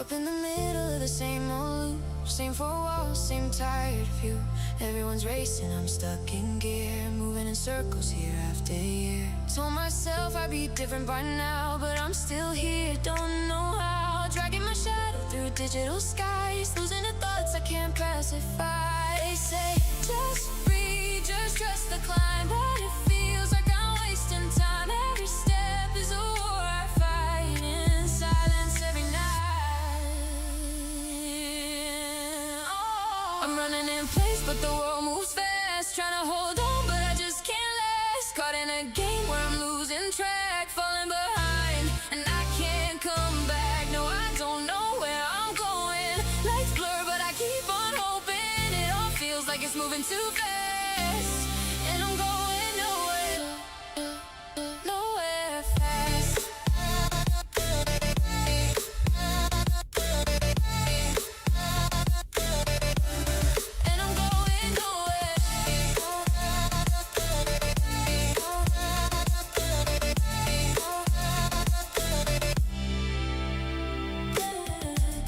up in the middle of the same old loop. Same four walls, same tired view. Everyone's racing, I'm stuck in gear, moving in circles year after year. Told myself I'd be different by now, but I'm still here, don't know how. Dragging my shadow through digital skies, losing the thoughts I can't pacify. They say, just breathe, just trust the climb, but it feels like I'm wasting time. Every step is a war I fight in silence every night. Oh, I'm running in place, but the world moves fast. Trying to hold on, but I just can't last. Caught in a game where I'm losing track, falling behind, and I can't come back. No, I don't know where I'm going. Lights blur, but I keep on hoping. It all feels like it's moving too fast, and I'm going nowhere, nowhere fast. And I'm going nowhere.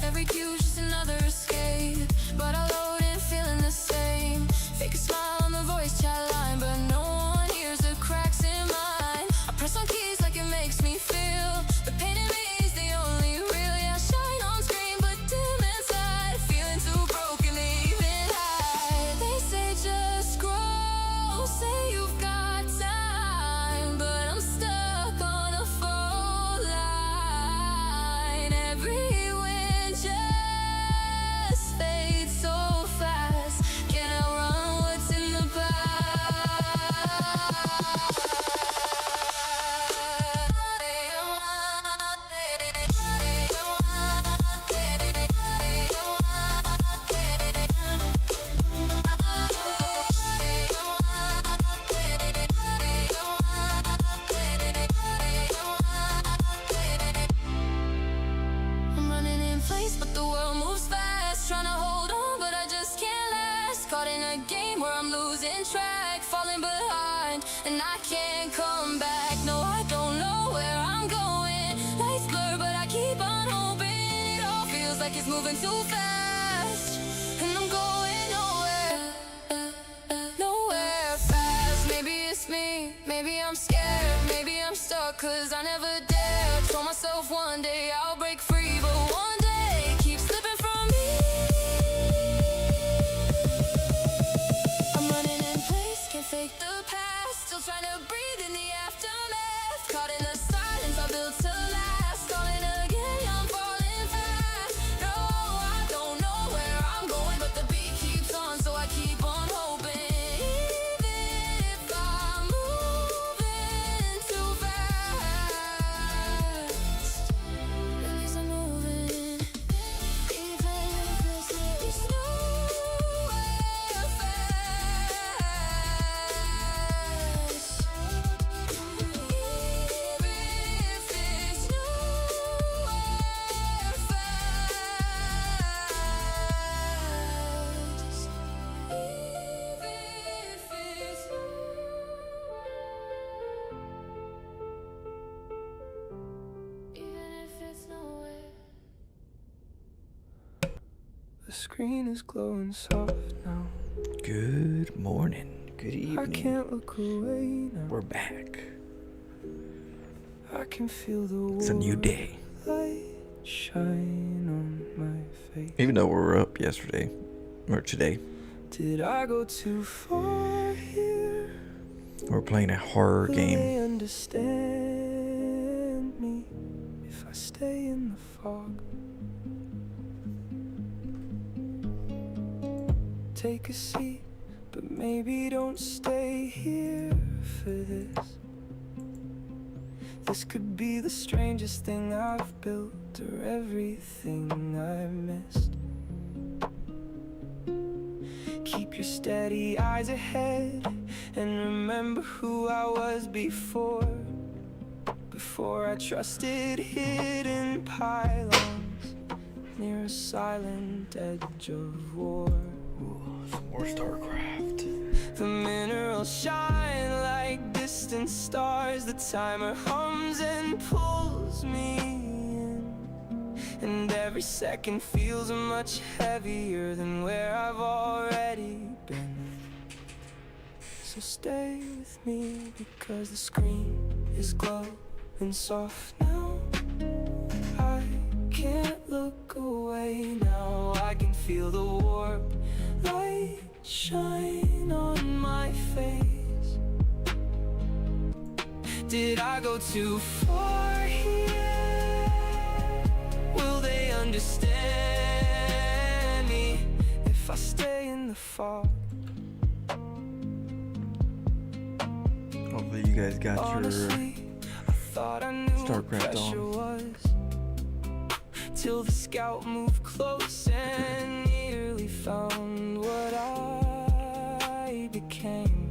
Every cue's just another escape, but I load in feeling the same. Fake a smile on the voice chat line, but no one hears the cracks in mine. I press on keys like it makes me feel. The pain in me is the only real. Yeah, I shine on screen, but dim inside, feeling too broken to even hide. They say just grow, say you've got time, but I'm stuck on a full line. Every win just fades so fast. Can I run what's in the I'm running in place, but the world moves fast. Trying to hold on, but I just can't last. Caught in a game where I'm losing track, falling behind, and I can't come back. No, I don't know where I'm going. Lights blur, but I keep on hoping. It all feels like it's moving too fast, and I'm going nowhere, nowhere fast. Maybe it's me, maybe I'm scared, maybe I'm stuck, cause I never dared. Told myself one day I'll break free, but one day keeps slipping from me. I'm running in place, can't fake the past. Still trying to breathe in the aftermath. Caught in the silence I built to last. Calling again, I'm falling fast. No, I don't know where I'm going, but the beat keeps on, so I keep on hoping. Even if I'm moving too fast, at least I'm moving. Even if it's nowhere fast. Even if it's nowhere fast. Even if it's nowhere. The screen is glowing soft now. Good morning. Good I evening. can't look away now. We're back. I can feel the It's a new day. light shine on my face. Even though we were up yesterday or today, Did I go too far here? we're playing a horror Will game. they understand me if I stay in the fog? Take a seat, but maybe don't stay here for this. This could be the strangest thing I've built, or everything I've missed. Keep your steady eyes ahead, and remember who I was before I trusted hidden pylons near a silent edge of war. Ooh, some more StarCraft. The minerals shine like distant stars. The timer hums and pulls me in, and every second feels much heavier than where I've already been. So stay with me because the screen is glowing soft now. I can't look away now. I can feel the warm light shine on my face. Did I go too far here? Will they understand me if I stay in the fog? Hopefully you guys got Honestly, I thought I knew what StarCraft pressure on. was, till the scout moved close and nearly found what I became.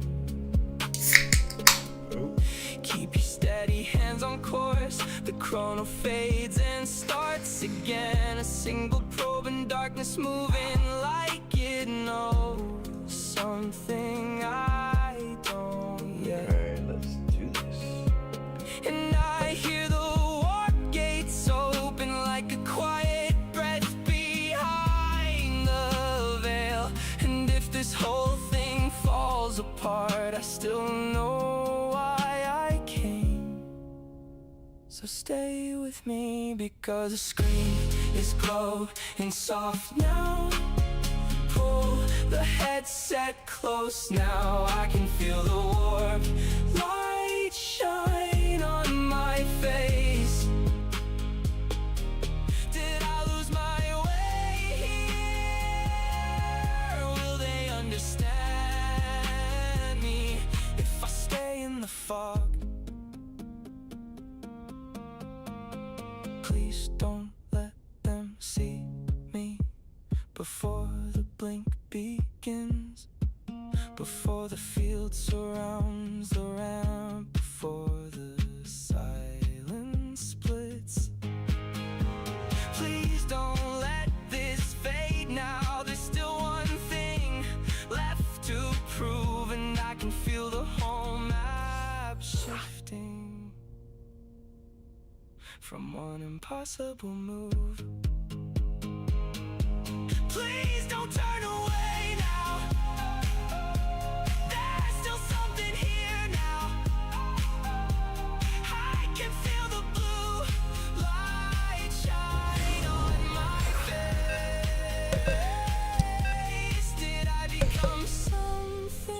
Keep your steady hands on course. The chrono fades and starts again. A single probe in darkness moving like it knows something I don't yet. Alright, let's do this. And I hear the warp gates open like a quiet breath behind the veil. And if this whole thing falls apart, I still know why I came. So stay with me because the screen is glowing soft now. Pull the headset close now. I can feel the warm light shine on my face. Did I lose my way here? Will they understand me if I stay in the fog? Please don't let them see me before the blink begins, before the field surrounds the ramp, before the silence splits. Please don't let this fade now. There's still one thing left to prove, and I can feel the whole map shifting from one impossible move. Please don't turn away now. There's still something here now. I can feel the blue light shine on my face. Did I become something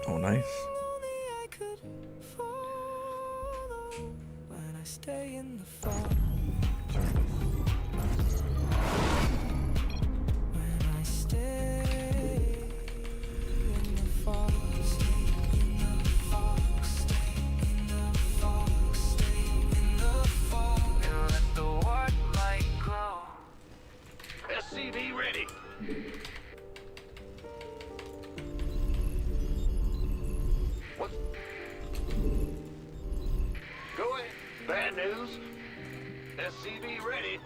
Oh, nice. only I could follow when I stay in the fog? When I stay in the fog, stay in the fog, stay in the fog, stay in the fog, and let the warp light glow. SCV ready. What? Go ahead. Bad news. SCV ready.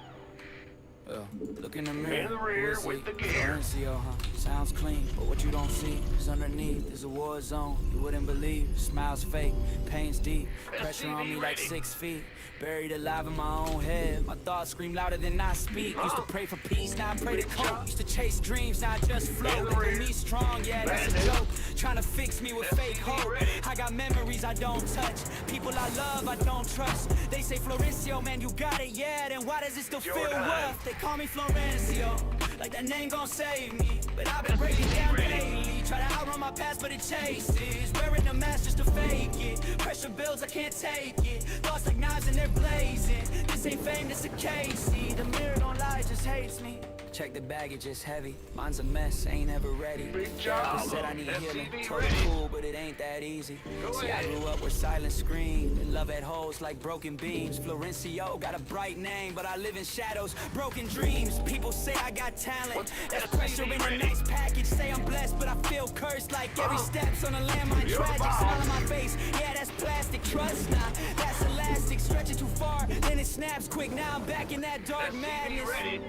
Look in the mirror. In the rear we'll with see. the gear. Florencio, huh? Sounds clean, but what you don't see is underneath is a war zone. You wouldn't believe. Smiles fake, pain's deep. Pressure on me like ready. 6 feet. Buried alive in my own head. My thoughts scream louder than I speak. Used to pray for peace, now I pray to cope. Used to chase dreams, now I just float. In the Look at rear. me strong, yeah, that's a joke. Trying to fix me with fake hope. ready. I got memories I don't touch. People I love, I don't trust. They say, Florencio, man, you got it, yeah. Then why does it still feel Jordan. rough? They call me Florencio, like that name gon' save me. But I've been breaking down daily. Try to outrun my past, but it chases. Wearing the mask just to fake it. Pressure builds, I can't take it. Thoughts like knives and they're blazing. This ain't fame, this a case. See, the mirror don't lie, it just hates me. Check the baggage, it's heavy. Mine's a mess, ain't ever ready. Big job. They said I need healing. SCV Told ready. it cool, but it ain't that easy. Go See, ahead. I grew up where silence screamed and love had holes like broken beams. Florencio got a bright name, but I live in shadows, broken dreams. People say I got talent. That's pressure in a nice package. Say I'm blessed, but I feel cursed like every step's on a landmine. Tragic smile on my face. Yeah, that's plastic. Trust not. That's elastic. Stretch it too far, then it snaps quick. Now I'm back in that dark SCV madness. ready.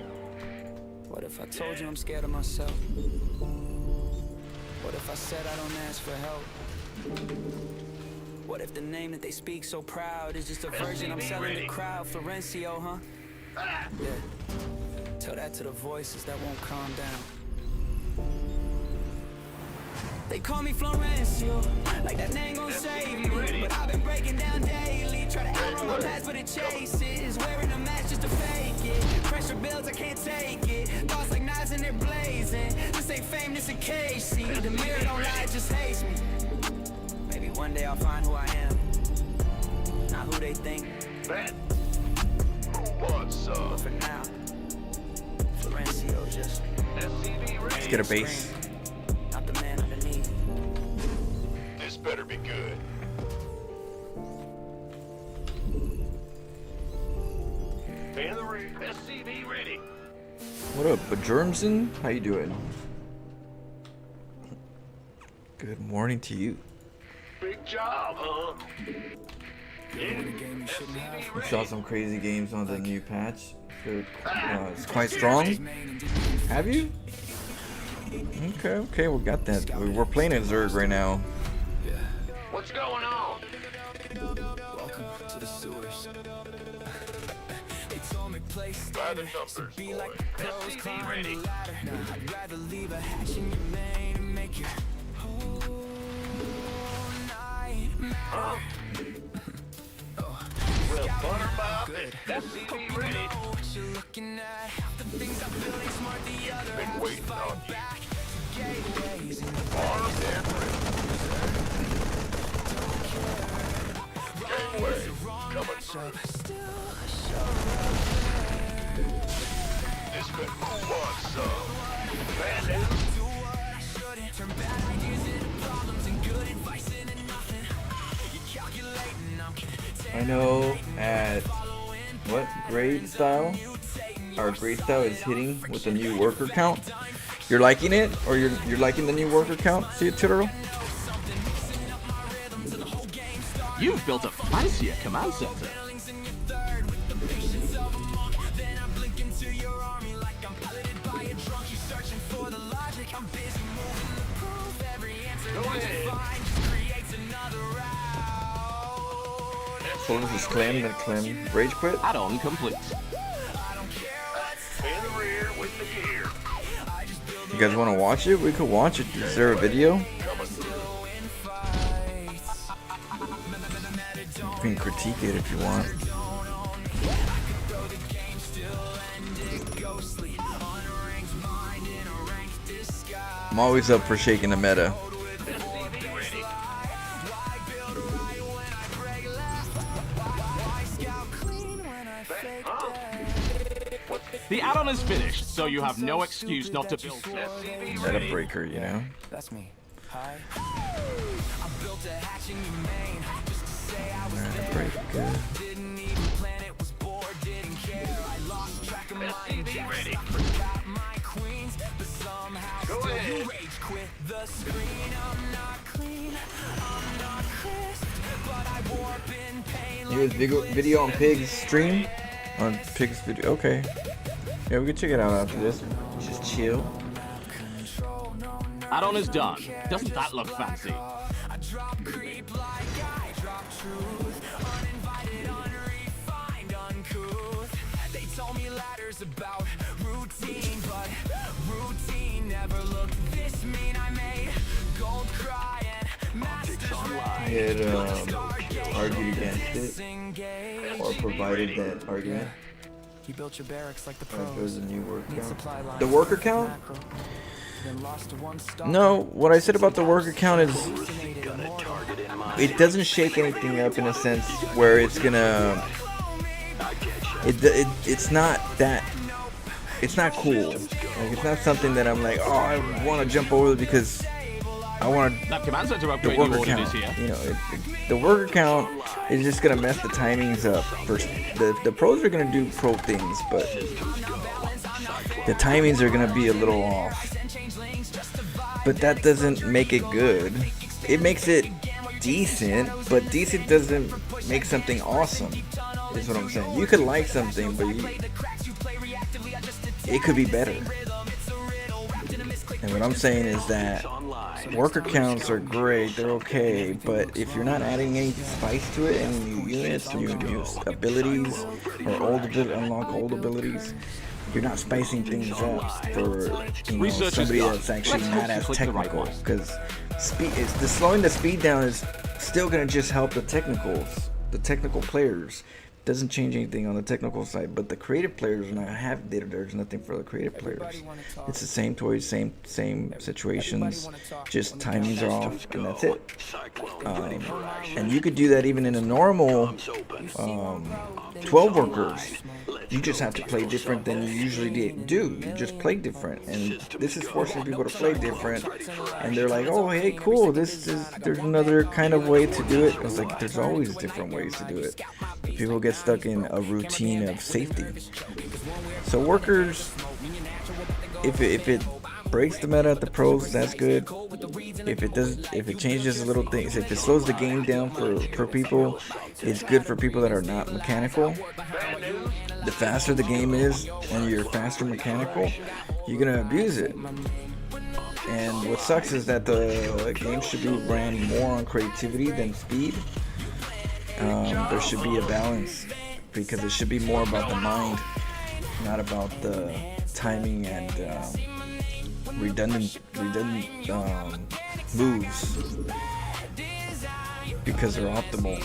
What if I told you I'm scared of myself? What if I said I don't ask for help? What if the name that they speak so proud is just a version I'm SCV selling ready. the crowd? Florencio, huh? Yeah. Tell that to the voices that won't calm down. They call me Florencio, like that name gon' save me. But I've been breaking down daily, try to outrun my past for the chases. Wearing a mask just to fake it. Pressure builds, I can't take it. Thoughts like knives and they're blazing. This ain't fame, this a cage. See, the mirror don't lie, it just hates me. Maybe one day I'll find who I am, not who they think. Ben, what's But up? for now, Florencio just SCV Let's ready. get a base. not the man underneath. This better be good. In the rear. SCV ready. What up, Bajurmson? How you doing? Good morning to you. Big job, huh? Yeah. SCV We saw ready. some crazy games on the new patch. It's quite strong. Have you? Okay, we got that. We're playing as Zerg right now. What's going on? Welcome to the sewers. They told me play By the standard, numbers, so be boy. like the pros, SCV climb ready. the ladder. Nah, I'd rather leave a hatch in your main and make your whole night Huh? matter. Well, Buttermouth is SCV ready. Know what you're looking at. Half the things I feel ain't smart, the other Been half is waiting on fight you. back. Gateways in the Armed and ready. Gateway coming through. This could move on some. Bad news. turn bad ideas into problems and good advice into nothing. You're calculating, I'm I know at what grade style our grade style is hitting with the new worker count. You're liking it, or you're liking the new worker count? See it, Chitterl? You've built a fancier command center. Go ahead. So this is Clem rage quit. Add-on complete. In the rear with the gear. You guys want to watch it? We could watch it. Is there a video? Coming through. You can critique it if you want. I'm always up for shaking the meta. SCV ready. Ben, huh? The add-on is finished, so you have no excuse not to build. SCV Meta ready. breaker, you know? That's me. Hi. I built a hatch in your main just to say I was Meta breaker. didn't even plan it, was bored, didn't care. I lost track of my SCV ready. forgot my queens, but somehow Go still ahead. you rage quit the screen. I'm not clean, I'm not crisp, but I warp in pain. He was video on Pig's stream? On Pig's video. Okay. Yeah, we can check it out after this. Just chill. Add-on is done. Doesn't that look fancy? I drop creep like I drop truth. Uninvited, unrefined, uncouth. They told me ladders about routine, but routine never looked this mean. I made gold crying, masters He had argued against it, or provided that argument. You built your barracks like the There was pros. a new work Need count. supply lines The worker like count? macro. Then lost to one star. No, what I said about the worker count is Hallucinated immortal. it doesn't shake anything up in a sense where it's gonna. It's not that. It's not cool. Like, it's not something that I'm like, oh, I want to jump over because I want to. That command center The upgrade you worker ordered is count, here. you know, the worker count is just gonna mess the timings up. First, the pros are gonna do pro things, but the timings are gonna be a little off. But that doesn't make it good. It makes it decent, but decent doesn't make something awesome. Is what I'm saying. You could like something, but it could be better. And what I'm saying is that Worker counts are great, they're okay, but if you're not adding any spice to it, any new units, new abilities, or unlock old abilities, you're not spicing things up for somebody that's actually not as technical. Because slowing the speed down is still gonna just help the technical players. Doesn't change anything on the technical side, but the creative players are not there's nothing for the creative players. It's the same toys, same situations, just timings are off, and that's it. And you could do that even in a normal 12 workers. You just have to play different than you usually do. You just play different, and this is forcing people to play different. And they're like, "Oh, hey, cool! There's another kind of way to do it." It's like there's always different ways to do it. People get stuck in a routine of safety. So workers, if it breaks the meta at the pros, that's good. If it changes little things, if it slows the game down for people, it's good for people that are not mechanical. The faster the game is and you're faster mechanical, you're gonna abuse it. And what sucks is that the game should be ran more on creativity than speed. There should be a balance, because it should be more about the mind, not about the timing and redundant moves, because they're optimal.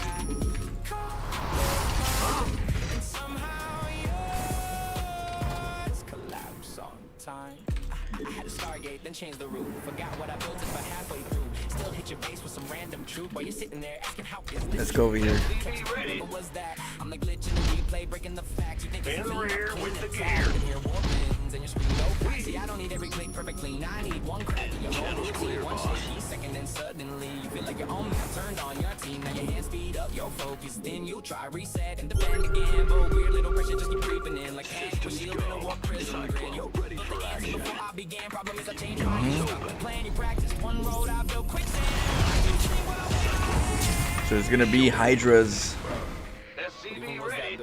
I had a Stargate, then changed the route. Forgot what I built it for halfway through. Still hit your base with some random truth while you're sitting there asking how is this. Let's go over here. What was that? I'm the glitch in the replay, breaking the facts. You think In it's the me? rear Clean with the the gear. tab, and hear warnings, and your screen no. See, I don't need every click perfect clean. I need one crack in your whole routine. One shaky second, then suddenly you feel like you're on me. I turned on your team. Now your hands speed up, you're focused. Then you try reset and defend again. But weird little pressure just keep creeping in like hands with shield in a war prison grid. You're ready for action. Before I began, problem is I changed my mind. Stop the plan, you practice one road, I built quicksand. So there's gonna be Hydras. SCV ready.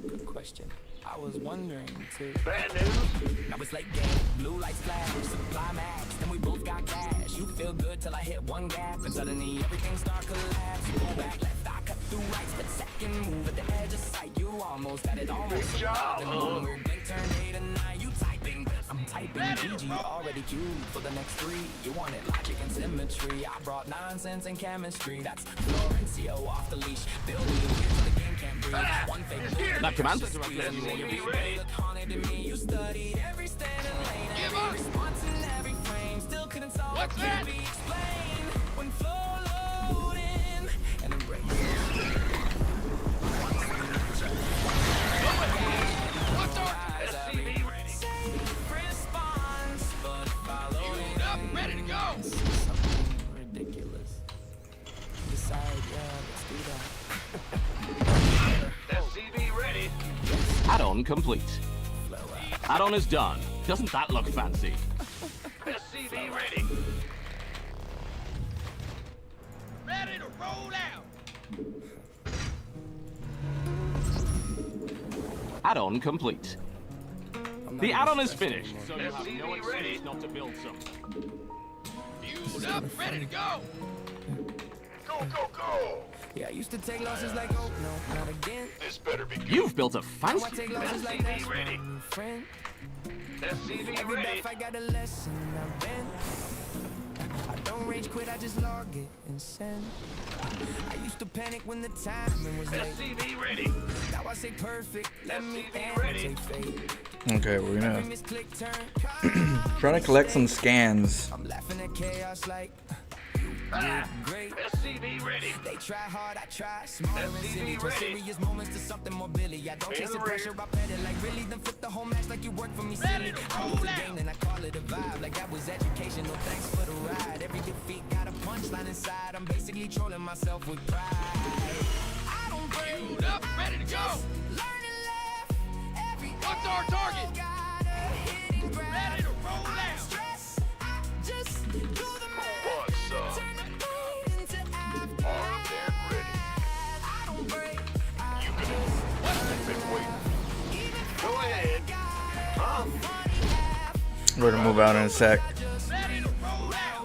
Good question. I was wondering too. Bad news. Now it's late game, blue lights flash, supply max, then we both got cash. You feel good till I hit one gap, and suddenly everything start collapse. You go back left, I cut through right, split second move at the edge of sight. You almost got it, almost Good job, survived. And when we're blink turn 8 and 9, you typing, I'm typing. GG already queued for the next 3. You wanted logic and symmetry. I brought nonsense and chemistry. That's Florencio off the leash, building the weird so the game can't breathe. One fake That command SCV ready. look haunted to me. You studied every standing lane, every response in every frame. Still couldn't solve what can't be explained. When flow loading and embrace. SCV ready. Response, but following Up, ready to go. something ridiculous. Decide, yeah, let's do that. SCV ready. Add-on complete. Add-on is done. Doesn't that look fancy? SCV ready. Ready to roll out. Add-on complete. The add-on is finished, so you have no SCV ready. excuse not to build some. Fused up, ready to go. Go, go, go. Yeah, I used to take losses like, oh, no, not again. This better be good. You've built a Now I fancy... take losses like that's SCV ready. my new friend. SCV Every ready. bad fight got a lesson I've been. I don't rage quit, I just log it and send. I used to panic when the timing was late. SCV ready. Now I say perfect, let me SCV ready. annotate fate. Okay, we're gonna Every misclick turn, try to collect some scans. I'm laughing at chaos like great. SCV ready. They try hard, I try smaller and SCV silly. Turn ready. serious moments to something more Billy. I don't In chase the the pressure, rear. I bet it like really. Then flip the whole match like you work for me, silly. I lose the game, then I call it a vibe. Like that was educational, thanks for the ride. Every defeat got a punchline inside. I'm basically trolling myself with pride. I don't break. Fused up, ready to go. Learn and laugh. Every What's our target? got a hidden grab. Ready to roll I out. stress, I just do the math. What's up? Turn the pain into aftermath. Armed and ready. I don't break. I You can. What's been waiting? Go ahead. Huh? We're gonna move out in a sec. Ready to roll out.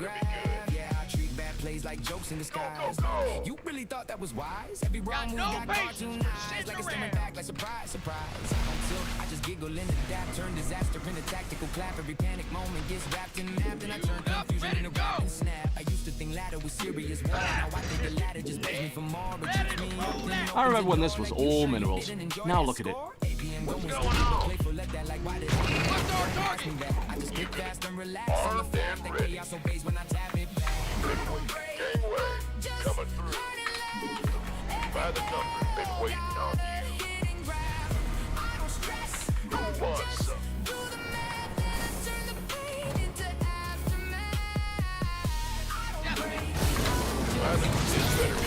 Yeah, I treat bad plays like jokes in disguise. You really thought that was wise? Every wrong move no got patience cartoon for eyes. sitting Like it's coming around. back like surprise, surprise. I don't tilt, I just giggle in the dap. Turn disaster into tactical clap. Every panic moment gets wrapped in map. Then I turn confusion into rap and snap. I used to think ladder was serious war. Now I think the ladder just begs me for more. But keeps me up, then I remember when this was all minerals. Now look at it. What's going on? Playful, let that like why did What's our target? I just get fast and relax on the fast. The chaos obeys when I tap it back. Coming through. By the number, been waiting on you. Who wants some? I think this better be.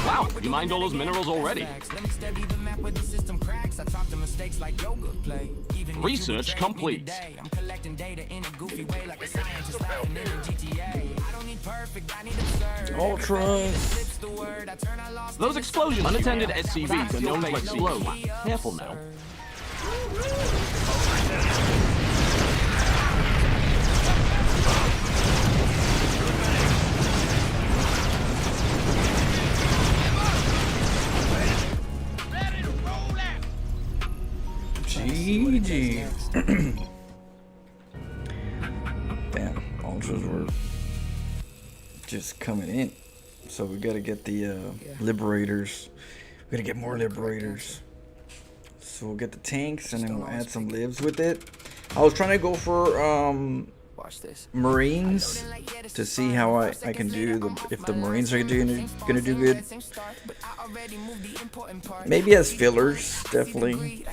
Wow, you mined all those minerals already. Let me study the map where the system cracks. I talk to mistakes like yoga play. Even if Research you betrayed me complete. today, I'm collecting data in a goofy way like a scientist laughing in a GTA. I don't need perfect, I need absurd. Ultras. Flips the word, I turn I lost Those in explosions, the unattended SCVs are known to explode. Careful now. Ready to roll out. GG. Damn, ultras were just coming in. So we gotta get the liberators. We gotta get more liberators. So we'll get the tanks and then we'll add some libs with it. I was trying to go for Watch this. Marines to see how I can do if the Marines are gonna do good. Maybe as fillers, definitely.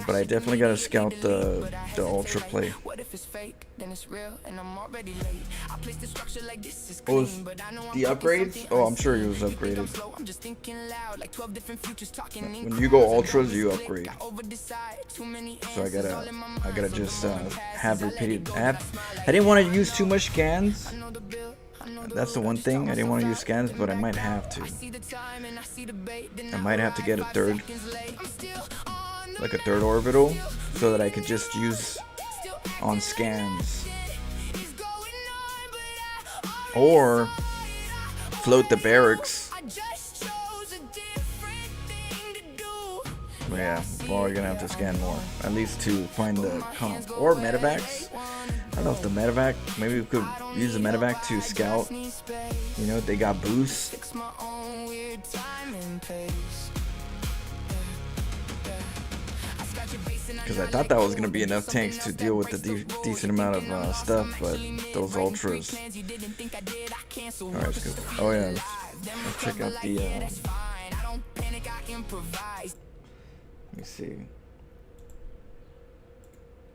But I definitely gotta scout the ultra play. What if it's fake? Then it's real and I'm already late. I place the structure like this is What was clean, but I know the upgrades? Oh, I'm sure it was upgraded. I'm just thinking loud like 12 different futures talking in When you go ultras, you upgrade. overdecide too many So I answers all in my gotta mind. just have repeated. I didn't want to use too much scans. I know the bill, I know the That's the road, one just thing. tell I didn't want to use myself scans, but I might have to. I see the time and I see the bait, then I might have to get a arrive third, 5 seconds late. I'm still on the like a third orbital, so that I could just use on scans. It's going on, but I Or float the barracks. I just chose a different thing to do. But yeah, well, you're gonna have to scan more, at least to find the comp or medevacs. I don't know if the medevac. Maybe we could use the medevac to scout. You know, they got boosts. It's my own weird time and pace. Because I thought that was gonna be enough tanks to deal with the decent amount of stuff, but those ultras. All right, let's go. Oh yeah, let's check out the. Let me see.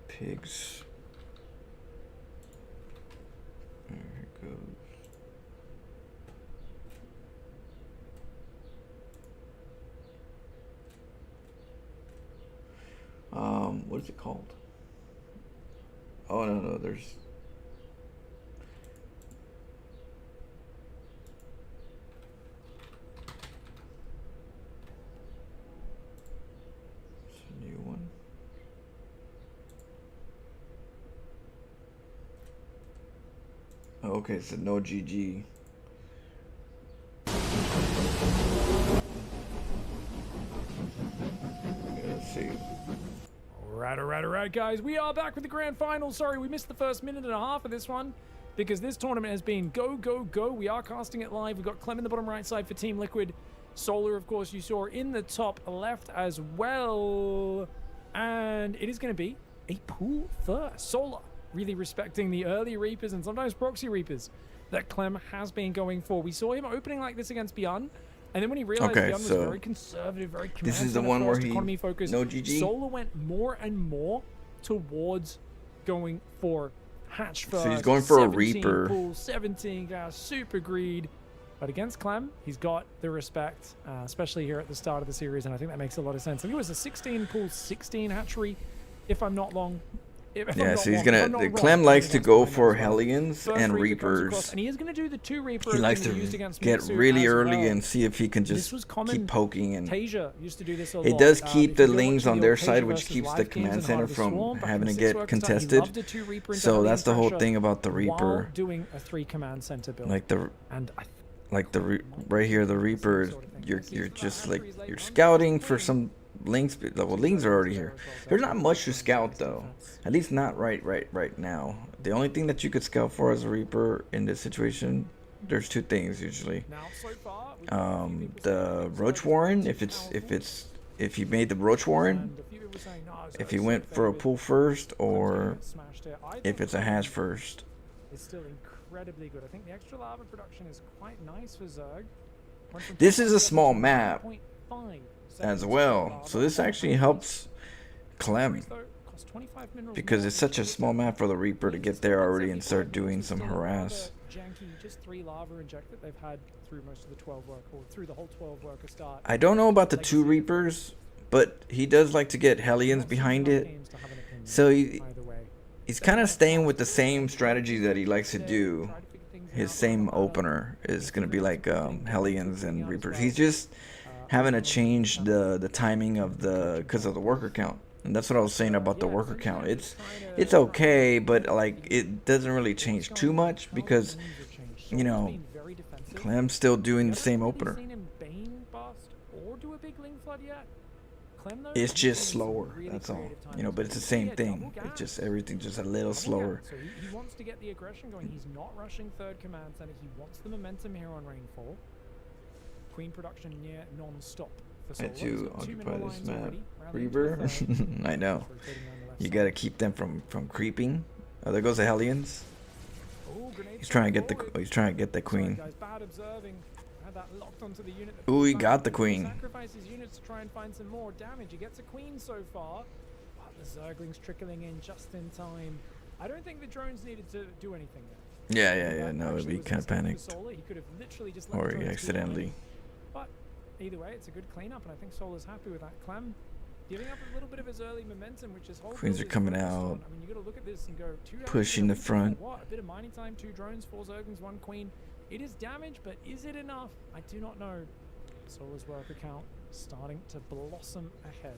Pigs. There it goes. What is it called? Oh no, there's. It's a new one. Oh, okay, so no GG. Let's see. Alright, guys. We are back with the grand final. Sorry, we missed the first minute and a half of this one because this tournament has been go, go, go. We are casting it live. We've got Clem in the bottom right side for Team Liquid. Solar, of course, you saw in the top left as well. And it is going to be a pool first. Solar really respecting the early Reapers and sometimes proxy Reapers that Clem has been going for. We saw him opening like this against Beyond. And then when he realized Okay, Beyond was so very conservative, very this is the command one center where first, he- economy focused, no GG? Solar went more and more towards going for hatch first. So he's going for a 17 Reaper. Pool, 17 gas, super greed. But against Clem, he's got the respect, especially here at the start of the series, and I think that makes a lot of sense. I think it was a 16 pool, 16 hatchery, if I'm not wrong. Yeah, so he's gonna. Clem likes to go for Hellions and Reapers. And he is going to do the 2 Reaper. He likes to get really early and see if he can just keep poking. And Tasia used to do this a lot. it does keep the Lings on their side, which keeps the command center from having to get contested. So that's the whole thing about the Reaper. Doing a 3 command center build. Like the and right here, the Reaper. You're just like you're scouting for some Lings. Well, Lings are already here. There's not much to scout though. At least not right now. The only thing that you could scout for as a Reaper in this situation, there's 2 things usually. The Roach Warren, if you made the Roach Warren, if you went for a pull first, or if it's a hash first. It's still incredibly good. I think the extra lava production is quite nice for Zerg. This is a small map as well, so this actually helps Clem, because it's such a small map for the Reaper to get there already and start doing some harass. Just 3 lava inject that they've had through most of the 12 work, or through the whole 12 worker start. I don't know about the 2 Reapers, but he does like to get Hellions behind it, so he's kind of staying with the same strategy that he likes to do. His same opener is going to be like Hellions and Reapers. He's just having to change the timing of because of the worker count. And that's what I was saying about the worker count. It's okay, but like it doesn't really change too much because, you know, Clem's still doing the same opener. It's just slower, that's all. You know, but it's the same thing. It's just everything's just a little slower. So he wants to get the aggression going. He's not rushing 3rd command center. He wants the momentum here on Rainfall. Queen production near non-stop. Had to occupy this map. Reaver? I know. You gotta keep them from creeping. Oh, there goes the Hellions. He's trying to get the queen. Ooh, he got the queen. Sacrifices units to try and find some more damage. He gets a queen so far. But the Zerglings trickling in just in time. I don't think the drones needed to do anything there. Yeah. No, he kind of panicked. Or he accidentally. But either way, it's a good cleanup, and I think Solar's happy with that. Clem giving up a little bit of his early momentum, which is whole. Queens are coming out. I mean, you got to look at this and go, 2 pushing the front. What? A bit of mining time, 2 drones, 4 Zerglings, 1 queen. It is damage, but is it enough? I do not know. Solar's worker count starting to blossom ahead.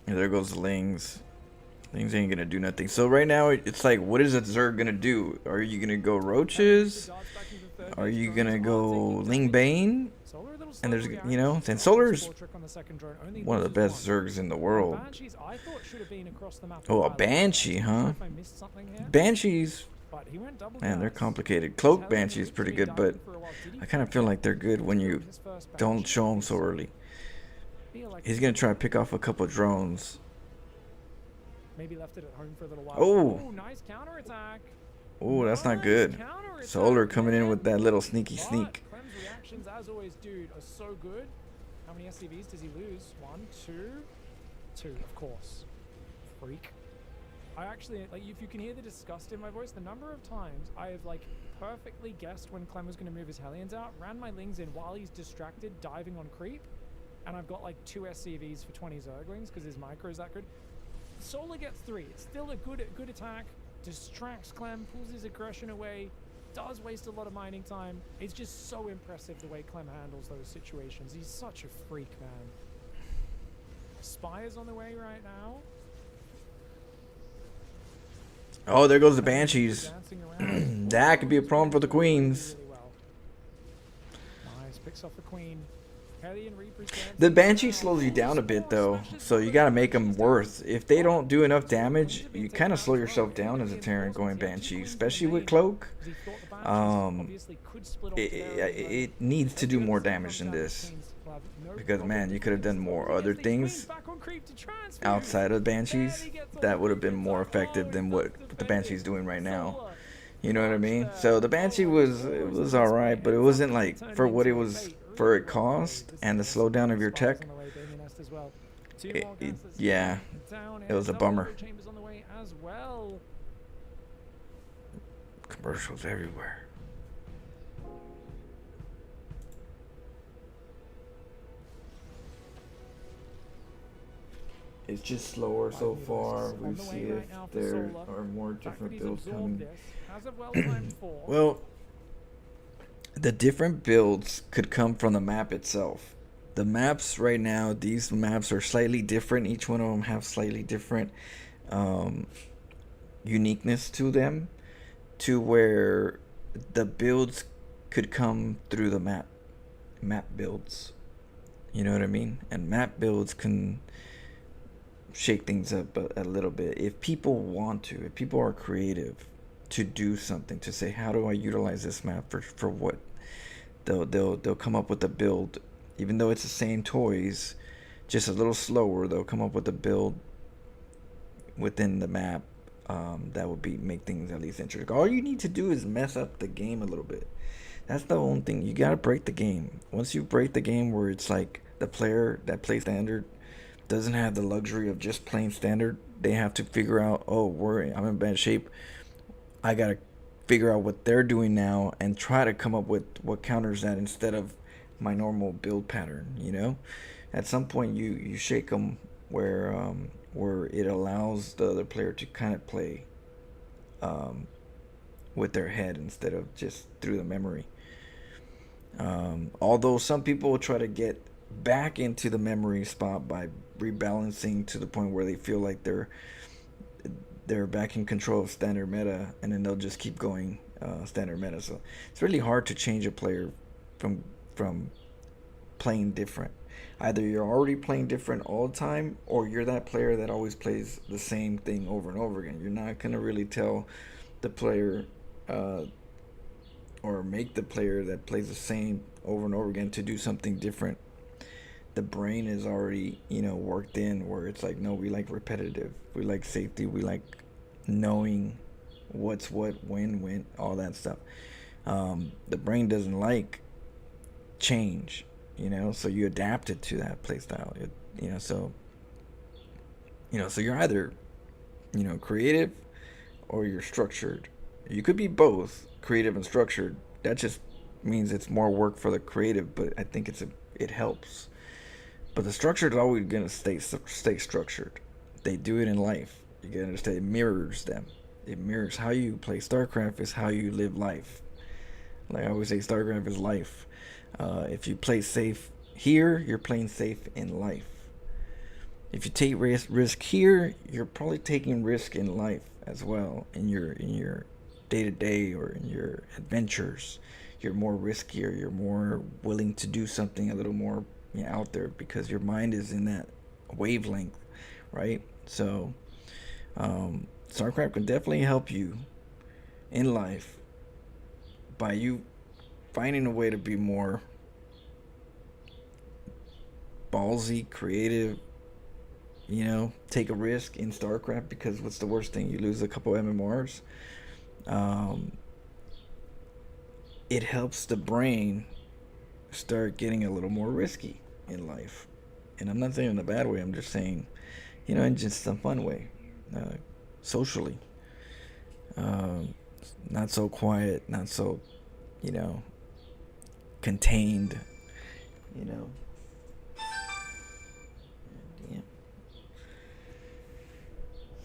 And there goes the Lings. Lings ain't gonna do nothing. So right now it's like, what is a Zerg gonna do? Are you gonna go Roaches? Are you gonna go Ling Bane? And there's, you know, and Solar's one of the best Zergs in the world. Oh, a Banshee, huh? Banshees. Man, they're complicated. Cloak Banshee is pretty good, but I kind of feel like they're good when you don't show them so early. He's going to try to pick off a couple of drones. Maybe left it at home for a little while. Oh, nice counterattack. Oh, that's not good. Solar coming in with that little sneaky sneak. Clem's reactions, as always, dude, are so good. How many SCVs does he lose? 1, 2, 2, of course. Freak. I actually, like, if you can hear the disgust in my voice, the number of times I have, like, perfectly guessed when Clem was going to move his Hellions out, ran my Lings in while he's distracted, diving on creep, and I've got, like, 2 SCVs for 20 Zerglings because his micro is that good. Solar gets 3. It's still a good attack. Distracts Clem, pulls his aggression away, does waste a lot of mining time. It's just so impressive the way Clem handles those situations. He's such a freak, man. Spire's on the way right now. Oh, there goes the Banshees. That could be a problem for the Queens. Nice, picks off the Queen. The Banshee slows you down a bit though, so you gotta make them worth. If they don't do enough damage, you kind of slow yourself down as a Terran going Banshee, especially with Cloak. It needs to do more damage than this, because man, you could have done more other things outside of Banshees that would have been more effective than what the Banshee's doing right now. You know what I mean? So the Banshee was alright, but it wasn't like for what it was. For it cost and the slowdown of your tech, yeah, it was a bummer. Commercials everywhere. It's just slower so far. We'll On the see way if right now for there Solar. are more The fact that different he's builds absorbed coming. this has a well-timed fall. Well, the different builds could come from the map itself. The maps right now, these maps are slightly different. Each one of them have slightly different uniqueness to them, to where the builds could come through the map builds. You know what I mean? And map builds can shake things up a little bit if people want to, if people are creative to do something, to say, how do I utilize this map for what? They'll come up with a build, even though it's the same toys, just a little slower. They'll come up with a build within the map that would make things at least interesting. All you need to do is mess up the game a little bit. That's the only thing. You gotta break the game. Once you break the game where it's like the player that plays standard doesn't have the luxury of just playing standard, they have to figure out, oh, I'm in bad shape. I gotta figure out what they're doing now and try to come up with what counters that instead of my normal build pattern. You know, at some point you shake them where it allows the other player to kind of play with their head instead of just through the memory. Although some people will try to get back into the memory spot by rebalancing to the point where they feel like they're back in control of standard meta, and then they'll just keep going standard meta. So it's really hard to change a player from playing different. Either you're already playing different all the time, or you're that player that always plays the same thing over and over again. You're not gonna really tell the player or make the player that plays the same over and over again to do something different. The brain is already, worked in where it's like, no, we like repetitive, we like safety, we like knowing what's what, when, all that stuff. The brain doesn't like change, so you adapt it to that play style. So you're either, creative or you're structured. You could be both creative and structured. That just means it's more work for the creative, but I think it helps. But the structure is always gonna stay structured. They do it in life. You gotta understand, it mirrors them. It mirrors how you play StarCraft is how you live life. Like I always say, StarCraft is life. If you play safe here, you're playing safe in life. If you take risk here, you're probably taking risk in life as well. In your day-to-day or in your adventures, you're more riskier. You're more willing to do something a little more out there because your mind is in that wavelength, right? So StarCraft can definitely help you in life by you finding a way to be more ballsy, creative, take a risk in StarCraft, because what's the worst thing? You lose a couple MMRs. It helps the brain start getting a little more risky in life. And I'm not saying in a bad way, I'm just saying, in just a fun way, socially. Not so quiet, not so, contained, Damn.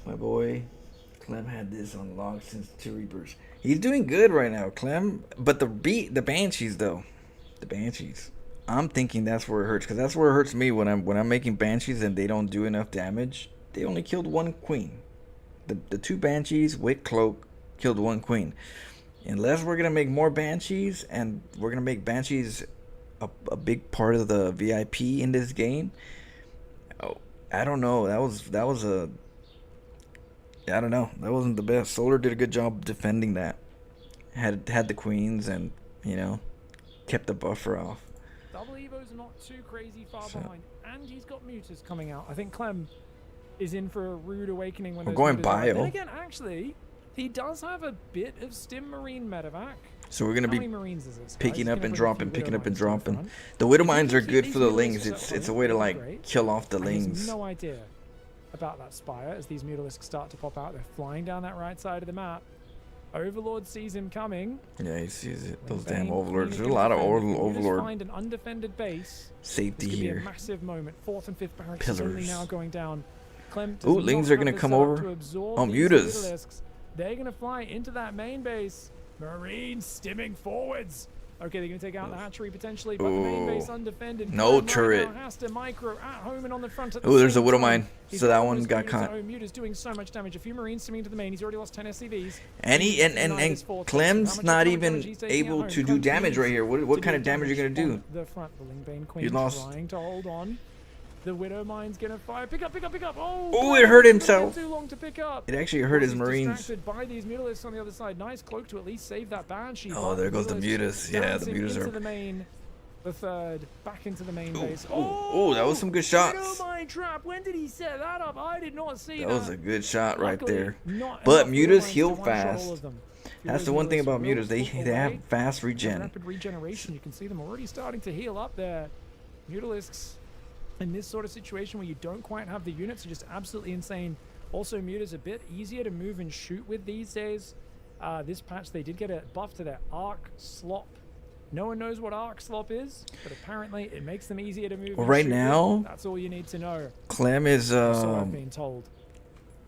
My boy Clem had this unlocked since 2 Reapers. He's doing good right now, Clem. But the Banshees though. The Banshees. I'm thinking that's where it hurts, because that's where it hurts me when I'm making Banshees and they don't do enough damage. They only killed 1 queen. The 2 Banshees with Cloak killed 1 queen. Unless we're gonna make more Banshees and we're gonna make Banshees a big part of the VIP in this game. Oh, I don't know. That was I don't know. That wasn't the best. Solar did a good job defending that. Had the queens and kept the buffer off. Double Evo's not too crazy far behind, and he's got Mutas coming out. I think Clem is in for a rude awakening when we're those going Mutas bio. Then again, actually, he does have a bit of Stim Marine medevac. So we're gonna How be many Marines is this, guys? picking up and dropping, picking up and Widow Mines to the dropping. front. The Widow If you Mines can are keep good these for the Mutas lings. at It's a front, way to that'd be like great. kill off the And he has lings. no idea about that Spire as these Mutalisks start to pop out. They're flying down that right side of the map. Overlord sees him coming. Yeah, he sees it. When Those damn Bane overlords. There's a can lot of defend, if you just overlord find an undefended base. safety This could be a here. massive moment. 4th and 5th barracks is only Pillars. now going down Clem does Ooh, not Lings are have gonna the come setup over. to absorb Oh, these Mutas. Mutalisks. They're gonna fly into that main base. Marines stimming forwards. Okay, they're gonna take out the hatchery potentially, but the main base Ooh. undefended. No Clem right turret. now has to micro at home and on the front at the Ooh, there's a same Widow time. Mine. He's So that got one those got units caught. at home. Muta's doing so much damage. A few Marines swimming to the main. He's already lost 10 SCVs. And He he needs to deny this and fourth Clem's base. How much not economic even damage he's taking at able home. to do Clem damage needs right here. What to kind do of damage are you gonna do? on the front, the Lingbane Queen lost. trying to hold on. The Widow Mine's gonna fire. Pick up, pick up, pick up. Oh, Ooh, Clem, it hurt it's gonna himself. take Too long to pick up. It actually hurt his He's Marines. distracted by these Mutalisks on the other side. Nice cloak to at least save that Banshee. Oh, there goes the Mutas. Yeah, the bouncing Mutas into are. the main. The third back into the main Ooh, base. ooh, that was some good shots. Widow Mine trap. When did he set that up? I did not see that. That was a good shot right Luckily, there. not But enough Widow Mutas Mines to heal one-shot all fast. of them. That's the one thing about Real Mutas. They away. have fast regen. Rapid regeneration. You can see them already starting to heal up there. Mutalisks in this sort of situation where you don't quite have the units are just absolutely insane. Also, Mutas a bit easier to move and shoot with these days. This patch they did get a buff to their arc slop. No one knows what arc slop is, but apparently it makes them easier to move. Well, and right shoot with. now, That's all you need to know. Clem is So I've been told.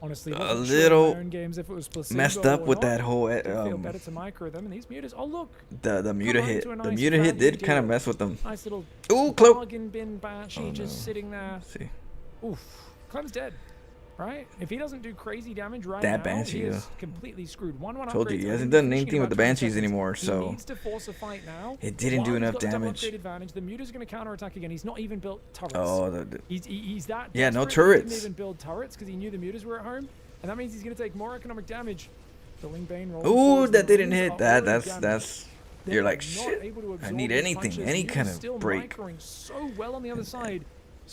Honestly, a wasn't sure in little my own games if it was placebo messed up or with not. that whole Did feel better to micro them, and these Mutas. Oh look, the Muta on hit. to a The nice Muta hit value did kind of deal. mess with them. nice little Ooh, cloak. bargain bin Banshee Oh, just no. sitting there. See, Oof, Clem's dead. Right? If he doesn't do crazy damage right That now, Banshee, he is yeah. completely screwed. 1-1 Told you, upgrades, he I hasn't think done finishing anything in with the about 20 Banshees seconds. anymore, He so needs to force a fight now. it didn't do While enough he's got double damage. upgrade advantage. The Muta's going to counterattack again. He's not even built turrets. Oh, He's that Yeah, no desperate, he turrets. didn't even build turrets because he knew the Mutas were at home, and that means he's going to take more economic damage. The Lingbane rolling ooh, forwards, that the didn't Marines hit. are That already that's damaged. They're You're like not shit. able to I absorb need these anything, punches. any Muta's kind of still break. microing so well on the other side.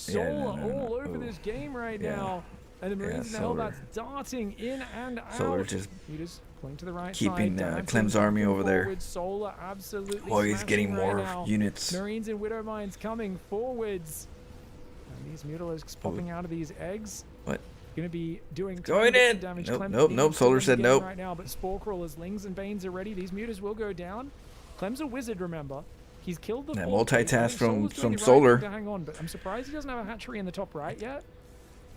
Yeah, Solar no, all over Ooh. this game right Yeah. now. And the Marines Yeah, in the Solar. Hellbats darting in and out. Solar just Mutas pulling to the right keeping, side. dancing Clem's army back and over there. forward. Solar absolutely Oh, he's smashing getting right more now. units. Marines and Widow Mines coming forwards. And these Mutalisks popping out of these eggs. What? Going to be doing Going tons of in. damage. Nope, Clem nope, needs nope. to Solar win the said game nope. right now, but Spore Crawlers, Lings, and Banes are ready. These Mutas will go down. Clem's a wizard, remember. He's killed the That fourth base. I multitask think from Solar's doing the right Solar. thing to hang on, but I'm surprised he doesn't have a hatchery in the top right yet.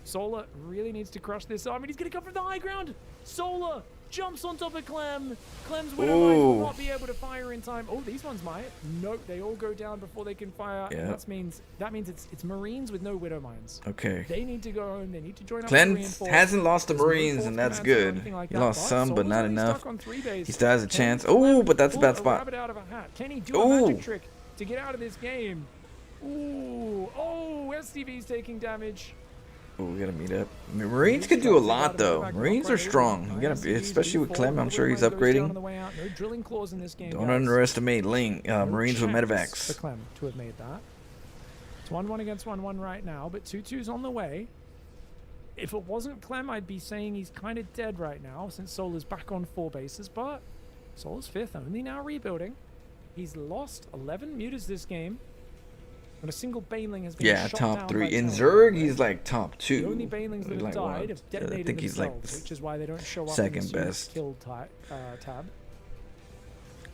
Solar really needs to crush this. I mean, he's going to come from the high ground. Solar jumps on top of Clem. Clem's Widow Mines will Ooh. not be able to fire in time. Oh, these ones might. Nope, they all go down before they can fire. Yeah. And that means it's Marines with no Widow Mines. Okay. They need to go home. They need to join up. Clem with reinforce. hasn't lost the There's no Marines, fourth and that's commander or good. anything like He that, lost some, but Solar's not only enough. stuck on 3 base. He still has a Can chance. Clem Oh, but that's a pull bad spot. rabbit out of a hat? Can he do a Ooh. magic trick to get out of this game? Ooh, oh, STV's taking damage. Oh, we gotta meet up. I mean, Marines could do a lot though. Marines are strong. You gotta be, especially with Clem. I'm sure he's upgrading. No drilling claws in this game. Don't guys. underestimate No Marines with chance medevacs. For Clem to have made that. It's 1-1 against 1-1 right now, but 2-2's on the way. If it wasn't Clem, I'd be saying he's kind of dead right now since Solar's back on 4 bases, but Solar's 5th, only now rebuilding. He's lost 11 Mutas this game. And a single Baneling has been Yeah, shot top down 3. by In Talon. Zerg, he's like top 2. The only Banelings that have Like one died of- have detonated I think he's like themselves, which is why they don't show up second in the best. killed tab.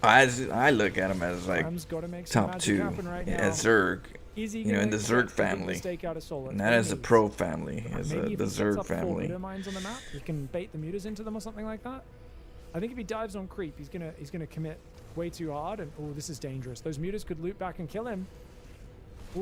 I look at him as like Clem's gotta make some top magic 2 happen right as now. Zerg. Is he You know, gonna in the accept Zerg the big family. mistake out of Solar? Not as a pro family, as Maybe if the he sets Zerg up 4 family. Widow Mines on the map, he can bait the Mutas into them or something like that. I think if he dives on creep, he's gonna commit way too hard, and oh, this is dangerous. Those Mutas could loop back and kill him. Oh,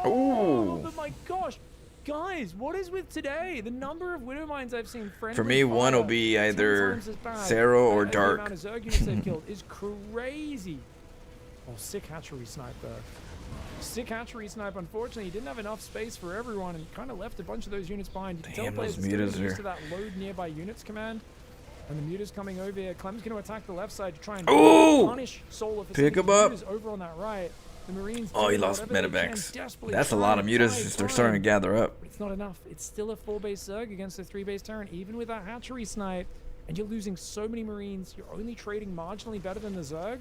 Ooh. oh my gosh. Guys, what is with today? The number of Widow Mines I've seen friendly For me, one will fire be 10 either times as bad Zero or as Dark. The amount of Zerg units they've killed is crazy. Oh, sick hatchery sniper. Sick hatchery snipe. Unfortunately, he didn't have enough space for everyone and kind of left a bunch of those units behind. You can tell Damn, players those are still Mutas getting used are- to that load nearby units command. And the Mutas coming over here. Clem's going to attack the left side to try and Ooh! punish Solar for Pick sending him up. Mutas over on that right. The Marines Oh, he doing lost whatever they can, medevacs. desperately That's a trying lot to of Mutas. buy They're starting to time. gather up. But it's not enough. It's still a 4-base Zerg against a 3-base Terran, even with that hatchery snipe. And you're losing so many Marines. You're only trading marginally better than the Zerg.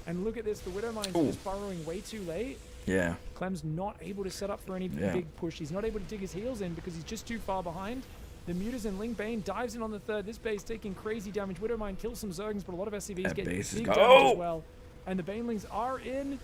And look at this. The Widow Mines are Ooh. just burrowing way too late. Yeah. Clem's not able to set up for any Yeah. big push. He's not able to dig his heels in because he's just too far behind. The Mutas and Lingbane dives in on the 3rd. This base taking crazy damage. Widow Mine kills some Zergans, but a lot of SCVs That get base is big go- damage Oh! as well. And the Banelings are in.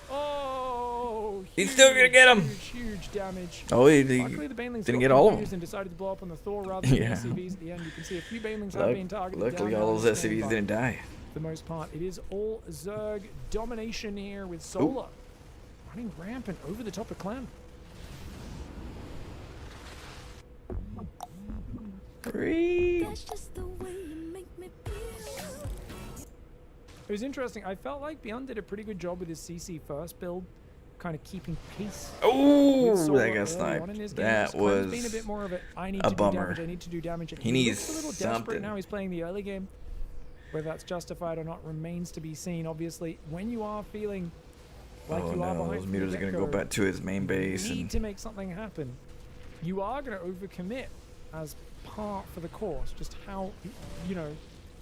Oh, Oh, He's still gonna get him. Huge damage. Oh, he Luckily, the Banelings didn't got get all of confused them. and decided to blow up on the Thor rather than Yeah. the SCVs at the end. You can see a few Banelings have been targeted. Luckily, down all now those in this game, SCVs but didn't die. for the most part, it is all Zerg domination here with Solar running rampant over the top of Clem. Three. That's just the way you make me feel. It was interesting. I felt like Beyond did a pretty good job with his CC first build, kind of keeping pace. Oh, with Solar that got early sniped. on in this game, That because Clem's was been a bit more of a, I need a to bummer. do damage, I need to do damage. And He looks needs a little something. desperate now. He's playing the early game. Whether that's justified or not remains to be seen. Obviously, when you are feeling like Oh you are no, behind those from the meters are gonna go get-go, back to his main base. you need And to make something happen. You are going to overcommit as part for the course. Just how, you know,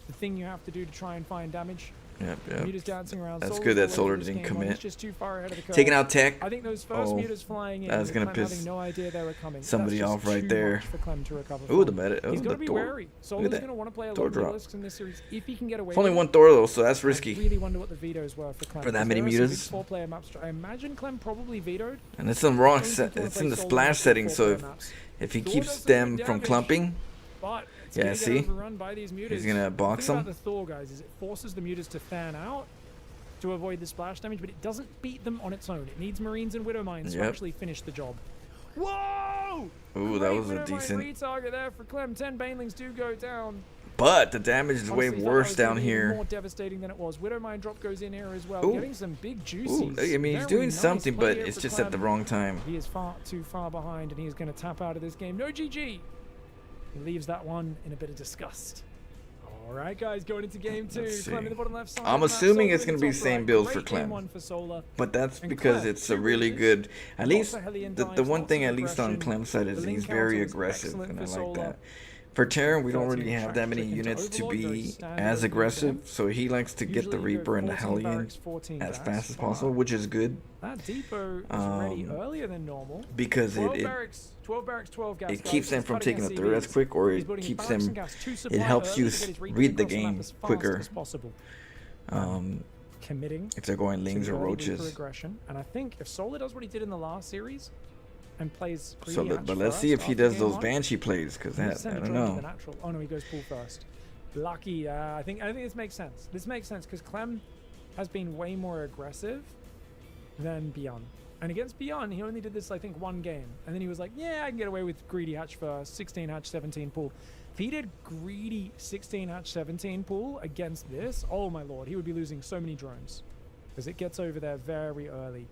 the thing you have to do to try and find damage. yep, Mutas yep. dancing around. That's Solar's good that all over Solar this didn't game. Well, he's commit. just too far ahead of the curve. Taking out tech. I think those first Oh, mutas flying in, that was with gonna Clem piss having no idea they were coming. somebody That's off just right too there. much for Clem to recover Ooh, from. the meta. Oh, He's got to the be Thor. wary. Solar's that. going to want to play a Thor lot of drop. realistic in this series if he can get away It's only with one it. Thor though, so that's I risky. really wonder what the vetoes were for Clem. For that because many there are some mutas? big 4-player maps. I imagine Clem probably vetoed. And it's in the wrong Don't set. think you wanna It's play in the Solar splash on setting. 4-player So maps. if he Thor keeps does some them good from damage, clumping, but it's Yeah, gonna see? get overrun by these mutas. He's gonna box the thing them. about the Thor, guys, is it forces the mutas to fan out to avoid the splash damage, but it doesn't beat them on its own. It needs Marines and Widow Mines to Yep. actually finish the job. Whoa! Ooh, that Great was a Widow Mine decent. retarget there for Clem. 10 Banelings do go down. But the damage is way Honestly, thought that worse was gonna down be even here. More devastating than it was. Widow Mine drop goes in here as well, Ooh. getting some big Ooh, juices. I mean, he's Very doing nice something, play but here it's for just at the Clem. wrong time. He is far too far behind, and he is going to tap out of this game. No GG. He leaves that one in a bit of disgust. All right, guys, going into game 2. Let's Clem see. in the bottom left side. I'm of the map, assuming Solar it's in gonna the be top the same right. build for Great game Clem. one for Solar. But that's And because Clem, it's a 2 really Reapers, good. At lots least of Hellion the dives, one lots thing of at least on aggression. Clem's side is The link he's very counter is aggressive, excellent and I for like Solar. that. For Terran, we don't 13 really have that many track into units to Overlord, very be standard as for him. aggressive, so he likes to get the Usually you go Reaper and the 14 Hellion barracks, 14 as barracks. fast as possible, which is good That depot is ready Um, earlier than normal. because 12 it barracks, 12 barracks, 12 gas. it keeps guys. them He's from cutting taking a SCVs. third as quick, or He's it putting keeps barracks them. and gas to It supply helps early you to get his Reapers read the across map game as fast quicker. as possible. Committing If they're going to lings or early Reaper roaches. aggression, and I think if Solar does what he did in the last series and plays So, greedy hatch but let's see if first he after does game those one, Banshee plays, because he'll that send I a don't drone to know. the natural. Oh no, he goes pool first. Lucky. I think this makes sense. This makes sense because Clem has been way more aggressive than Beyond. And against Beyond, he only did this, I think, one game. And then he was like, yeah, I can get away with greedy hatch first, 16 hatch, 17 pool. If he did greedy 16 hatch, 17 pool against this, oh my lord, he would be losing so many drones. Because it gets over there very early.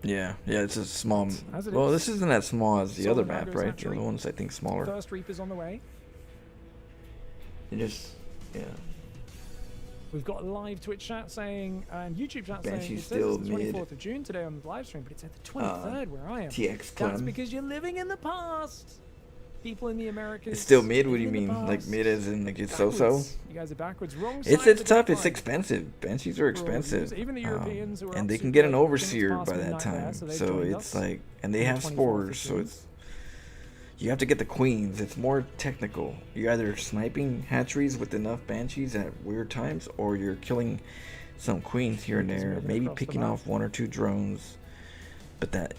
Yeah, it's a small. As it Well, is. this isn't as small as the Solar other now map, goes right? The hatchery. other one's I think smaller. First Reaper's on the way. It just, yeah. We've got live Twitch chat saying, and YouTube chat saying, Banshee's it says still it's the mid. 24th of June today on the live stream, but it's at the 23rd where I am. TX That's Clem. because you're living in the past. People in the Americas. It's still mid. What do you living in mean? the Like past. mid as in like it's so-so? Backwards. You guys are backwards. Wrong side It's of the tough. It's deadline. expensive. Banshees are For all of you. expensive. Even the Europeans who are and up they can super get an late, I think it's overseer past by that midnight there, time. so they've So joined it's us like, and they on the have 24th of spores, so June. it's you have to get the queens. It's more technical. You're either sniping hatcheries with enough banshees at weird times, or you're killing some queens here and Queens there, moving maybe across the picking map. off 1 or 2 drones. But that,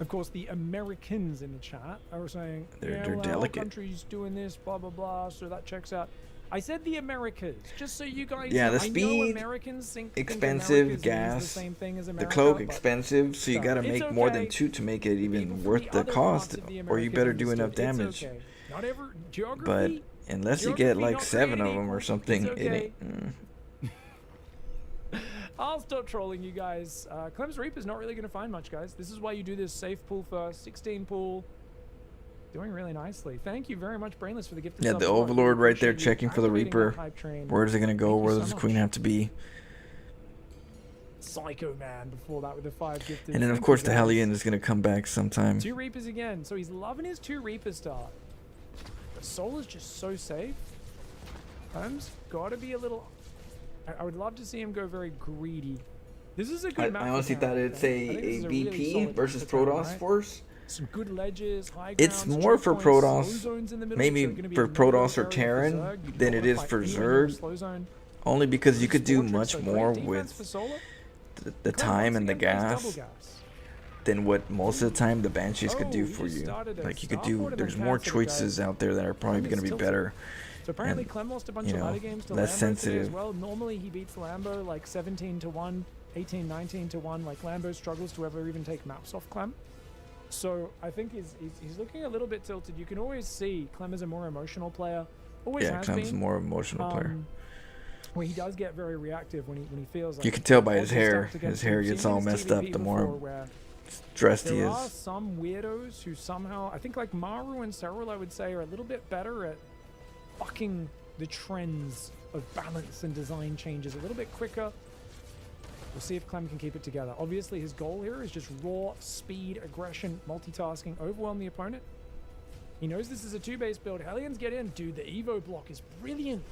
Of course, the Americans in the chat are saying, They're well, delicate. Our country's doing this, blah, blah, blah, so that checks out. I said the Americas, just so you guys Yeah, know. the I know speed, Americans think expensive, Americas means gas, the same thing as the America, cloak but expensive, so you So, gotta it's make more than okay. 2 to make it people even from worth the other cost, parts of the or you Americas better do enough understood. It's damage. okay. Not every But geography. unless you get Geography like not 7 of created them or equal. something, It's it okay. ain't. I'll stop trolling you guys. Clem's Reaper's not really going to find much, guys. This is why you do this safe pool first. 16 pool. Doing really nicely. Thank you very much, Brainless, for the gift. of Yeah, sub the support. Overlord Really right there appreciate you checking for the activating that Reaper. hype train. Where is it gonna go? Thank you Where so does the much. queen have to be? Psycho Man before that with the 5 gifted. And then of Thank you, course the guys. Hellion is gonna come back sometime. 2 Reapers again. So he's loving his 2 Reaper start. But Solar's just so safe. Clem's got to be a little... I would love to see him go very greedy. This is a good map. I for honestly Terran, thought I it'd think. I say think this is a really BP solid versus map for Terran, Protoss right? Force. Some good ledges, high It's grounds, more choke for points, slow Protoss, zones in the middle, maybe so gonna be for a no-go Protoss or area for Terran Zerg. You than don't it wanna is fight for anywhere near a Zerg. slow zone. Only because you could do Fortress, much so great more defense for with Solar. the Clem time once and the again plays double gas. gas. than what most of the time the Banshees could Oh, do we for just you. started a Like you could starport do, and there's then more cancelled it, choices guys. out there that are probably Clem going to is be tilted. better. So apparently and, Clem lost a bunch you of know, ladder games to less Lambo today as sensitive. well. Normally he beats Lambo like 17-1, 18-19-1. Like Lambo struggles to ever even take maps off Clem. So I think he's looking a little bit tilted. You can always see Clem is a more emotional player. Always Yeah, has Clem's a been. more emotional player. Where he does get very reactive when he feels like You can tell by his odds are hair. stacked against His hair him. gets Seen all him in messed TVP up the before more where stressed he there are is. some weirdos who somehow, I think like Maru and Cyril, I would say, are a little bit better at fucking the trends of balance and design changes a little bit quicker. We'll see if Clem can keep it together. Obviously, his goal here is just raw speed, aggression, multitasking, overwhelm the opponent. He knows this is a 2-base build. Hellions get in. Dude, the Evo block is brilliant.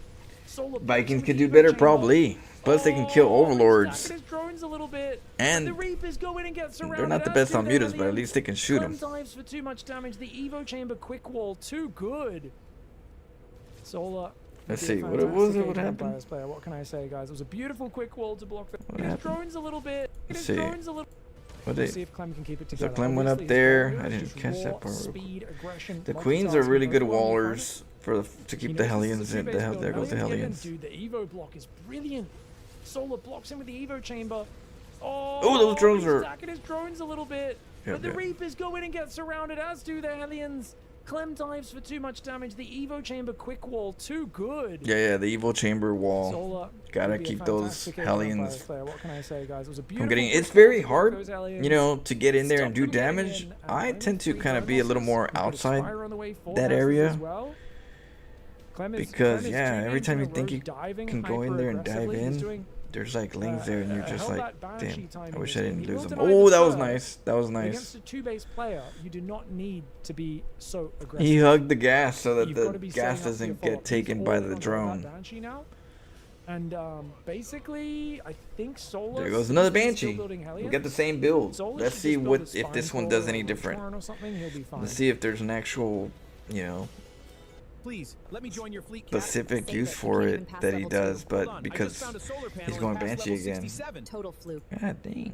Solar Vikings blocks could with do the better, Evo chamber. probably. Plus, they can kill Oh, he's overlords. stacking his drones a little bit. And the Reapers go in and get surrounded. they're not the as best do on the mutas, but at Hellions. least they can shoot Clem them. dives for too much damage. The Evo chamber quick wall, too good. Solar. Let's be see, a what fantastic was it? Age What of happened? Empires player. What can I say, guys? It was a beautiful quick wall to block the What his happened? drones a little bit. Let's His see. drones a little. What We'll they? see if Clem can keep it So together. Clem went up Obviously, his there. goal here I is didn't just catch that raw part. speed, aggression, The queens are multitasking, really good overwhelm the opponent. wallers for to He keep the knows this Hellions is a in. two-base build. There goes the Hellions get in. Hellions. Dude, the Evo block is brilliant. Solar blocks him with the Evo chamber. Oh, those drones he's are- stacking his drones a little bit. Yeah, but the yeah. Reapers go in and get surrounded, as do the Hellions. Clem dives for too much damage. The Evo chamber quick wall, too good. Yeah, the evil chamber wall. Solar Gotta would be a keep those fantastic Age of Hellions Empires player. What can I say, guys? It was a from beautiful getting. quick It's wall very to block hard, those Hellions. you know, to get in there Stop and do them getting damage. in, I only tend to 3 kind of be a little Donuses. more We've got a outside Spire on the way, 4 that passes area. as well. Clem is- Because, Clem is yeah, 2 every games time in you a think row you diving can go in there and dive hyper-aggressively. He's in, doing, there's like lanes there, and you're just held like, that Banshee damn, timing I wish this I game. didn't He lose will them. deny Oh, the that was third. nice. That was Against nice. a 2-base player, you do not need to be so aggressive. He hugged the gas so that You've the gotta be gas setting up for your doesn't follow-up. get taken He's by all the in on drone. that Banshee now. And basically, I think Solar. There goes another still Banshee. building We Hellions. got the same build. Solar Let's should see just build what a if this spine one does core any or a different. Torn or something, he'll be fine. Let's see if there's an actual, you know, Please, let me join your fleet, Cat. specific Say use that you for can't it even pass that he level does, 2. Hold but on, I because just found a solar panel he's and going passed Banshee level again. 67. Total fluke. God dang.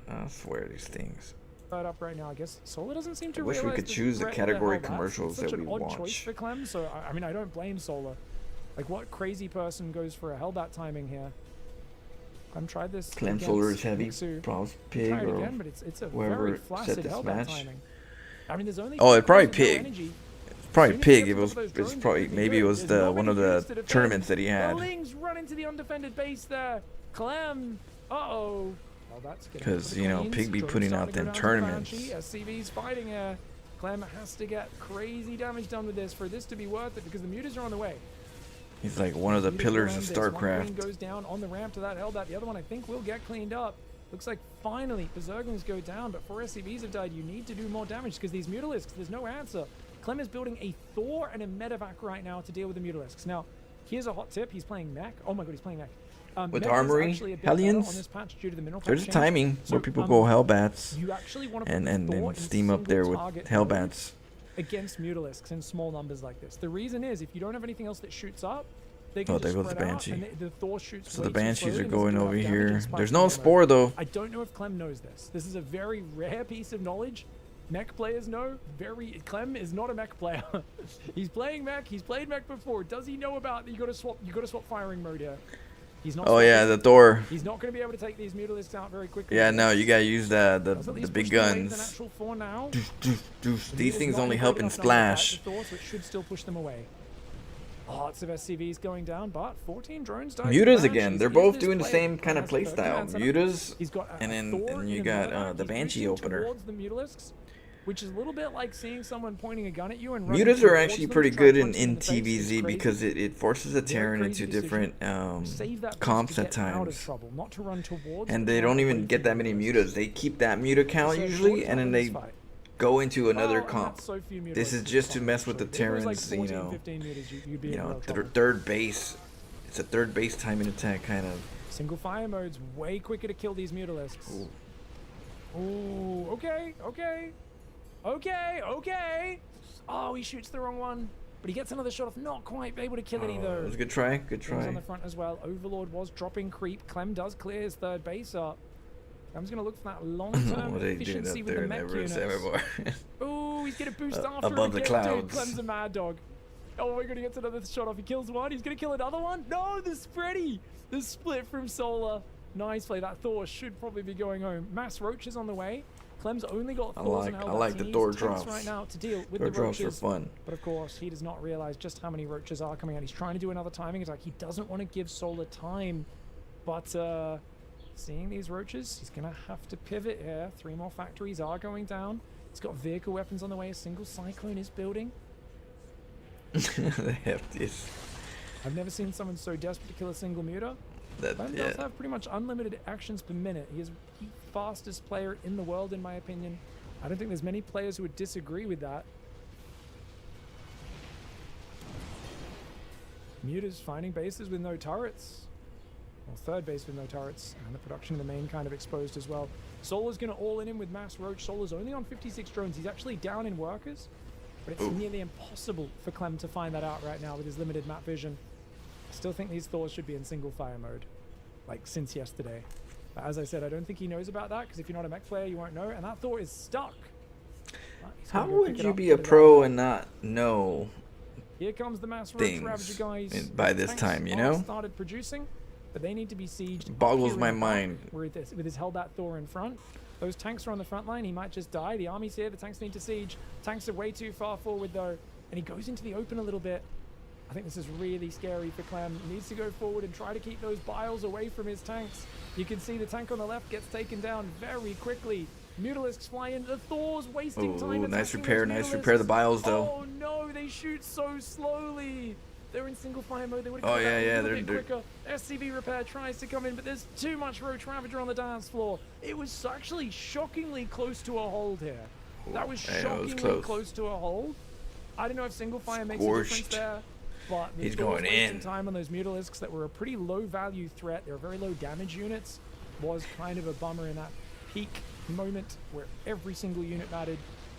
I swear these things. Right up right now, I guess Solar doesn't seem to I wish we realize could the choose the threat of category Hellbats. commercials It's such that an we odd choice watch. for Clem, so I mean I don't blame Solar. Like what crazy person goes for a Hellbat timing here? Clem tried this. Clem against Solar is heavy, Mixu. Probs He Pig, tried or again, but it's a whoever very set flaccid this Hellbat match. timing. I mean, there's only Oh, it probably 3 Pig. energy. Probably Soon as Pig. he It gets was. above those It's drones, probably he's maybe it good. was There's the not one many of the units to defend. tournaments that he The had. Lings run into the undefended base there. Clem. Uh-oh. Well, that's getting 'Cause, for the you know, Queens. Pig be Drones putting starting out to go them down to the tournaments. Banshee. SCV's fighting here. Clem has to get crazy damage done with this for this to be worth it because the mutas are on the way. He's like one of the Mutas pillars will of end this. One queen StarCraft. goes down on the ramp to that Hellbat. The other one I think will get cleaned up. Looks like finally Berserklings go down, but 4 SCVs have died. You need to do more damage because these Mutalisks, there's no answer. Clem is building a Thor and a Medevac right now to deal with the Mutalisks. Now, here's a hot tip. He's playing mech. Oh my god, he's playing mech. With Mech is armory, actually a bit better Hellions, on this patch due to the mineral There's a patch change. timing So, where people go Hellbats You actually want to and put Thor in steam up there with single-target Hellbats. against Mutalisks in small numbers like this. The reason is if you don't have anything else that shoots up, they can Oh, just there goes the spread out, Banshee. and the Thor shoots So way the too Banshees slowly are and going doesn't do over enough damage here. and spikes There's the no ammo. spore though. I don't know if Clem knows this. This is a very rare piece of knowledge. Mech players know. Clem is not a mech player. He's playing mech. He's played mech before. Does he know about you got to swap firing mode here? He's not. Oh yeah, swapping. the Thor. He's not going to be able to take these Mutalisks out very quickly. Yeah, no, you gotta use the Does at least big push them away with an guns. actual 4 now. These things Not only in help great in enough number to splash. fight the Thor, so it should still push them away. Lots of SCVs going down, but 14 drones died. Mutas again. They're both doing the same kind of play style. Mutas. Mutas, and then you got the Banshee opener. Towards the Mutalisks, which is a little bit like seeing someone pointing a gun at you and Mutas are actually pretty good in in TVZ because it forces a Very Terran crazy into different Save that base comps to at get out of times. trouble, not to run towards And the they camp don't away even get from that many the mutas. They keep that muta count So usually, 40 and then in this they fight. go into another Oh, and comp. that's so few This is Mutalisks just to fine, mess with the actually. If it was like Terrans, you 14, know. 15 meters, you'd be You in know, real trouble. third base. It's a third base timing attack kind of. Single fire mode's way quicker to kill these Mutalisks. Ooh, okay. Oh, he shoots the wrong one. But he gets another shot off. Not quite able to kill it either. It was a good try. Good Things on try. the front as well. Overlord was dropping creep. Clem does clear his third base up. I'm just gonna look for that long-term What are they doing efficiency up with there the in mech that units. reservoir? Oh, he's gonna boost after above him the again, dude. clouds. Clem's a mad dog. Oh, we're gonna get another shot off. He kills one. He's gonna kill another one. No, the spready. The split from Solar. Nice play. That Thor should probably be going home. Mass roaches on the way. Clem's only got Thors and I Hellbats. like He the needs Thor tanks drops. right now to deal with Thor the drops are roaches. fun. But of course, he does not realize just how many roaches are coming out. He's trying to do another timing attack. He doesn't want to give Solar time. But seeing these roaches, he's going to have to pivot here. 3 more factories are going down. He's got vehicle weapons on the way. A single cyclone is building. The heftiest. I've never seen someone so desperate to kill a single muta. Clem does have pretty much unlimited actions per minute. He is the fastest player in the world, in my opinion. I don't think there's many players who would disagree with that. Muta's finding bases with no turrets. Well, third base with no turrets, and the production of the main kind of exposed as well. Solar's going to all in him with Mass Roach. Solar's only on 56 drones. He's actually down in workers, but it's nearly impossible for Clem to find that out right now with his limited map vision. I still think these Thors should be in single fire mode, like since yesterday. But as I said, I don't think he knows about that, because if you're not a mech player, you won't know, and that Thor is stuck. How would you be a pro and not know Here comes the Mass Roach Ravager guys. by this Tanks time, you are know? started producing, but they need to be sieged. It boggles here my in the back mind. With his Hellbat Thor in front. Those tanks are on the front line. He might just die. The army's here. The tanks need to siege. Tanks are way too far forward, though. And he goes into the open a little bit. I think this is really scary for Clem. He needs to go forward and try to keep those biles away from his tanks. You can see the tank on the left gets taken down very quickly. Mutalisks fly in. The Thor's wasting time. Nice attacking repair. those Nice Mutalisks. repair. The biles, though. Oh no, they shoot so slowly. They're in single fire mode. They would have Oh, come yeah, out yeah, a little bit they're- quicker. SCV repair tries to come in, but there's too much Roach Ravager on the dance floor. It was actually shockingly close to a hold here. That was Yeah, it was shockingly close. close to a hold. I don't know if single fire makes a Scorched. difference there, but the He's Thor was going wasting in. time on those Mutalisks that were a pretty low value threat. They were very low damage units. Was kind of a bummer in that peak moment where every single unit mattered.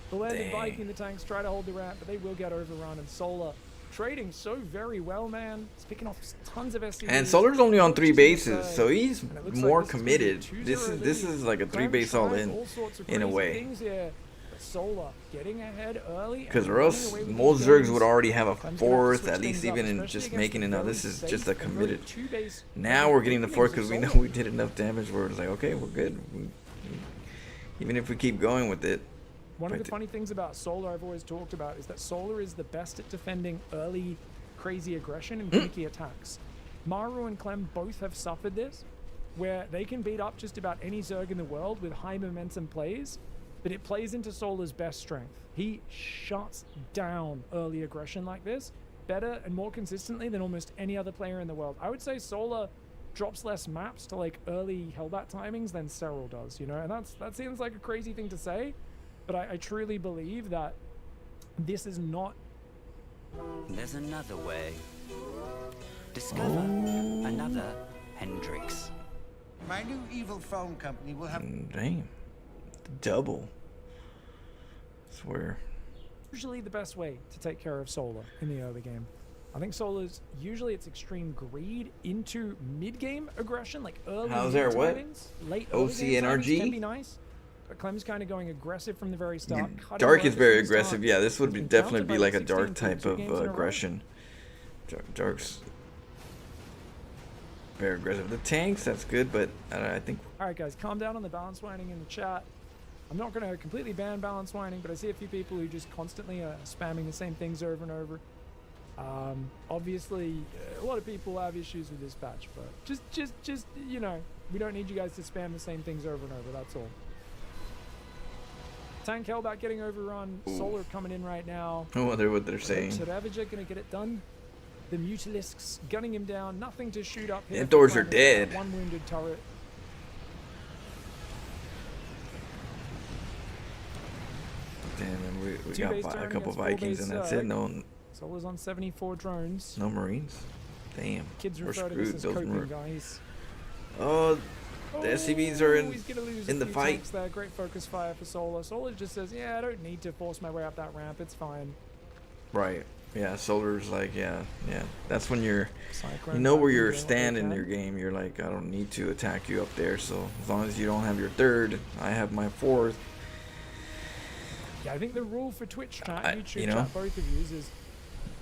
The landed Viking, the tanks try to hold the ramp, but they will get overrun. And Solar trading so very well, man. He's picking off tons of SCVs. And Solar's only on 3 Roach bases, to so he's and it looks more like this is committed. gonna be a This 2-0 is like a lead. 3 base Clem all tries in, all sorts of in a crazy way. things here, but Solar getting ahead early. Because and or else running away with most these Zergs games. would already have a Clem's gonna have to 4th, switch at least things up, even in especially just against making the it. Now very this is safe just a and very committed. two-base Now we're getting the openings 4th because of we know Solar. we did enough damage where it's like, okay, we're good. Even if we keep going with it. One of the funny things about Solar I've always talked about is that Solar is the best at defending early crazy aggression and gimmicky attacks. Maru and Clem both have suffered this, where they can beat up just about any Zerg in the world with high momentum plays, but it plays into Solar's best strength. He shuts down early aggression like this better and more consistently than almost any other player in the world. I would say Solar drops less maps to like early Hellbat timings than Serral does, you know, and that seems like a crazy thing to say, but I truly believe that this is not... There's another way. Discover another Hendrix. My new evil phone company will have Damn. Double. Swear. usually the best way to take care of Solar in the early game. I think Solar's usually it's extreme greed into mid-game aggression, like early How's there, what? timings, late OC early game timings NRG? can be nice. But Clem's kind of going aggressive from the very start. cutting Dark is workers very from the start. aggressive. Yeah, this would He's be been definitely countered by be like a 16 dark type two of games in a row. aggression. Dark's very aggressive. The tanks, that's good, but I think All right, guys, calm down on the balance whining in the chat. I'm not going to completely ban balance whining, but I see a few people who just constantly are spamming the same things over and over. Obviously, a lot of people have issues with this patch, but just you know, we don't need you guys to spam the same things over and over. That's all. Tank Hellbat getting overrun. Solar coming in right now. I wonder what they're saying. So Ravager gonna get it done. The Mutalisks gunning him down. Nothing to shoot up here. And Thors for are Clem. dead. One wounded turret. Damn, and we Two got base a turn couple against full Vikings base and that's Zerg. it. No, Solar's on 74 drones. no Marines. Damn, Kids we're refer to this screwed. as Those coping, Mar- guys. Oh, the SCVs are He's gonna lose in a the few fight. tanks there. Great focus fire for Solar. Solar just says, yeah, I don't need to force my way up that ramp. It's fine. Right. Yeah, Solar's like, yeah. That's when you're, Cyclone you know where Typhoon you're doing what they standing in can. your game. You're like, I don't need to attack you up there. So as long as you don't have your third, I have my fourth. Yeah, I think the rule for Twitch chat, YouTube you know? chat, both of you is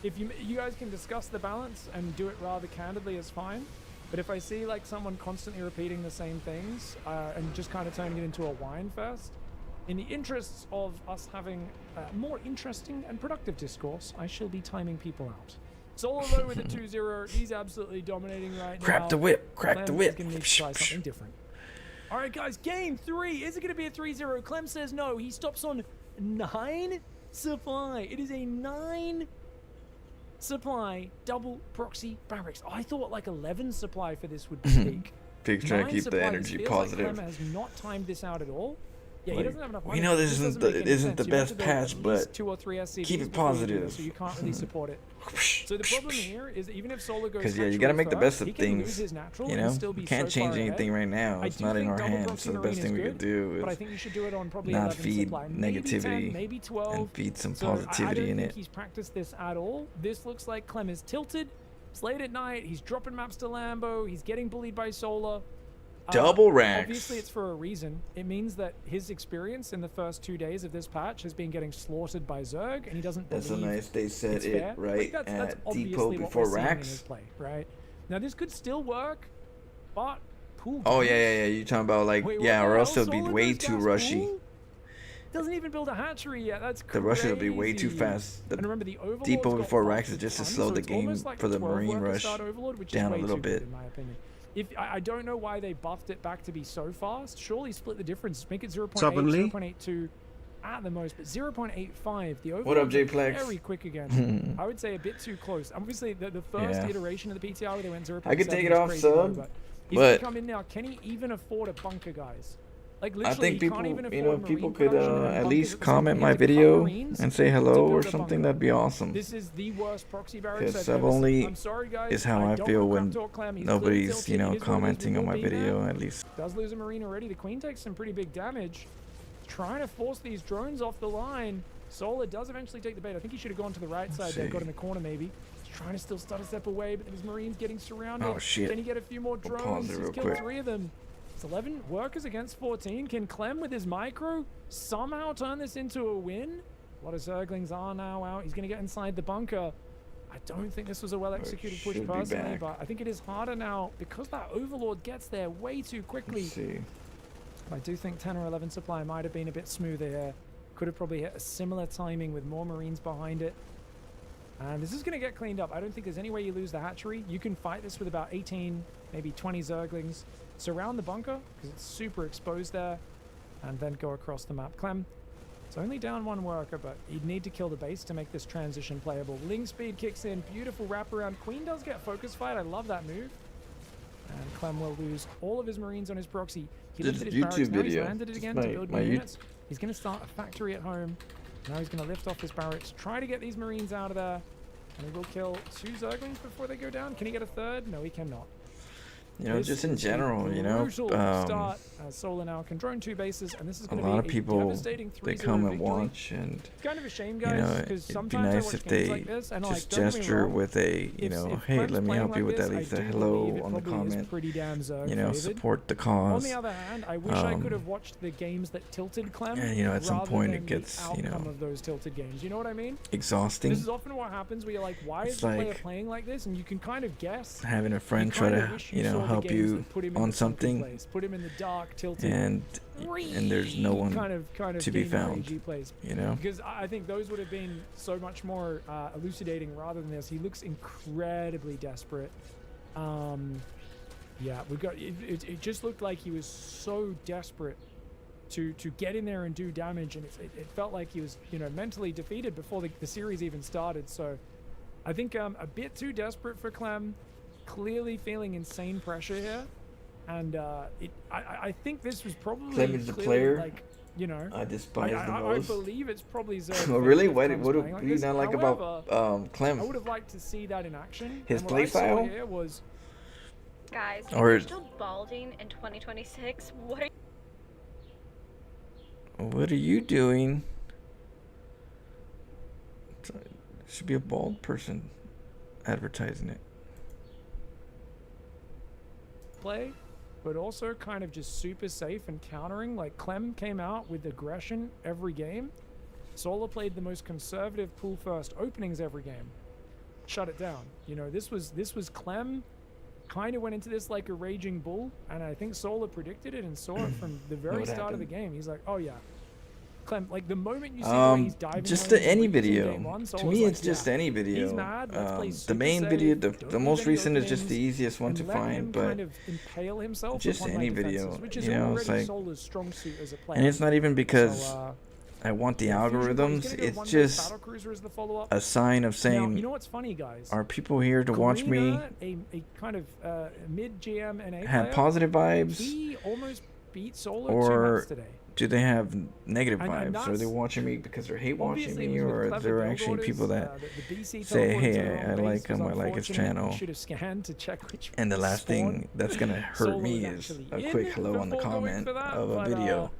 if you guys can discuss the balance and do it rather candidly, is fine. But if I see like someone constantly repeating the same things and just kind of turning it into a whine fest, in the interests of us having more interesting and productive discourse, I shall be timing people out. Solo though with a 2-0, he's absolutely dominating right now. Crack the whip, crack the whip. He's gonna need to try something different. All right, guys, game 3. Is it going to be a 3-0? Clem says no. He stops on 9 supply. It is a 9 supply double proxy barracks. I thought like 11 supply for this would be peak. Pig's trying to 9 keep the supply, energy this feels positive. Like Clem has not timed this out at all. Yeah, he Like, doesn't have enough we money. know this doesn't isn't make the any isn't the sense. You have best to build patch, at but least 2 or 3 SCVs keep it before you do positive. this, so you can't really support it. So the problem here is that even if Solo goes Because yeah, you natural gotta make the best first, of he can lose things. his natural You and know, still be we can't so change far anything ahead. right now. I It's do not in think our double hands. proxy So the best marine thing we is could good, do but I is think you should do it on probably not 11 feed supply, maybe 10, negativity maybe 12, and feed some so positivity I don't in think it. he's practiced this at all. This looks like Clem is tilted. It's late at night. He's dropping maps to Lambo. He's getting bullied by Solar. Double racks. Obviously, it's for a reason. It means that his experience in the first 2 days of this patch has been getting slaughtered by Zerg, and he doesn't believe That's a nice. They said it's it fair. right Like, that's at obviously depot what before we're seeing in his racks. play, right? Now, this could still work, but pool. Oh damage. yeah. You're talking about like Wait, yeah, what or the else hell? it'll be Solar way goes too gas rushy. pool? Doesn't even build a hatchery yet. That's The crazy. rushes will be way too fast. And The remember, the Overlord's depot got before buffed racks is a just to ton, slow so the it's game almost like for the 12 marine worker rush start Overlord, which down is a way little too bit. good, in my opinion. If I don't know why they buffed it back to be so fast. Surely split the difference. Make it 0.8, Stubbornly. 0.82 at the most, but 0.85. The Overlord What up, J-Plex? very quick again. I would say a bit too close. Obviously, the first Yeah. iteration of the PTR where they went 0.7. I could take it was off crazy low, sub, but he's but gonna come in now. Can he even afford a bunker, guys? Like I literally, think he people, can't even you know, afford people marine could production and at bunkers least at the same comment time. my He has to cut video marines and say to hello build or a something. bunker. That'd be awesome. This is the worst proxy barracks Because I've sub ever seen. only I'm sorry, guys. is how I don't feel know when Crap Talk Clam. He's nobody's, tilted. you know, It is what it is. commenting We on will my be video. mad. At least Does lose a marine already. The Queen takes some pretty big damage. Trying to force these drones off the line. Solar does eventually take the bait. I think he should have gone to the right side there, got in the corner maybe. He's trying to still start a step away, but then his marines getting surrounded. Oh, shit. Can he get a few more We'll drones? pause it He's real killed quick. 3 of them. It's 11 workers against 14. Can Clem with his micro somehow turn this into a win? A lot of Zerglings are now out. He's going to get inside the bunker. I don't think this was a well-executed push should be personally, back. but I think it is harder now because that Overlord gets there way too quickly. let's see. I do think 10 or 11 supply might have been a bit smoother here. Could have probably hit a similar timing with more Marines behind it. And this is going to get cleaned up. I don't think there's any way you lose the hatchery. You can fight this with about 18, maybe 20 Zerglings. Surround the bunker, because it's super exposed there. And then go across the map. Clem, it's only down 1 worker, but you'd need to kill the base to make this transition playable. Ling speed kicks in. Beautiful wraparound. Queen does get focus fight. I love that move. And Clem will lose all of his Marines on his proxy. He This lifted is his a barracks. YouTube Now he's video. landed it Just again my- to build my more you- units. He's going to start a factory at home. Now he's going to lift off his barracks, try to get these Marines out of there. And he will kill 2 Zerglings before they go down. Can he get a third? No, he cannot. You know, This just in is a general, you know, brutal start. Solar now can drone 2 bases, and this is a going to be lot of a people, devastating they 3-0 come and victory. watch, and It's kind of a shame, you guys, know, because it'd be sometimes I nice watch if games they like this, and just don't get me gesture wrong, with a, you if- know, if hey, Clem's let me playing help you like with at this, least I a do hello believe it on the probably is comment. pretty damn Zerg You know, favored. support the On cause. the other hand, I wish I could have watched the games that tilted Clem. And, you know, at some rather point than it gets, the you know, outcome of those tilted games. You know what I mean? Exhausting. This is often what happens where you're like, why It's is the player like playing like this? And you can kind of guess. Having a friend try kinda to, wish you know, saw the help games you that put him in on the sunken something, place, put him in the dark, tilted, and there's no one kind of to be game found. RNG plays. You know, Because I think those would have been so much more elucidating rather than this. He looks incredibly desperate. Yeah, we got. It just looked like he was so desperate to get in there and do damage, and it felt like he was, you know, mentally defeated before the series even started. So I think a bit too desperate for Clem. Clearly feeling insane pressure here, and I think this was probably Clem is the clearly, player like, you know, I despise the I most. believe it's probably Zerg. Oh, really? if What Clem's do playing like you this. not like However, about Clem? I would have liked to see that in action. His and play what I saw style? here was, Guys, Or- you're still balding in 2026. What are What are you doing? Should be a bald person advertising it. Play, but also kind of just super safe and countering. Like Clem came out with aggression every game. Solar played the most conservative pool first openings every game. Shut it down. You know, this was Clem kind of went into this like a raging bull, and I think Solar predicted it and saw it from the very start of the game. He's like, oh yeah. Clem, like the moment you see where he's diving, just any video. To me, it's just any video. He's mad. Let's play The super main safe. video, Don't the leave most any recent is just openings, the easiest one and to let him find, but kind of impale himself just upon my any defenses, video, which is you know, already it's like, Solar's strong suit as a player. and it's not even because So, I want the yeah, Fusion Body's algorithms. gonna go It's one just Battlecruiser as the follow-up. a sign of Now, saying, you know what's funny, guys? are people here to watch me? A kind of mid GM and A Have player, positive vibes, he almost beat Solar 2 or maps today. do they have negative And vibes? Are that's- they watching me because they're hate watching Obviously, me, it was or with are clever there build actually orders. people that The BC say, teleported hey, to their I own like base was him, I like his unfortunate. channel, You should have scanned to check which and the last spawn thing that's gonna hurt Solar me was is actually a in quick hello on the before going comment for that, of a but, video.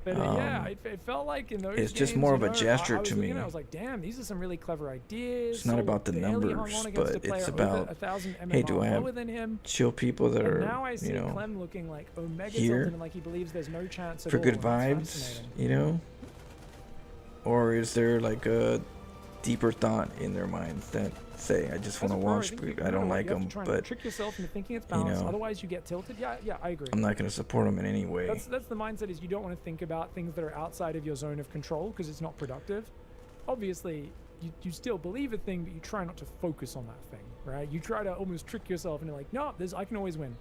But yeah, it felt like in those It's just games, more you of a know, gesture I was to looking me. at it, I was like, damn, these are some really clever ideas. It's not Solar about the barely hung on numbers, against a but player it's over about, 1,000 hey, do MMR I have lower than him. chill people that And are, now I see you know, Clem looking like Omega here tilted and like he believes there's no chance at for all. good That's vibes, fascinating. you know? Or is there like a deeper thought in their minds that say, I just want As to a pro, watch, think you- I you don't know what, like you have to them, try and but trick yourself into thinking it's you balanced. know, Otherwise, you get tilted. Yeah, I agree. I'm not going to support them in any way. That's the mindset is you don't want to think about things that are outside of your zone of control because it's not productive. Obviously, you still believe a thing, but you try not to focus on that thing, right? You try to almost trick yourself into like, no, I can always win,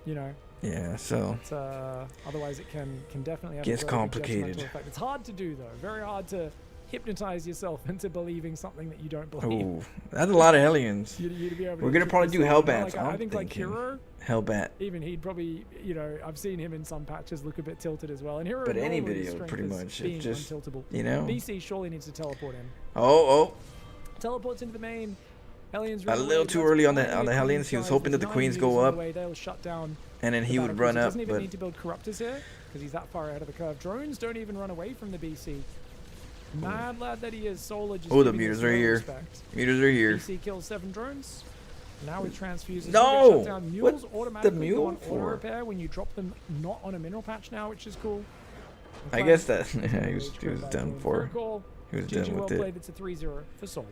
you know? Yeah, so But, otherwise, it can definitely have gets a very big complicated. detrimental effect. It's hard to do, though. Very hard to hypnotize yourself into believing something that you don't believe. Ooh, that's a lot of Hellions. You to be able to We're gonna trick probably do yourself, you know, Hellbats. like, I I'm think like thinking Hero, Hellbat. even he'd probably, you know, I've seen him in some patches look a bit tilted as well. And Hero, But any normally video, strength pretty is much, being it's just, untiltable. you know. BC surely needs to teleport in. Oh, Teleports into the main. Hellions a run little away, too that's early on fine. the Hellions. He was Guys, hoping that there's the Queens 9 go meters on up, the way, they'll shut down and then the he would Battlecruiser. run up, Doesn't even but need to build Corruptors here because he's that far ahead of the curve. Drones don't even run away from the BC. Mad lad that he is. Solar just oh, the giving meters us are no here. respect. Meters are here. BC kills 7 drones. Now with transfuses, No! shut down. Mules What automatically the mule go on auto for? repair when you drop them not on a mineral patch now, which is cool. I guess that he was done for. He was done well with played. it. It's a 3-0 for Solar.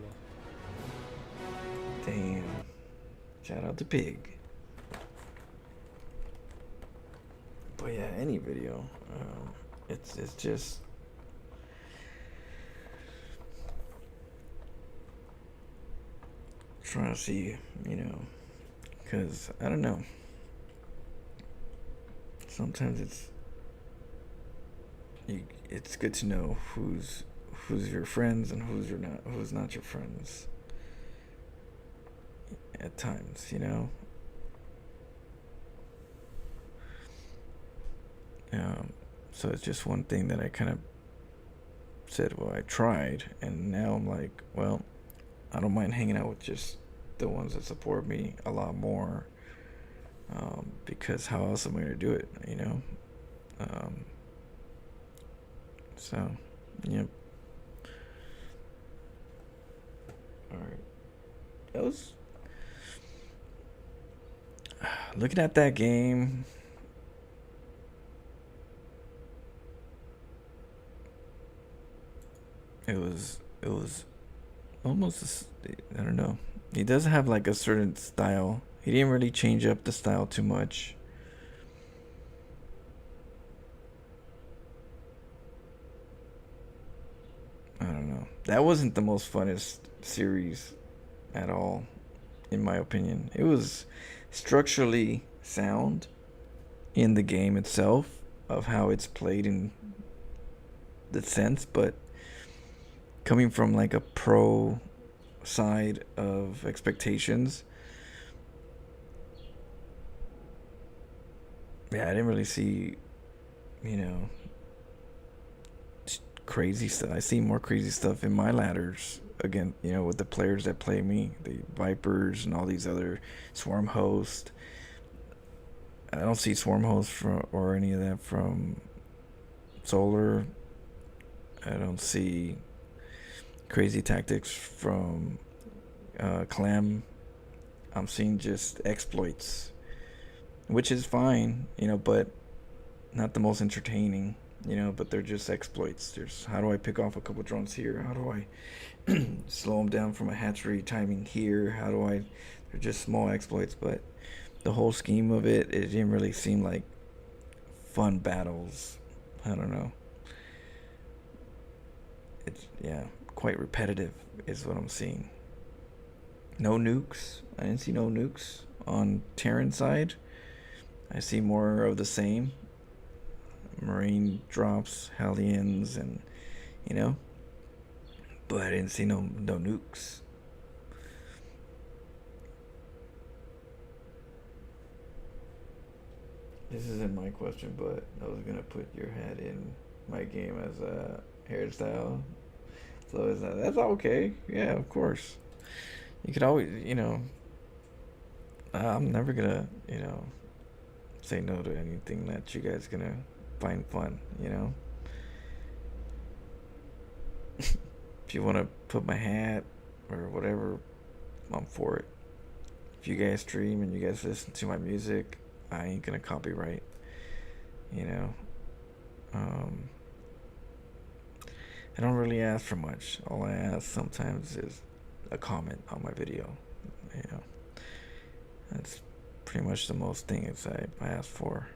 Damn. Shout out to Pig. But yeah, any video. It's just. Trying to see, you know, because I don't know. Sometimes it's good to know who's your friends and who's not your friends. At times, you know. So it's just one thing that I kind of said, well, I tried, and now I'm like, well, I don't mind hanging out with just the ones that support me a lot more, because how else am I gonna do it, you know? So, yep. Alright. That was... Looking at that game... It was almost, I don't know. He does have like a certain style. He didn't really change up the style too much. I don't know. That wasn't the most funnest series at all, in my opinion. It was structurally sound in the game itself of how it's played in the sense, but coming from like a pro side of expectations, yeah, I didn't really see, you know, crazy stuff. I see more crazy stuff in my ladders again, you know, with the players that play me, the Vipers and all these other Swarm Host. I don't see Swarm Host or any of that from Solar. I don't see crazy tactics from Clem. I'm seeing just exploits, which is fine, you know, but not the most entertaining, you know, but they're just exploits. There's, how do I pick off a couple drones here? How do I slow them down from a hatchery timing here? How do I, they're just small exploits, but the whole scheme of it, it didn't really seem like fun battles. I don't know. It's, yeah, quite repetitive is what I'm seeing. No nukes. I didn't see no nukes on Terran side. I see more of the same. Marine drops, Hellions, and, you know, but I didn't see no nukes. This isn't my question, but I was gonna put your head in my game as a hairstyle. So is that's okay. Yeah, of course. You could always, you know, I'm never gonna, you know, say no to anything that you guys gonna find fun, you know. If you want to put my hat or whatever, I'm for it. If you guys stream and you guys listen to my music, I ain't gonna copyright, you know. I don't really ask for much. All I ask sometimes is a comment on my video, you know. That's pretty much the most things I ask for.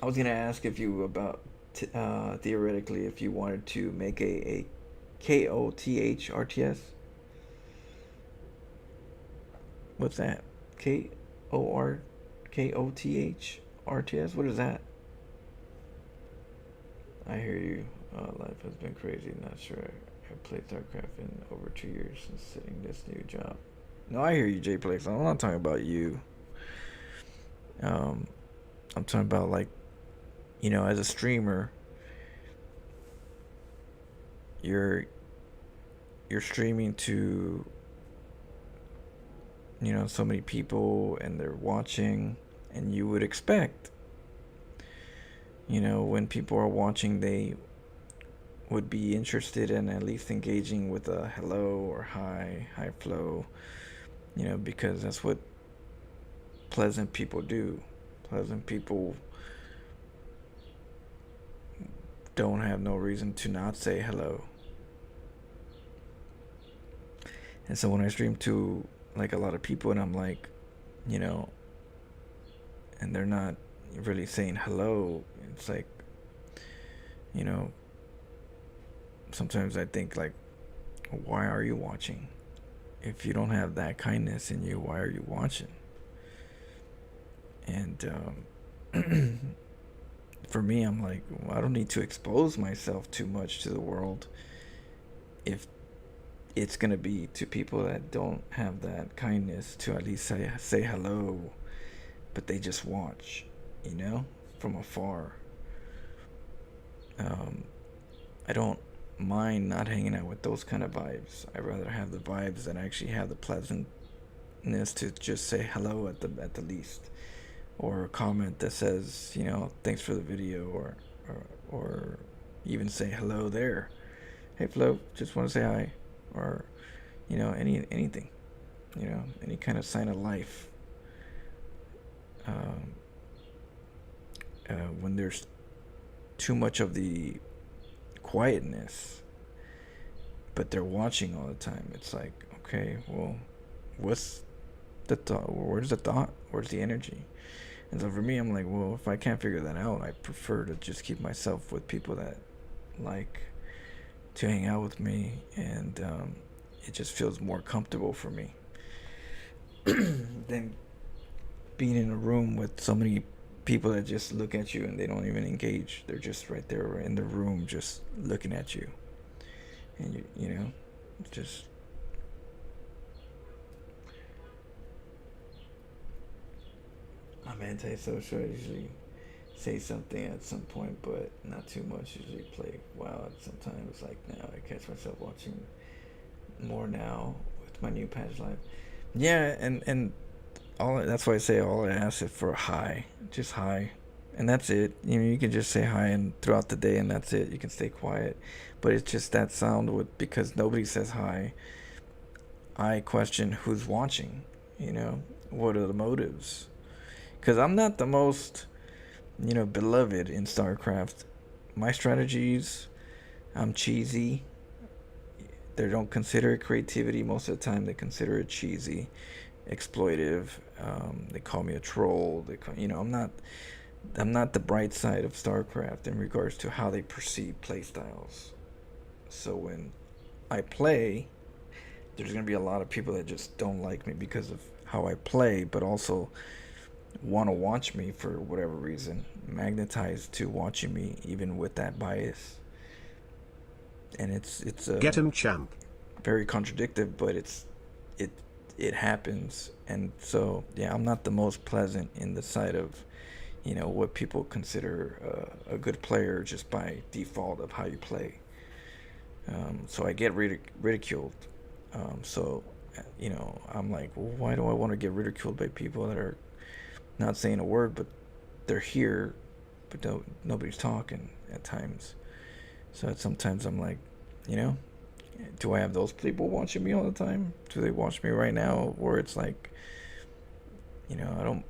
I was gonna ask if you about theoretically if you wanted to make a KOTH RTS. What's that? KOTH RTS? What is that? I hear you. Life has been crazy. Not sure. I played StarCraft in over 2 years since sitting this new job. No, I hear you, JPlex. I'm not talking about you. I'm talking about, like, you know, as a streamer, you're streaming to, you know, so many people and they're watching, and you would expect, you know, when people are watching, they would be interested in at least engaging with a hello or hi flow, you know, because that's what pleasant people do. Pleasant people don't have no reason to not say hello. And so when I stream to, like, a lot of people and I'm like, you know, and they're not really saying hello, it's like, you know, sometimes I think, like, why are you watching? If you don't have that kindness in you, why are you watching? And for me, I'm like, well, I don't need to expose myself too much to the world if it's gonna be to people that don't have that kindness to at least say hello, but they just watch, you know, from afar. I don't mind not hanging out with those kind of vibes. I'd rather have the vibes that actually have the pleasantness to just say hello at the least, or a comment that says, you know, thanks for the video, or even say hello there. Hey Flo, just want to say hi, or, you know, anything, you know, any kind of sign of life. When there's too much of the quietness, but they're watching all the time, it's like, okay, well, what's the thought? Where's the thought? Where's the energy? And so for me, I'm like, well, if I can't figure that out, I prefer to just keep myself with people that like to hang out with me, and it just feels more comfortable for me than being in a room with so many people that just look at you and they don't even engage. They're just right there in the room just looking at you, and you know, it's just, I'm antisocial. I usually say something at some point, but not too much. Usually play wild sometimes. Like now, I catch myself watching more now with my new patch live. Yeah, and That's why I say all I ask is for hi, just hi, and that's it. You know, you can just say hi and throughout the day, and that's it. You can stay quiet, but it's just that sound because nobody says hi. I question who's watching. You know, what are the motives? Because I'm not the most, beloved in StarCraft. My strategies, I'm cheesy. They don't consider it creativity most of the time. They consider it cheesy, exploitive. They call me a troll. I'm not the bright side of StarCraft in regards to how they perceive play styles. So when I play, there's gonna be a lot of people that just don't like me because of how I play, but also want to watch me for whatever reason, magnetized to watching me even with that bias. And it's Get him, champ. very contradictive, but it happens. And so yeah, I'm not the most pleasant in the side of what people consider a good player just by default of how you play. So I get ridiculed. So I'm like, well, why do I want to get ridiculed by people that are not saying a word, but they're here, but nobody's talking at times. So sometimes I'm like, do I have those people watching me all the time? Do they watch me right now? Or it's like, I don't,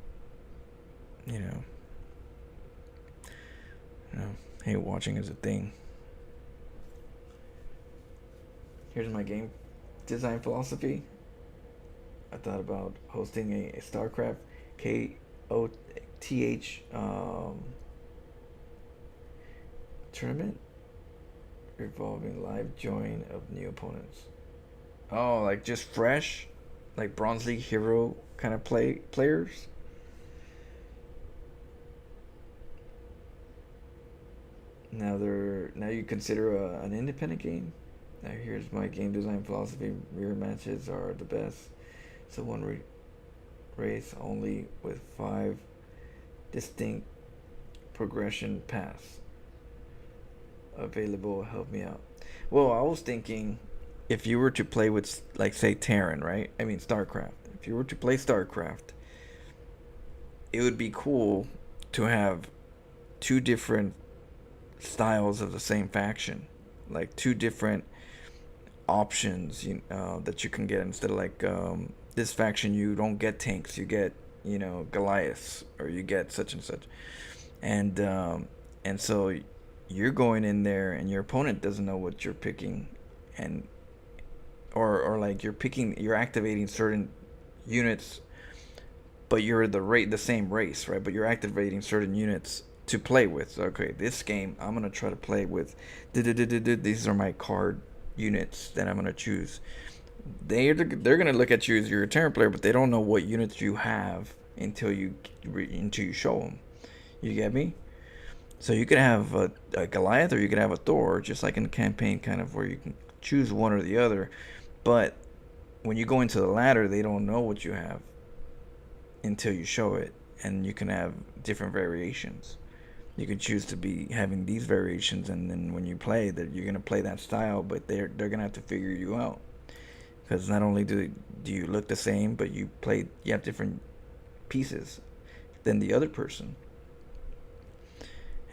hey, watching is a thing. Here's my game design philosophy. I thought about hosting a StarCraft KOTH tournament involving live join of new opponents. Oh, like just fresh, like Bronze League hero kind of players. Now you consider an independent game. Now here's my game design philosophy. Mirror matches are the best. So one race only with 5 distinct progression paths available. Help me out. Well, I was thinking if you were to play with, like, say Terran, right? I mean StarCraft. If you were to play StarCraft, it would be cool to have 2 different styles of the same faction, like 2 different options that you can get. Instead of like this faction, you don't get tanks, you get Goliaths, or you get such and such, and so you're going in there and your opponent doesn't know what you're picking, and or like you're activating certain units, but you're the same race, right? But you're activating certain units to play with. So, okay, this game I'm gonna try to play with these are my card units that I'm gonna choose. They're gonna look at you as you're a Terran player, but they don't know what units you have until you show them. You get me? So you could have a Goliath, or you could have a Thor, just like in the campaign, kind of where you can choose one or the other. But when you go into the ladder, they don't know what you have until you show it, and you can have different variations. You can choose to be having these variations, and then when you play, that you're gonna play that style, but they're gonna have to figure you out, because not only do you look the same, but you have different pieces than the other person,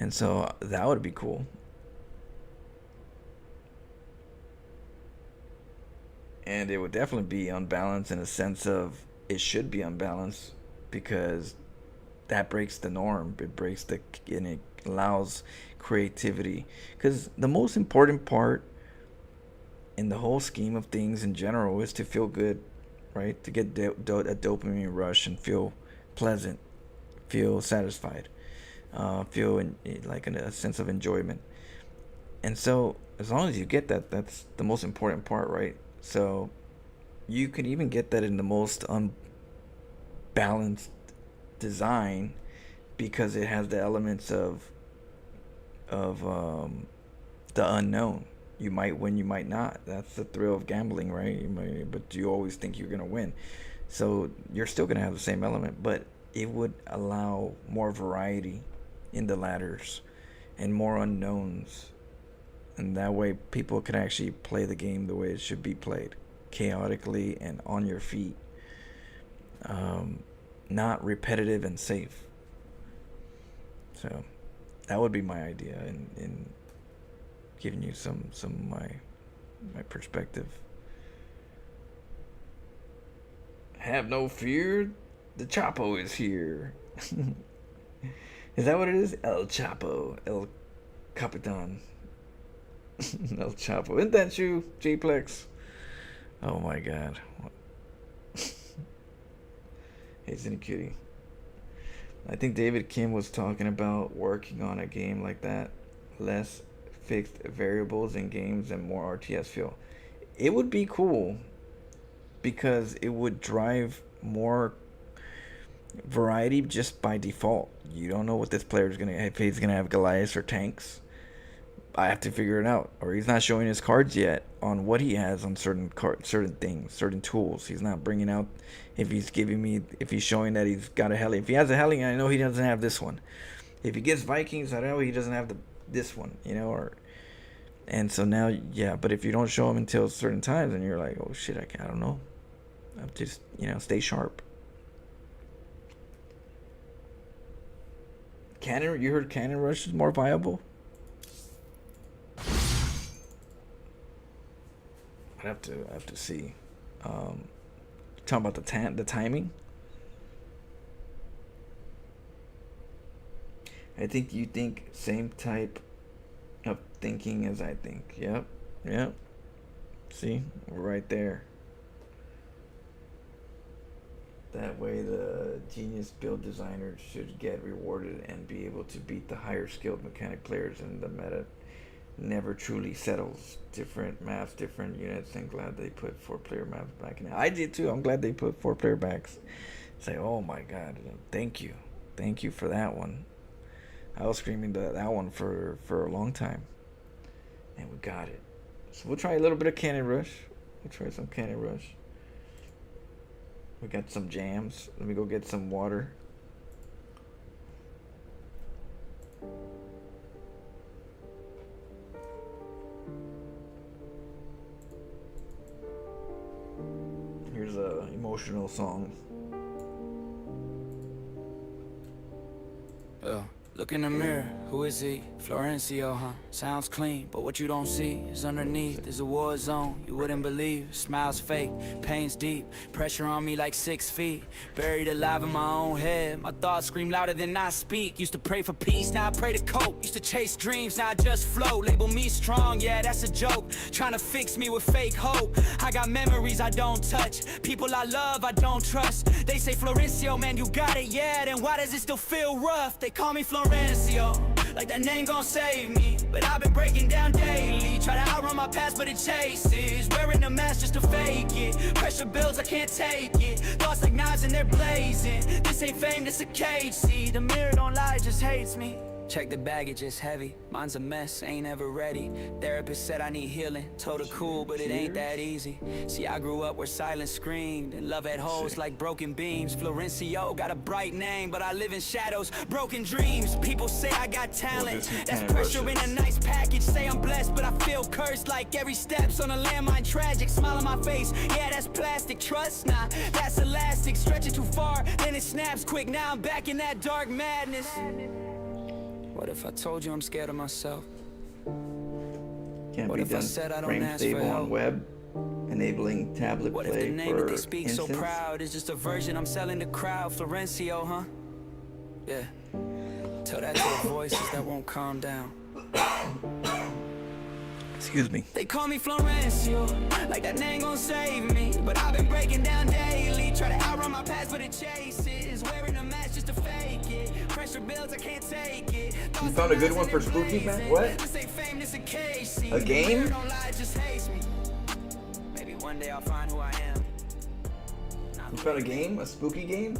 and so that would be cool. And it would definitely be unbalanced in a sense of it should be unbalanced, because that breaks the norm. And it allows creativity, because the most important part in the whole scheme of things in general is to feel good, right? To get a dopamine rush and feel pleasant, feel satisfied, feel like a sense of enjoyment. And so as long as you get that, that's the most important part, right? So you can even get that in the most unbalanced design, because it has the elements of the unknown. You might win, you might not. That's the thrill of gambling, right? But you always think you're gonna win, so you're still gonna have the same element, but it would allow more variety in the ladders and more unknowns, and that way people can actually play the game the way it should be played, chaotically and on your feet. not repetitive and safe. So that would be my idea in giving you some of my perspective. Have no fear, the Chapo is here. Is that what it is? El Chapo, El Capitan. El Chapo. Isn't that you, J-Plex? Oh my god. Hey, Zinny Cutie. I think David Kim was talking about working on a game like that. Less fixed variables in games and more RTS feel. It would be cool because it would drive more variety just by default. You don't know what this player is going to, if he's going to have Goliaths or tanks. I have to figure it out. Or he's not showing his cards yet on what he has on certain things, certain tools. He's not bringing out, if he's showing that he's got a heli. If he has a heli, I know he doesn't have this one. If he gets Vikings, I know he doesn't have this one, you know. And so now, yeah. But if you don't show him until certain times, then you're like, oh shit, I don't know. I'm just, stay sharp. You heard Cannon Rush is more viable? I have to see. Talking about the timing. I think you think same type of thinking as I think. Yep. See, we're right there. That way the genius build designer should get rewarded and be able to beat the higher skilled mechanic players in the meta. Never truly settles. Different maps, different units, and glad they put 4-player maps back in. I did too. I'm glad they put 4-player backs. Say, oh my god, thank you for that one. I was screaming that one for a long time, and we got it. So we'll try a little bit of Cannon Rush. We'll try some Cannon Rush. We got some jams. Let me go get some water. Here's a emotional song. Look in the mirror, who is he? Florencio, huh? Sounds clean, but what you don't see is underneath is a war zone you wouldn't believe. Smiles fake, pain's deep, pressure on me like 6 feet. Buried alive in my own head, my thoughts scream louder than I speak. Used to pray for peace, now I pray to cope. Used to chase dreams, now I just float. Label me strong, yeah, that's a joke. Trying to fix me with fake hope. I got memories I don't touch, people I love I don't trust. They say, Florencio, man, you got it, yeah, then why does it still feel rough? They call me Florencio, like that name gon' save me. But I've been breaking down daily, try to outrun my past but it chases. Wearing a mask just to fake it, pressure builds, I can't take it. Thoughts like knives and they're blazing. This ain't fame, this a cage. See, the mirror don't lie, it just hates me. Check the baggage, it's heavy. Mine's a mess, ain't ever ready. Therapist said I need healing. Told her cool, but it ain't that easy. See, I grew up where silence screamed and love had holes like broken beams. Florencio got a bright name, but I live in shadows. Broken dreams. People say I got talent. That's pressure in a nice package. Say I'm blessed, but I feel cursed like every step's on a landmine. Tragic, smile on my face. Yeah, that's plastic. Trust, nah, that's elastic. Stretch it too far, then it snaps quick. Now I'm back in that dark madness. What if I told you I'm scared of myself? Can't What be if done. I said I don't Frame ask stable for on help? web, enabling tablet What if play the name that for they speak so instance. proud is just a version I'm selling the crowd? Florencio, huh? Yeah. Tell that to the voices that won't calm down. Excuse me. They call me Florencio, like that name gon' save me. But I've been breaking down daily, try to outrun my past but it chases. Wearing a mask just to fake it, pressure builds, I can't take it. You found a good one for Spooky, man? What? This ain't fame, this a case. See, A game? the mirror don't lie, it just hates me. Maybe one day I'll find who I am. You found a game? A spooky game?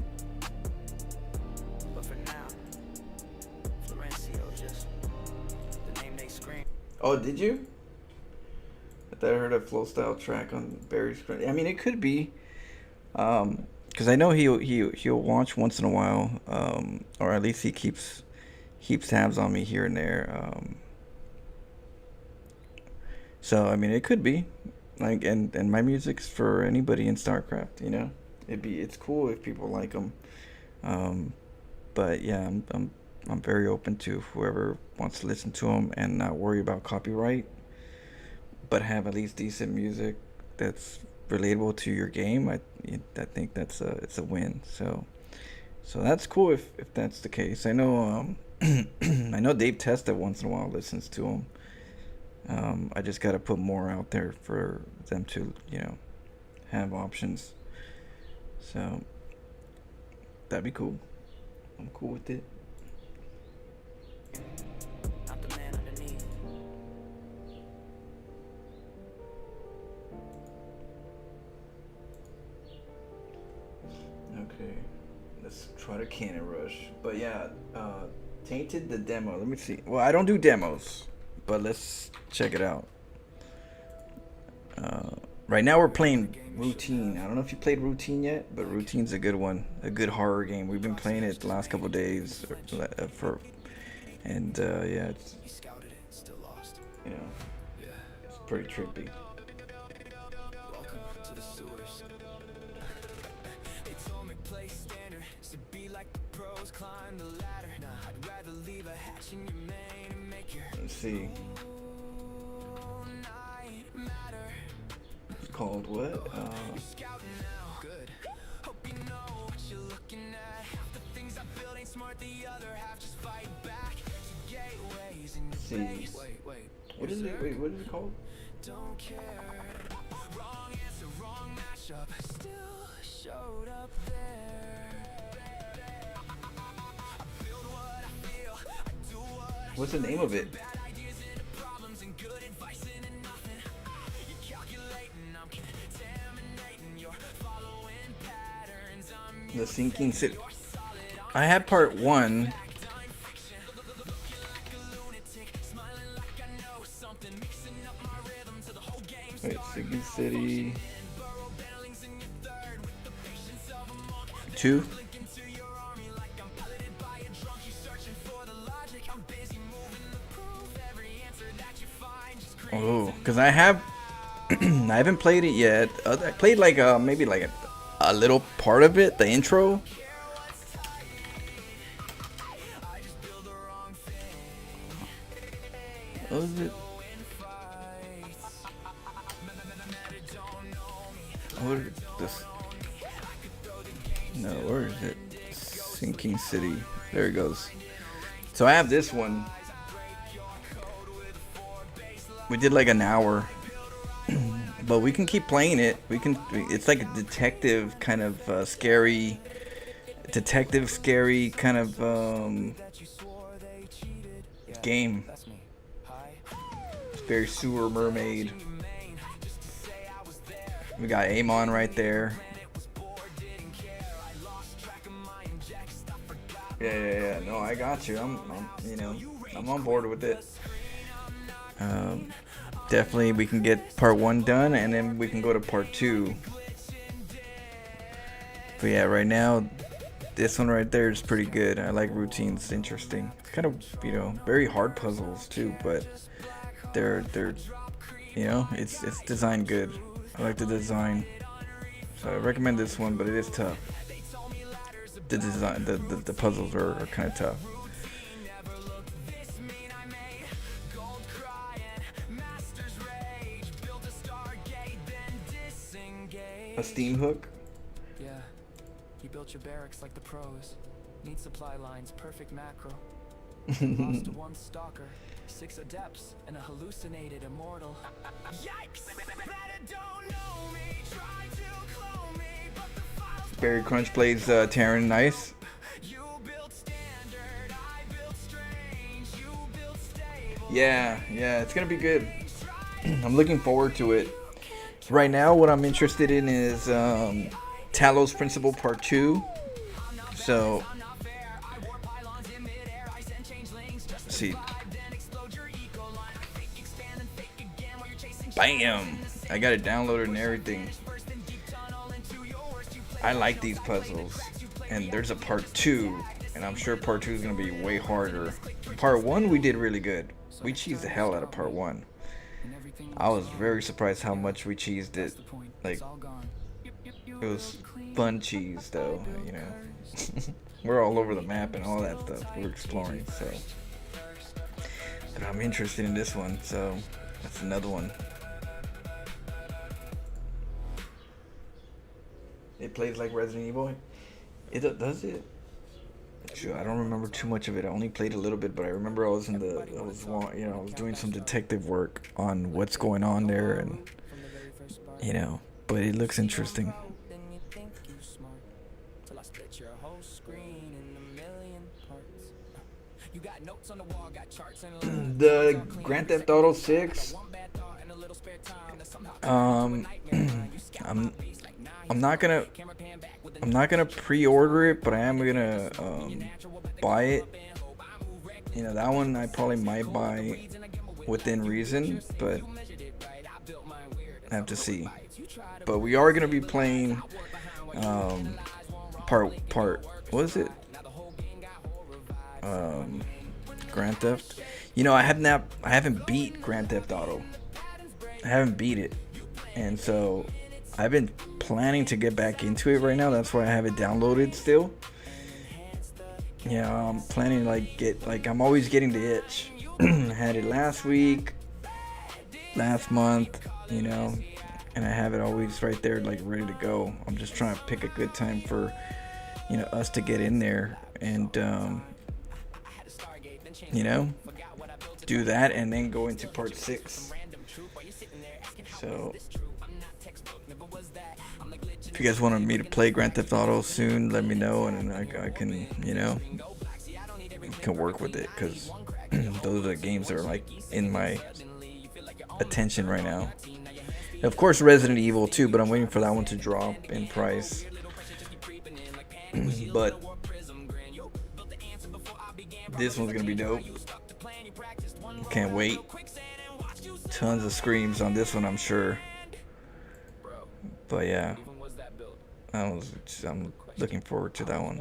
But for now, Florencio just the name they scream. Oh, did you? I thought I heard a flow style track on Barry's. I mean, it could be, because I know he'll watch once in a while, or at least he keeps tabs on me here and there. So I mean, it could be, like, and my music's for anybody in StarCraft. You know, it's cool if people like them. But yeah, I'm very open to whoever wants to listen to them and not worry about copyright, but have at least decent music that's relatable to your game. I think it's a win. So that's cool if that's the case. I know I know Dave Testa once in a while listens to them. I just got to put more out there for them to, have options. So that'd be cool. I'm cool with it. I'm the man underneath. Okay, let's try to Cannon Rush. But yeah, Tainted the demo. Let me see. Well, I don't do demos, but let's check it out. Right now we're playing Routine. I don't know if you played Routine yet, but Routine's a good one, a good horror game. We've been playing it the last couple of days, and yeah, it's it's pretty trippy. Welcome to the sewers. They told me play standard, so be like the pros, climb the ladder. Nah, I'd rather leave a hatch in your main and make your Let's see. night matter. It's called what? Scouting now, good. Hope you know what you're looking at. Half the things I build ain't smart, the other half just fight back. Gateways in your See. face. Wait. What is it? Wait, what is it called? Don't care. Wrong answer, wrong matchup. Still showed up there. I build what I feel. I do what I What's the name of it? bad ideas into problems and good advice into nothing. You're calculating, I'm contaminating. You're following patterns. I'm The Sinking City. I had part 1. Wait, Sinking City 2. Oh, because I have I haven't played it yet. I played like maybe like a little part of it, the intro. What was it? What is this? No, where is it? Sinking City. There it goes. So I have this one. We did like an hour, but we can keep playing it. It's like a detective kind of scary kind of game. It's very sewer mermaid. We got Amon right there. Yeah. No, I got you. I'm on board with it. Definitely, we can get part 1 done, and then we can go to part 2. But yeah, right now, this one right there is pretty good. I like Routine. It's interesting. It's kind of, very hard puzzles too, but they're it's designed good. I like the design, so I recommend this one, but it is tough. The design, the puzzles are kind of tough. A steam hook. Yeah, you built your barracks like the pros. Need supply lines, perfect macro. Lost to 1 stalker, 6 adepts, and a hallucinated immortal. Yikes! Don't know me, try to clone me, but the files Barry Crunch plays Terran Nice. you built standard, I built strange, you built stable. Yeah, it's gonna be good. I'm looking forward to it. Right now, what I'm interested in is Talos Principle Part 2. So, let's see. Bam! I got it downloaded and everything. I like these puzzles. And there's a Part 2. And I'm sure Part 2 is going to be way harder. Part 1, we did really good. We cheesed the hell out of Part 1. I was very surprised how much we cheesed it. Like, it was fun cheese though, We're all over the map and all that stuff. We're exploring, so. But I'm interested in this one, so that's another one. It plays like Resident Evil. Does it? Sure, I don't remember too much of it. I only played a little bit, but I remember I was doing some detective work on what's going on there, and but it looks interesting. The Grand Theft Auto 6. I'm not gonna pre-order it, but I am gonna buy it. That one I probably might buy within reason, but I have to see. But we are gonna be playing part. What is it? Grand Theft. I haven't beat Grand Theft Auto. I haven't beat it, and so I've been planning to get back into it right now. That's why I have it downloaded still. I'm planning I'm always getting the itch. I had it last week, last month, and I have it always right there, ready to go. I'm just trying to pick a good time for, us to get in there and, do that and then go into part 6. So if you guys want me to play Grand Theft Auto soon, let me know, and I can, can work with it, because those are the games that are in my attention right now. Of course, Resident Evil too, but I'm waiting for that one to drop in price. But this one's gonna be dope. Can't wait. Tons of screams on this one, I'm sure. But yeah, I'm looking forward to that one.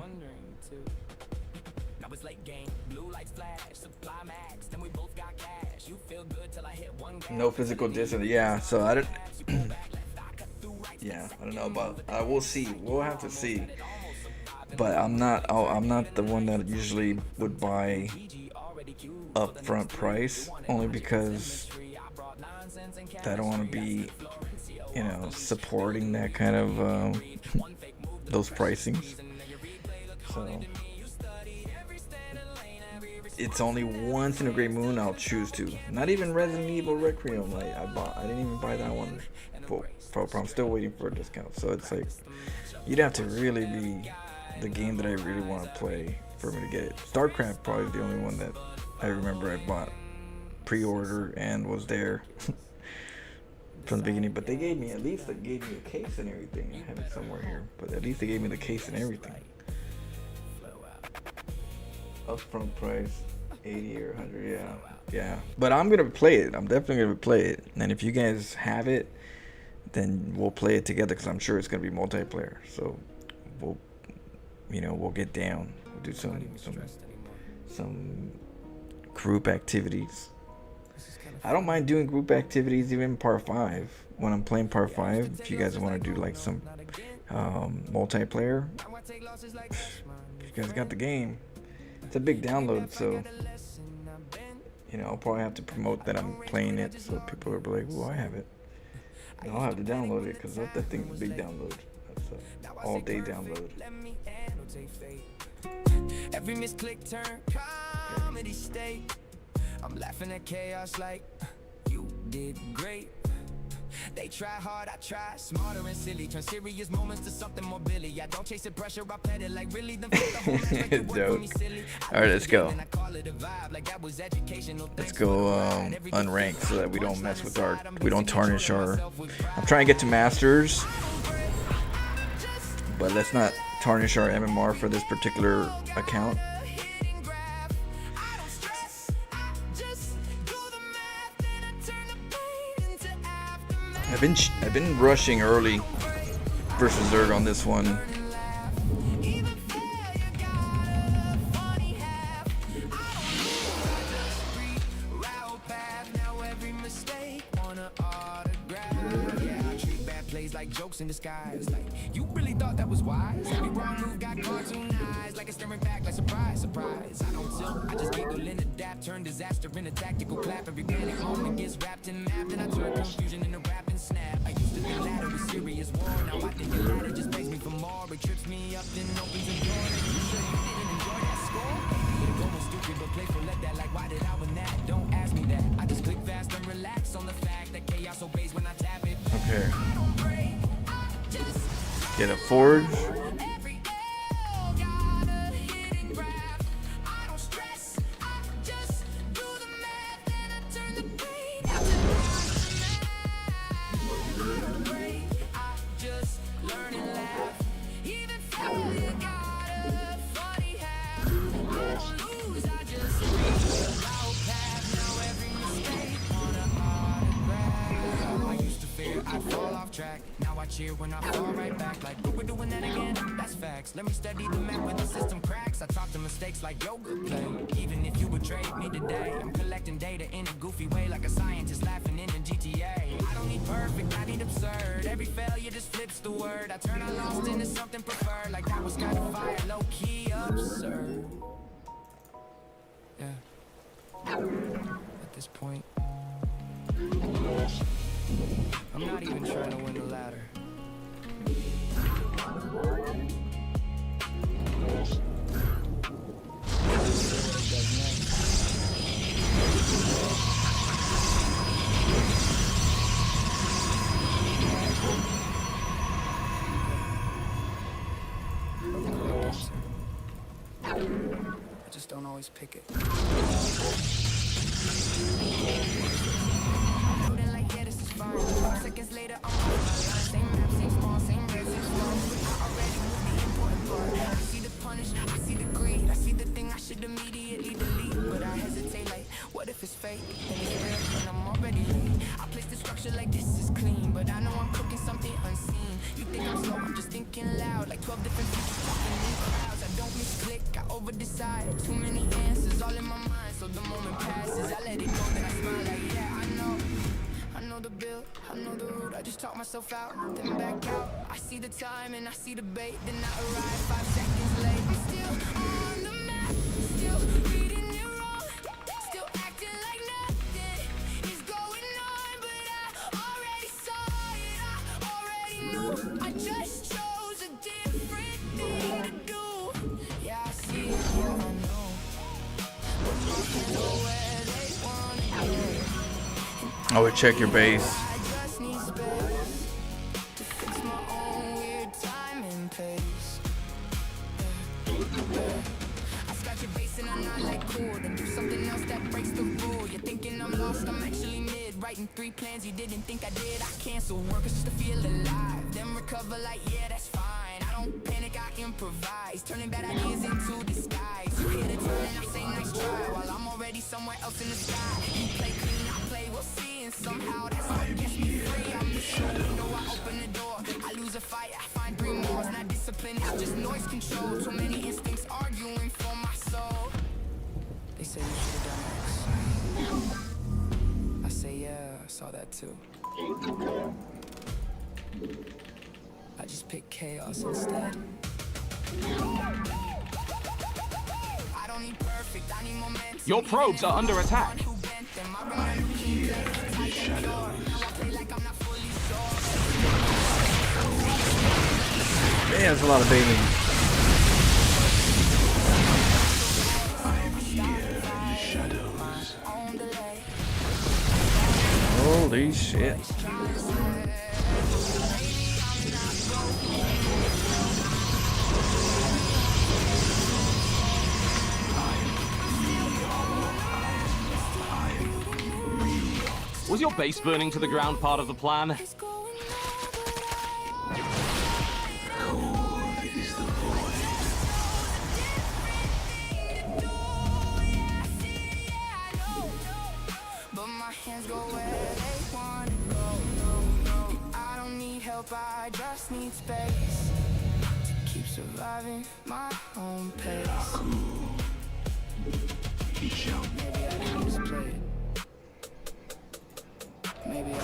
No physical distance. Yeah, so I don't. Yeah, I don't know about. We'll see. We'll have to see. But I'm not the one that usually would buy upfront price, only because I don't want to be, supporting that kind of those pricings. So it's only once in a great moon I'll choose to. Not even Resident Evil Requiem. I didn't even buy that one. I'm still waiting for a discount. So it's you'd have to really be the game that I really want to play for me to get it. StarCraft probably the only one that I remember I bought pre-order and was there from the beginning. But they gave me a case and everything. I have it somewhere here, but at least they gave me the case and everything. Upfront price 80 or 100. Yeah. But I'm gonna play it. I'm definitely gonna play it. And if you guys have it, then we'll play it together, because I'm sure it's gonna be multiplayer. So we'll get down. We'll do some group activities. I don't mind doing group activities even part 5 when I'm playing part 5. If you guys want to do some multiplayer, you guys got the game. It's a big download, so I'll probably have to promote that I'm playing it, so people will be like, "Well, I have it." And I'll have to download it, because that thing's a big download. That's an all-day download. Every misclick turn comedy state. I'm laughing at chaos like you did great. They try hard, I try smarter and silly. Turn serious moments to something more Billy. I don't chase the pressure, I pet it like really the Dope. Alright, let's go. Let's go unranked, so that we don't mess with we don't tarnish our. I'm trying to get to masters, but let's not tarnish our MMR for this particular account. I've been rushing early versus Zerg on this one. like jokes in disguise. Like, you really thought that was wise? Every wrong move got cartoon eyes, like a staring back, like surprise, surprise. I don't tilt, I just giggle and adapt, turn disaster into tactical clap. Every panic moment gets wrapped in map, then I turn confusion into rap and snap. I used to be ladder with serious war, now I think a ladder just begs me for more. It trips me up, then opens a door. Like, you sure you didn't enjoy that score? Going stupid but playful, let that, like why did I win that? Don't ask me that, I just click fast and relax on the fact that chaos obeys when I tap it. Okay. Get a forge. Now I cheer when I fall right back. Like, we're doing that again? That's facts. Let me study the map when the system cracks. I talk to mistakes like yoga play. Even if you betrayed me today, I'm collecting data in a goofy way, like a scientist laughing in a GTA. I don't need perfect, I need absurd. Every failure just flips the word. I turn I lost into something preferred. Like that was kind of fire, low-key absurd. Yeah. At this point, I'm not even trying to win the ladder. I just don't always pick it. Seconds later, I'm on my line. Same map, same spawn, same red, same spawn. I already moved the important part. I see the punish, I see the greed. I see the thing I should immediately delete. But I hesitate like, what if it's fake? Then it's real, and I'm already late. I place the structure like this is clean. But I know I'm cooking something unseen. You think I'm slow, I'm just thinking loud. Like 12 different features talking in crowds. I don't misclick, I over-decide. Too many answers all in my mind. So the moment passes, I let it go, then I smile like, yeah, I know. I know the build, I know the route, I just talk myself out, then back out. I see the time and I see the bait, then I arrive 5 seconds late. I'm still on the map, still reading it wrong, still acting like nothing is going on. But I already saw it, I already knew, I just chose a different thing to do. Yeah, I see it, yeah, I know, but my hands go where they wanna go. I would check your base. I just need space to fix my own weird time and pace. I scratch your base and I'm not like cool. Then do something else that breaks the rule. You're thinking I'm lost, I'm actually mid. Writing 3 plans you didn't think I did. I cancel work just to feel alive. Then recover like, yeah, that's fine. I don't panic, I improvise. Turning bad ideas into disguise. You hit a turn and I say nice try, while I'm already somewhere else in the sky. You play clean, I play, we'll see. And somehow that's what gets me free. I'm the show window, I open the door. I lose a fight, I find 3 more. It's not discipline, it's just noise control. Too many instincts arguing for my soul. They say you should have done X. I say yeah, I saw that too. I just picked chaos instead. I don't need perfect, I need momentum. Your probes are under attack. Man, that's a lot of baiting. Holy shit. Was your base burning to the ground part of the plan? But my hands go where they wanna go. I don't need help, I just need space to keep surviving my own pace. Maybe I didn't just play it. Maybe I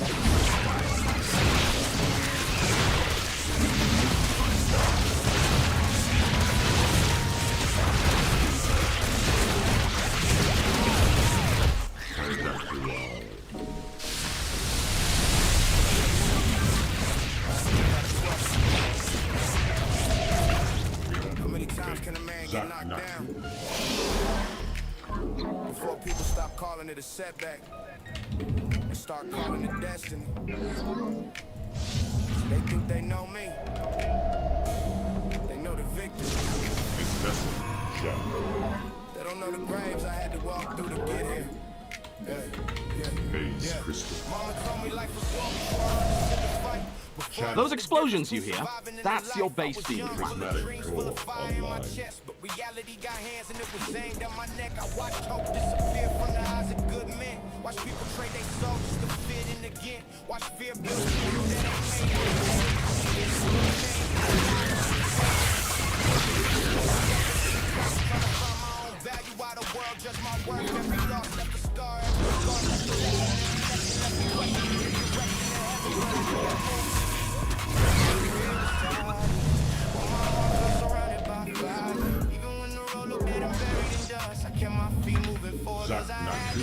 get knocked down. Before people stop calling it a setback and start calling it destiny. They think they know me. They know the victim. They don't know the graves I had to walk through to get here. Mama told me life was war before I understood the fight. Those explosions you hear, that's your base being Dreams full of fire in my chest, but reality got hands and it was aimed at my neck. I watched hope disappear from the eyes of good men. Watch people trade their souls just to fit in again. Watch fear build people that ain't value why the world judge my worth. Every loss left a scar, every scar left a lesson. Surrounded by fire. Even when the road looked dead and buried in dust, I kept my feet moving forward as I had to.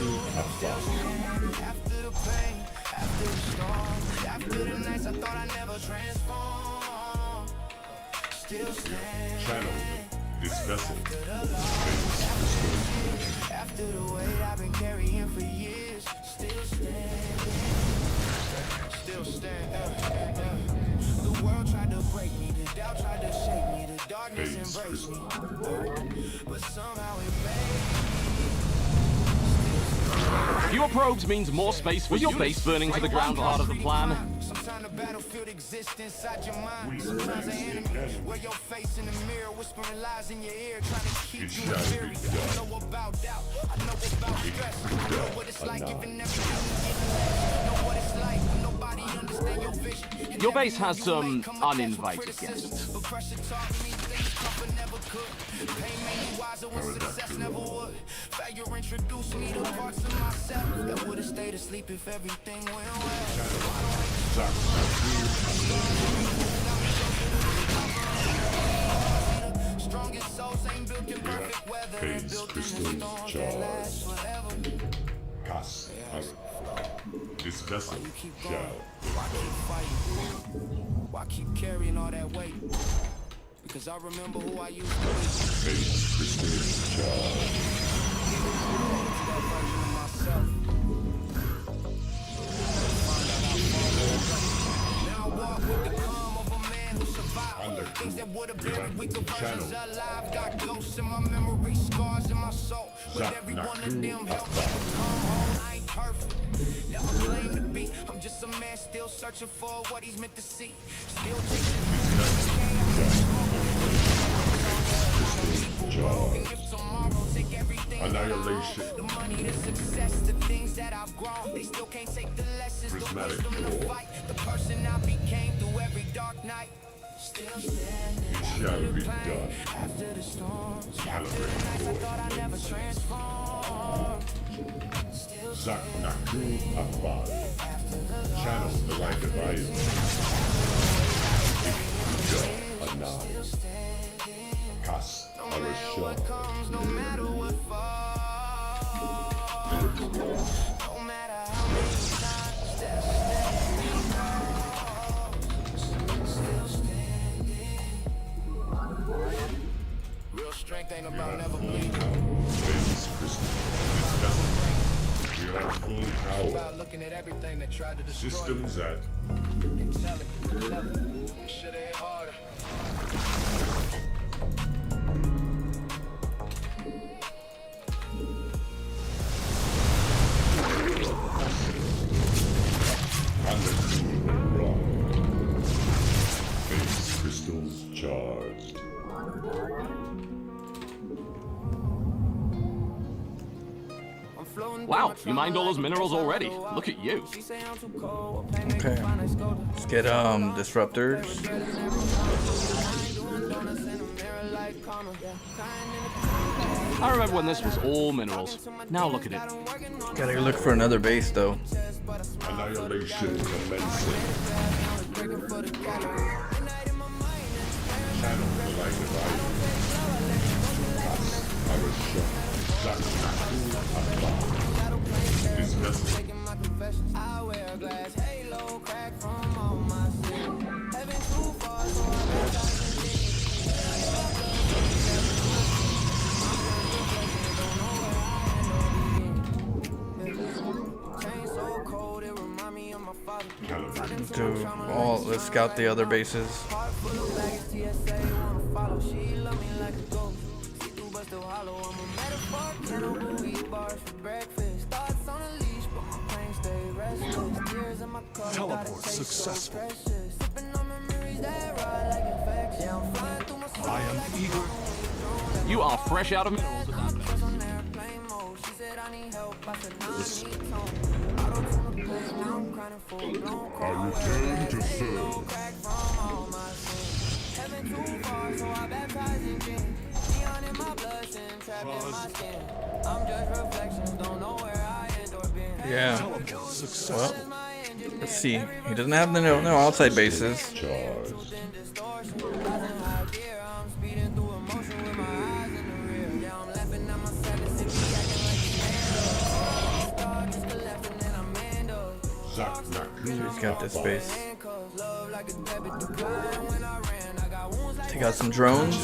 Still standing after the pain, after the storm, after the nights I thought I'd never transform. Still standing. This vessel. After the weight I've been carrying for years, still standing, still standing. The world tried to break me, the doubt tried to shake me, the darkness embraced me, but somehow it made me. Fewer probes means more space for your base burning to the ground part of the plan. Sometimes the battlefield exists inside your mind. Sometimes an enemy, wear your face in the mirror, whispering lies in your ear, trying to keep you in fear. I know about doubt, I know about stress, I know what it's like giving everything you get less. Know what it's like when nobody understands your vision. Your base has some uninvited guests. But pressure taught me things comfort never could. Pain made me wiser when success never would. Failure introduced me to parts of myself that would have stayed asleep if everything went well. Strongest souls ain't built in perfect weather. They're built in the storms that last forever. This vessel Why you keep going? Why keep fighting? Why keep carrying all that weight? Because I remember who I used to be. That version of myself. Now I walk with the calm of a man who survived. Things that would have been weaker versions alive. Got ghosts in my memory, scars in my soul. With every one of them helped me come home. I ain't perfect, never claim to be. I'm just a man still searching for what he's meant to see. Still chasing Annihilation. the money, the success, the things that I've grown. They still can't take the lessons, the wisdom to fight. The person I became through every dark night. Still standing Shall be done. after the storms, after the nights I thought I'd never transform. Still Zak Naku Akbar. Channel the light of Iron. Anand. Kas Arashah. comes, no matter what falls, no matter how many times they're still standing. Real strength ain't about never bleeding. This crystal. This vessel. We are full power. About looking at everything that tried to destroy Systems at intelligent. Should have hit harder. rock. Base crystals charged. Wow, you mined all those minerals already. Look at you. Okay. Let's get disruptors. I remember when this was all minerals. Now look at it. Gotta look for another base though. Annihilation commencing. Channel the light of iron. Arashah. Zak Naku Akbar. This vessel. I wear a glass halo, crack from all my sin. Heaven too far, so I baptize in Let's scout the other bases. Teleport successful. I am eager. You are fresh out of minerals at that place. I return to serve. Yeah. Teleport successful. Well, let's see. He doesn't have the no outside bases. Charged. He's got this base. Take out some drones.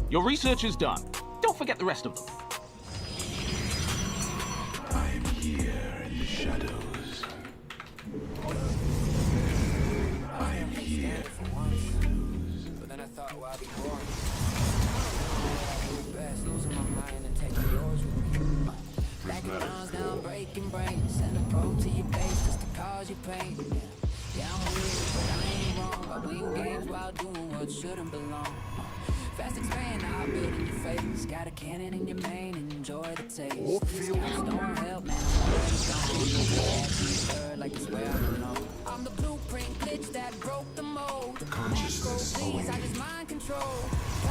Your research is done. Don't forget the rest of them. I'm here in the shadows. I am here. But then I thought, well, I'd be boring. Best losing my mind and taking yours with me. Backing guns down, breaking brains. Send a probe to your base just to cause you pain. Yeah, I'm weird, but I ain't wrong. I win games while doing what shouldn't belong. Fast expand, I'll build in your face. Got a cannon in your main, enjoy the taste. Scouts don't help, man, I'm already gone. Like it's where I belong. I'm the blueprint glitch that broke the mold. Consciousness Please, I just mind control. I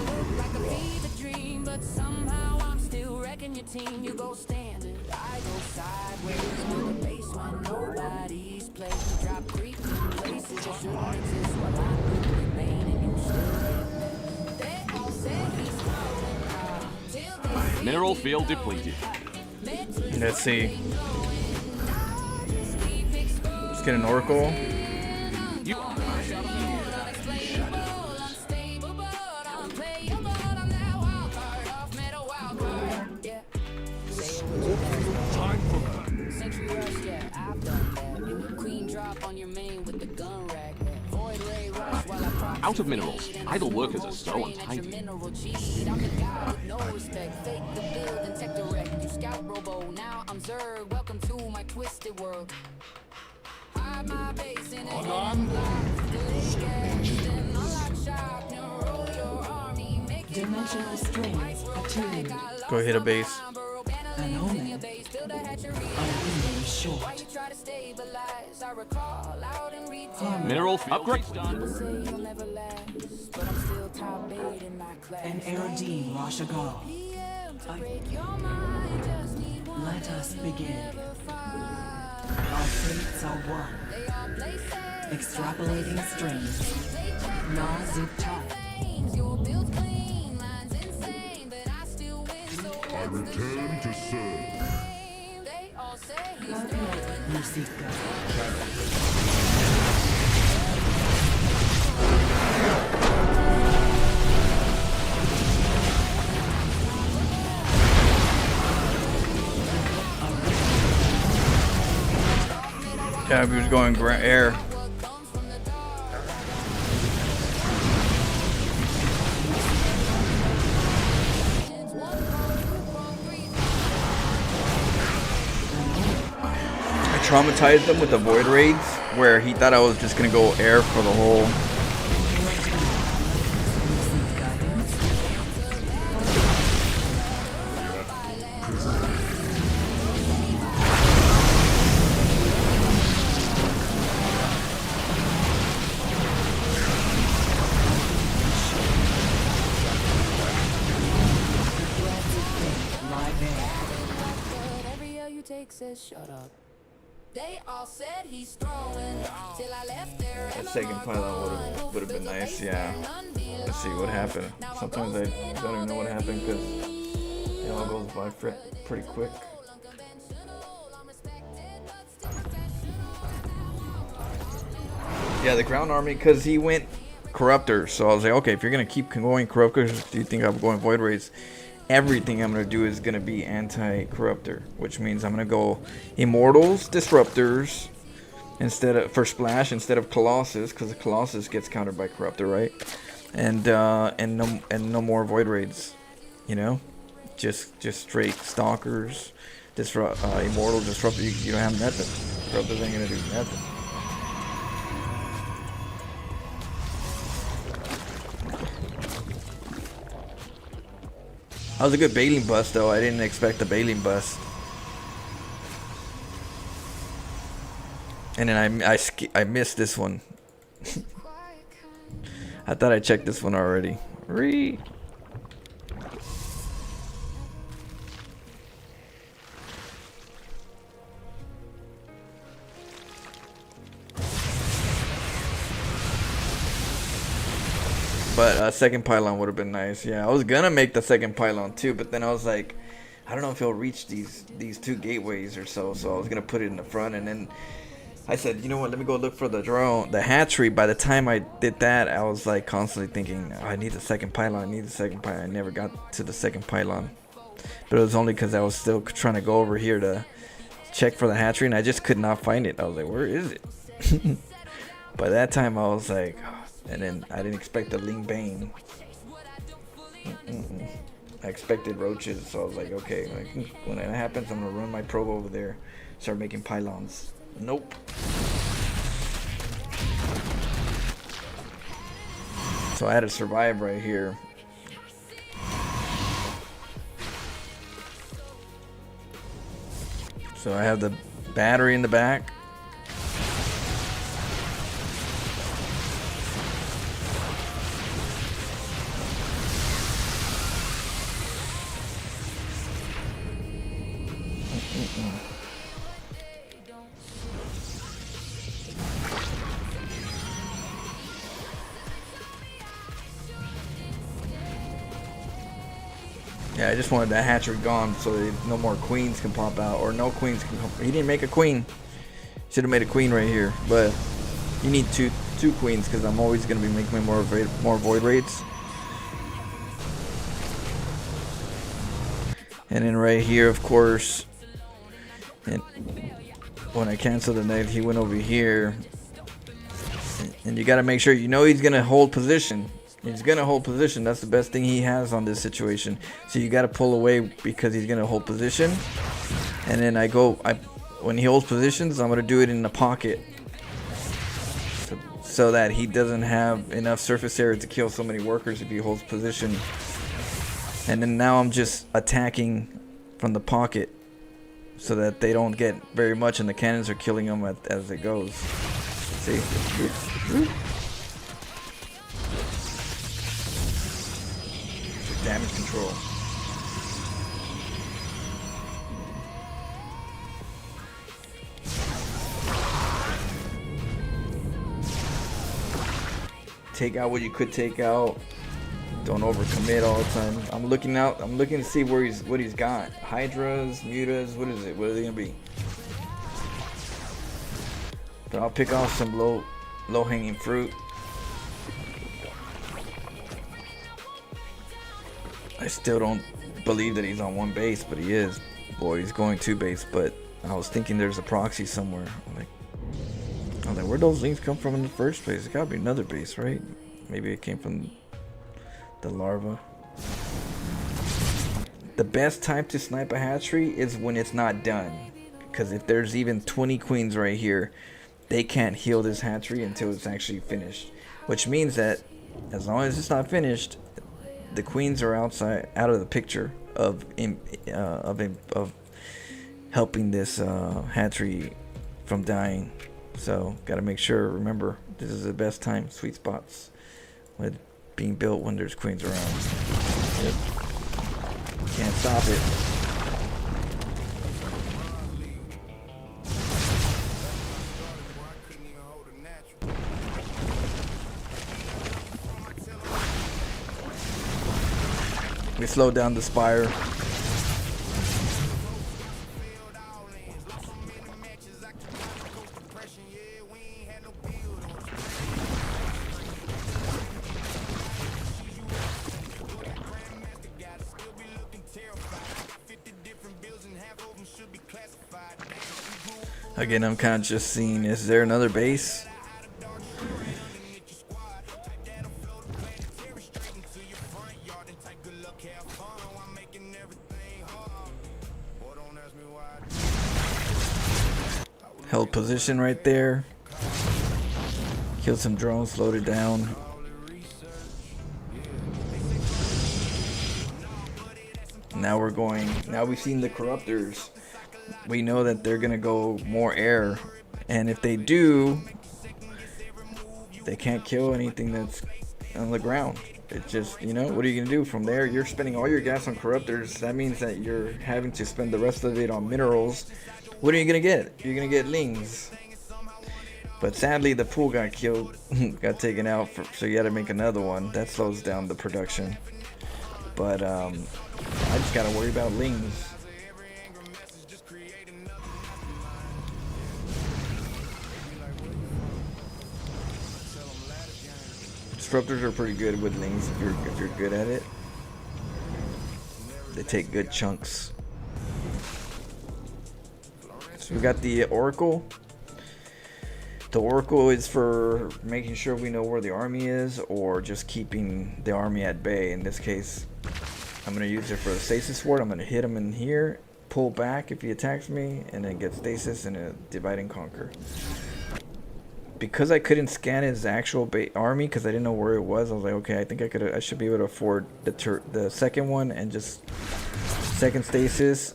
look like a fever dream, but somehow I'm still wrecking your team. You go standard, I go sideways. To the base when nobody's playing. Drop creep in places that shouldn't exist while I remain and you still get me. They all say he's coming till they see Mineral me field going. depleted. Let's see. Let's get an Oracle. You are fresh out of minerals. Time for that. Century rush, yeah, I've done that. Queen drop on your main with the gun rack. Void ray rush while I proc. Out of minerals. Idle workers are so untidy. Mineral cheat. I'm the guy with no respect. Fake the build and tech direct. You scout robo. Now I'm Zerg. Welcome to my twisted world. Hide my base in a Dimensional strains attuned. Go hit a base. An omen. Our window is short. Mineral upgrades done. An Erudine Rashagal. Let us begin. Our fates are one. Extrapolating strings. Nazip top. I return to serve. Musica. Yeah, he was going air. I traumatized him with the void raids, where he thought I was just gonna go air for the whole. Live take says shut up. They all said he's throwing till I left there. That second pylon would have been nice, yeah. Let's see what happened. Sometimes I don't even know what happened because it all goes by pretty quick. Yeah, the ground army, because he went corruptor, so I was like, okay, if you're gonna keep going corruptors, do you think I'm going void raids? Everything I'm gonna do is gonna be anti-corruptor, which means I'm gonna go immortals, disruptors instead of for splash instead of colossus, because the colossus gets countered by corruptor, right? And no more void raids, you know, just straight stalkers, immortal disruptor. You don't have nothing. Corruptors ain't gonna do nothing. That was a good bailing bust, though. I didn't expect the bailing bust. And then I missed this one. I thought I checked this one already. But second pylon would have been nice. Yeah, I was gonna make the second pylon too, but then I was like, I don't know if he'll reach these two gateways or so. So I was gonna put it in the front, and then I said, you know what? Let me go look for the hatchery. By the time I did that, I was like constantly thinking, oh, I need the second pylon. I need the second pylon. I never got to the second pylon, but it was only because I was still trying to go over here to check for the hatchery, and I just could not find it. I was like, where is it? By that time, I was like. And then I didn't expect the Ling Bane. I expected roaches, so I was like, okay, like, when that happens, I'm gonna run my probe over there, start making pylons. Nope. So I had to survive right here. So I have the battery in the back. Yeah, I just wanted that hatchery gone so that no more queens can pop out, or no queens can come. He didn't make a queen. Should have made a queen right here, but you need two queens because I'm always gonna be making more void raids. And then right here, of course, and when I canceled the night, he went over here, and you got to make sure you know he's gonna hold position. He's gonna hold position. That's the best thing he has on this situation. So you got to pull away because he's gonna hold position. And then when he holds positions, I'm gonna do it in the pocket, so that he doesn't have enough surface area to kill so many workers if he holds position. And then now I'm just attacking from the pocket, so that they don't get very much, and the cannons are killing them as it goes. See. Damage control. Take out what you could take out. Don't overcommit all the time. I'm looking to see what he's got. Hydras, mutas, what is it? What are they gonna be? But I'll pick off some low hanging fruit. I still don't believe that he's on one base, but he is. Boy, he's going two base, but I was thinking there's a proxy somewhere. I was like, where'd those links come from in the first place? It gotta be another base, right? Maybe it came from the larva. The best time to snipe a hatchery is when it's not done. Because if there's even 20 queens right here, they can't heal this hatchery until it's actually finished. Which means that as long as it's not finished, the queens are out of the picture of helping this hatchery from dying. So gotta make sure, remember, this is the best time, sweet spots with being built when there's queens around. Yep. Can't stop it. slowed down the Spire. Again, I'm kind of just seeing, is there another base? Held position right there. Killed some drones, slowed it down. Now we're going, now we've seen the corruptors. We know that they're gonna go more air, and if they do, they can't kill anything that's on the ground. It just, you know, what are you gonna do from there? You're spending all your gas on corruptors. That means that you're having to spend the rest of it on minerals. What are you gonna get? You're gonna get lings. But sadly, the pool got killed, got taken out, so you got to make another one. That slows down the production. But I just gotta worry about lings. Disruptors are pretty good with lings if you're good at it. They take good chunks. So we got the Oracle. The Oracle is for making sure we know where the army is, or just keeping the army at bay. In this case, I'm going to use it for the stasis ward. I'm going to hit him in here, pull back if he attacks me, and then get stasis and a divide and conquer. Because I couldn't scan his actual army because I didn't know where it was, I was like, okay, I think I should be able to afford the second one and just second stasis.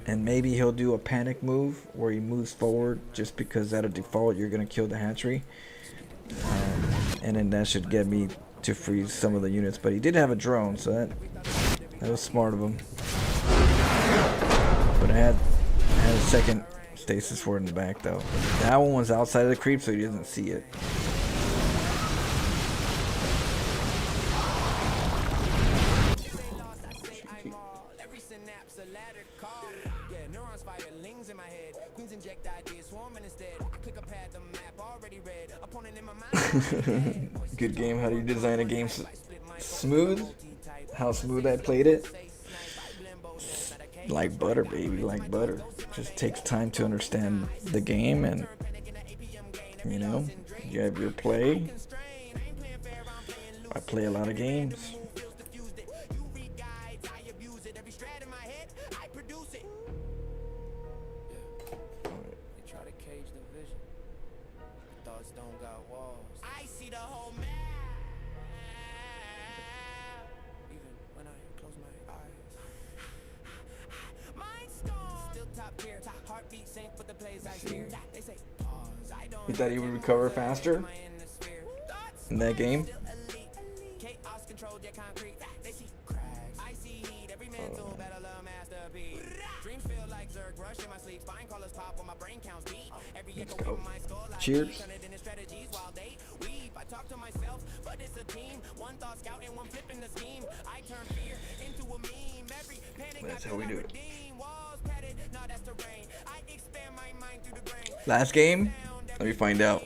And maybe he'll do a panic move where he moves forward just because out of default you're going to kill the hatchery. And then that should get me to freeze some of the units. But he did have a drone, so that was smart of him. But I had a second stasis ward in the back though. That one was outside of the creep, so he doesn't see it. Good game. How do you design a game smooth? How smooth I played it? Like butter, baby, like butter. Just takes time to understand the game, and you know, you have your play. I play a lot of games. You thought he would recover faster in that game? Let's go. Cheers. That's how we do it. Last game? Let me find out.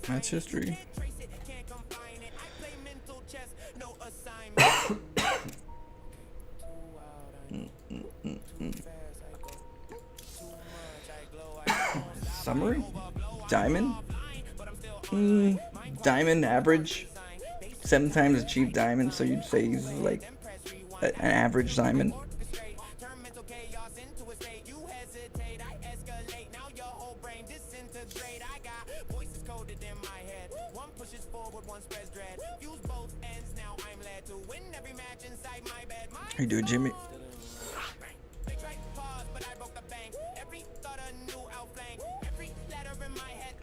Match history. Summary? Diamond? Diamond average. 7 times achieved diamond, so you'd say he's like an average diamond. How you doing, Jimmy?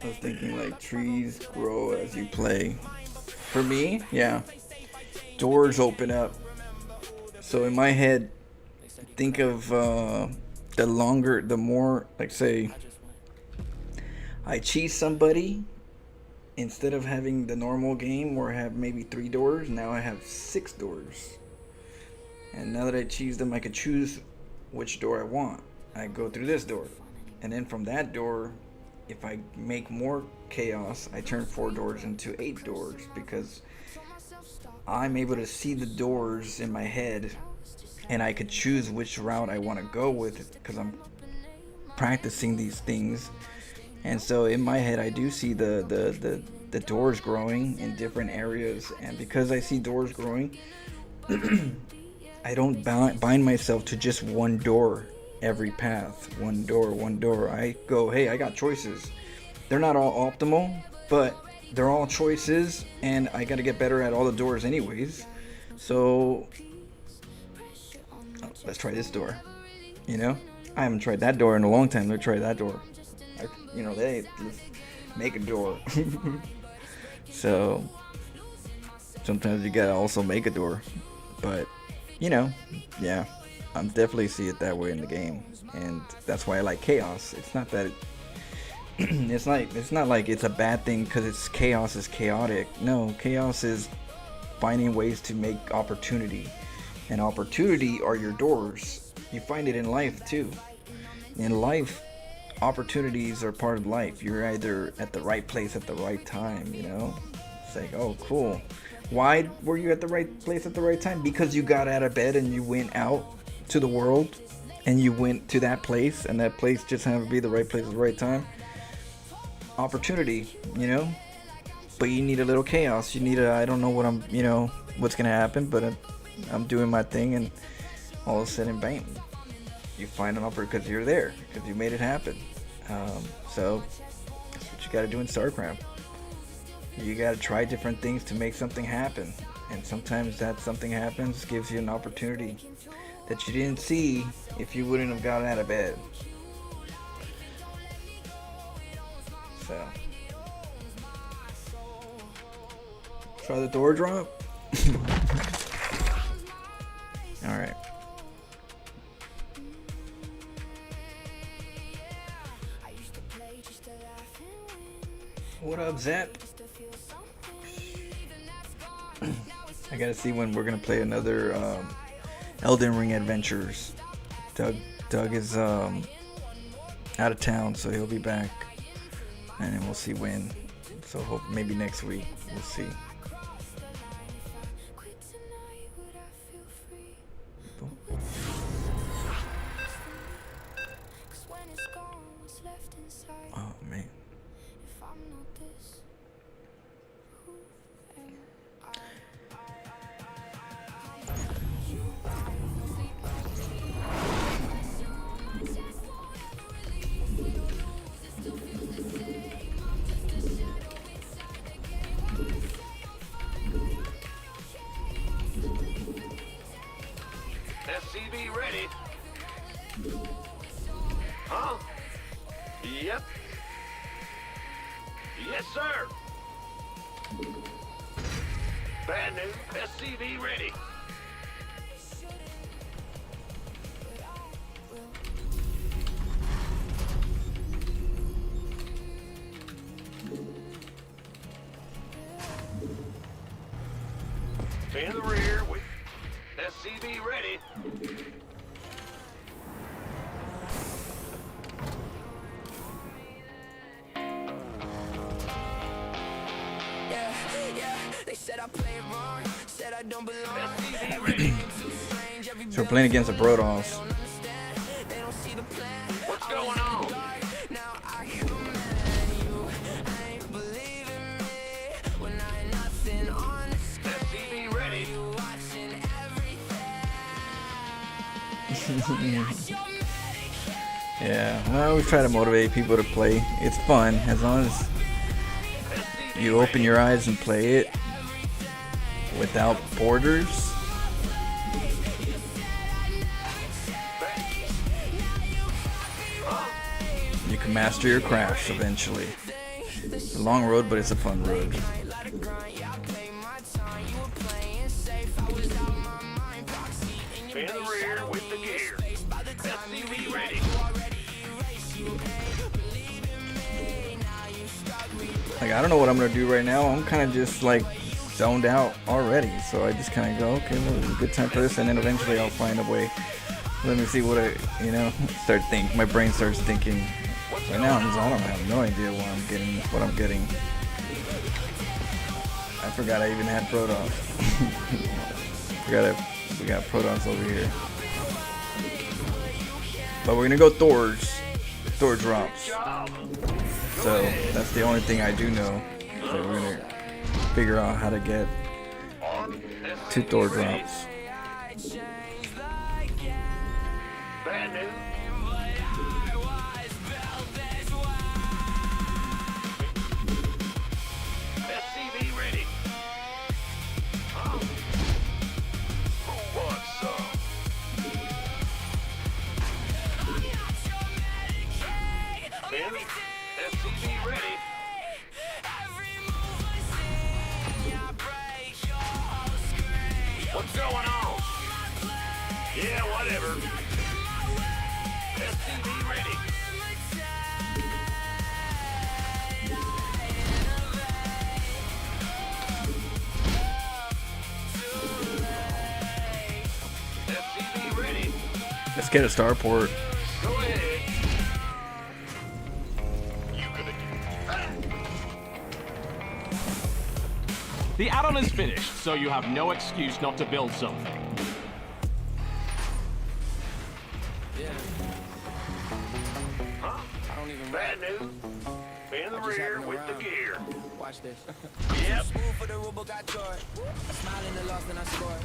I was thinking like trees grow as you play. For me, yeah. Doors open up. So in my head, think of the more, like say, I cheese somebody instead of having the normal game where I have maybe 3 doors, now I have 6 doors. And now that I choose them, I could choose which door I want. I go through this door, and then from that door, if I make more chaos, I turn 4 doors into 8 doors, because I'm able to see the doors in my head, and I could choose which route I want to go with, because I'm practicing these things. And so in my head, I do see the doors growing in different areas, and because I see doors growing, I don't bind myself to just one door every path. One door. I go, hey, I got choices. They're not all optimal, but they're all choices, and I got to get better at all the doors anyways. So let's try this door. You know, I haven't tried that door in a long time. Let's try that door. Let's make a door. So sometimes you gotta also make a door, but yeah, I'm definitely see it that way in the game, and that's why I like chaos. It's not that it's not like it's a bad thing because it's chaos is chaotic. No, chaos is finding ways to make opportunity, and opportunity are your doors. You find it in life too. In life, opportunities are part of life. You're either at the right place at the right time, It's like, oh, cool. Why were you at the right place at the right time? Because you got out of bed and you went out to the world and you went to that place, and that place just happened to be the right place at the right time. Opportunity, But you need a little chaos. You need I don't know what what's going to happen, but I'm doing my thing, and all of a sudden, bam. You find an opportunity because you're there, because you made it happen. So that's what you got to do in StarCraft. You got to try different things to make something happen, and sometimes that something happens gives you an opportunity that you didn't see if you wouldn't have gotten out of bed. So try the door drop. All right. What up, Zap? I gotta see when we're gonna play another Elden Ring Adventures. Doug is out of town, so he'll be back, and then we'll see when. So hope maybe next week. We'll see. Oh man. SCV ready. Huh? Yep. Yes, sir. Bad news. SCV ready. In the rear with SCV ready. They said I play it wrong, said I don't belong. So we're playing against the Brodos. What's going on? SCV ready. Yeah, well, we try to motivate people to play. It's fun as long as you open your eyes and play it without borders. You can master your crafts eventually. It's a long road, but it's a fun road. In the rear with the gear. SCV ready. Like, I don't know what I'm gonna do right now. I'm kind of just like zoned out already. So I just kind of go, okay, well, it's a good time for this, and then eventually I'll find a way. Let me see what I, my brain starts thinking. Right now I'm zoned. I have no idea what I'm getting. I forgot I even had Protons. We got Protons over here. But we're gonna go Thor drops. So that's the only thing I do know. So we're gonna figure out how to get 2 Thor drops. Brand new. SCV ready. Huh? Who wants some? Ben, SCV ready. What's going on? Yeah, whatever. SCV ready. SCV ready. Let's get a starport. Go ahead. You gonna The add-on is finished, so you have no excuse not to build something. Huh? Brand new. In the rear with the gear. Watch this. Yep. Smooth for the rubber got short. I smile in the loss, then I score.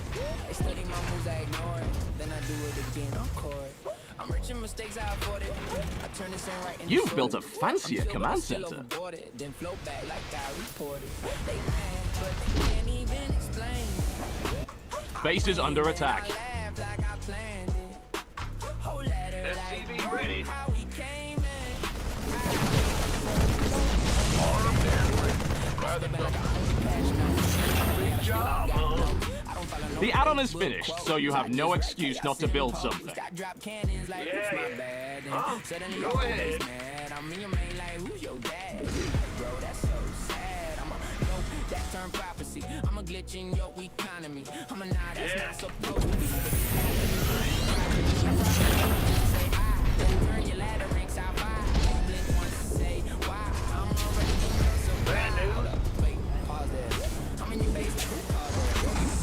I study my moves, I ignore it. Then I do it again on court. I'm rich in mistakes, I avoid it. I turn this in right in You've built a fancier command center. Then float back like I reported. They mad, but they can't even explain. Base is under attack. Laugh like I planned it. Whole letter like SCV ready. how we came in. Armed and ready. Rather than good job, huh? The add-on is finished, so you have no excuse not to build something. Drop cannons like it's my bad. Huh? Suddenly Go ahead. mad. I'm in your main like who's your dad? Bro, that's so sad. I'm a no, that turn prophecy. I'm a glitch in your economy. I'm a nah, that's not supposed to be. Say I, turn your ladder ranks out by. Blink once, say why. I'm already in your surprise. Brand new. Hold up, wait, pause that. I'm in your face, pause that.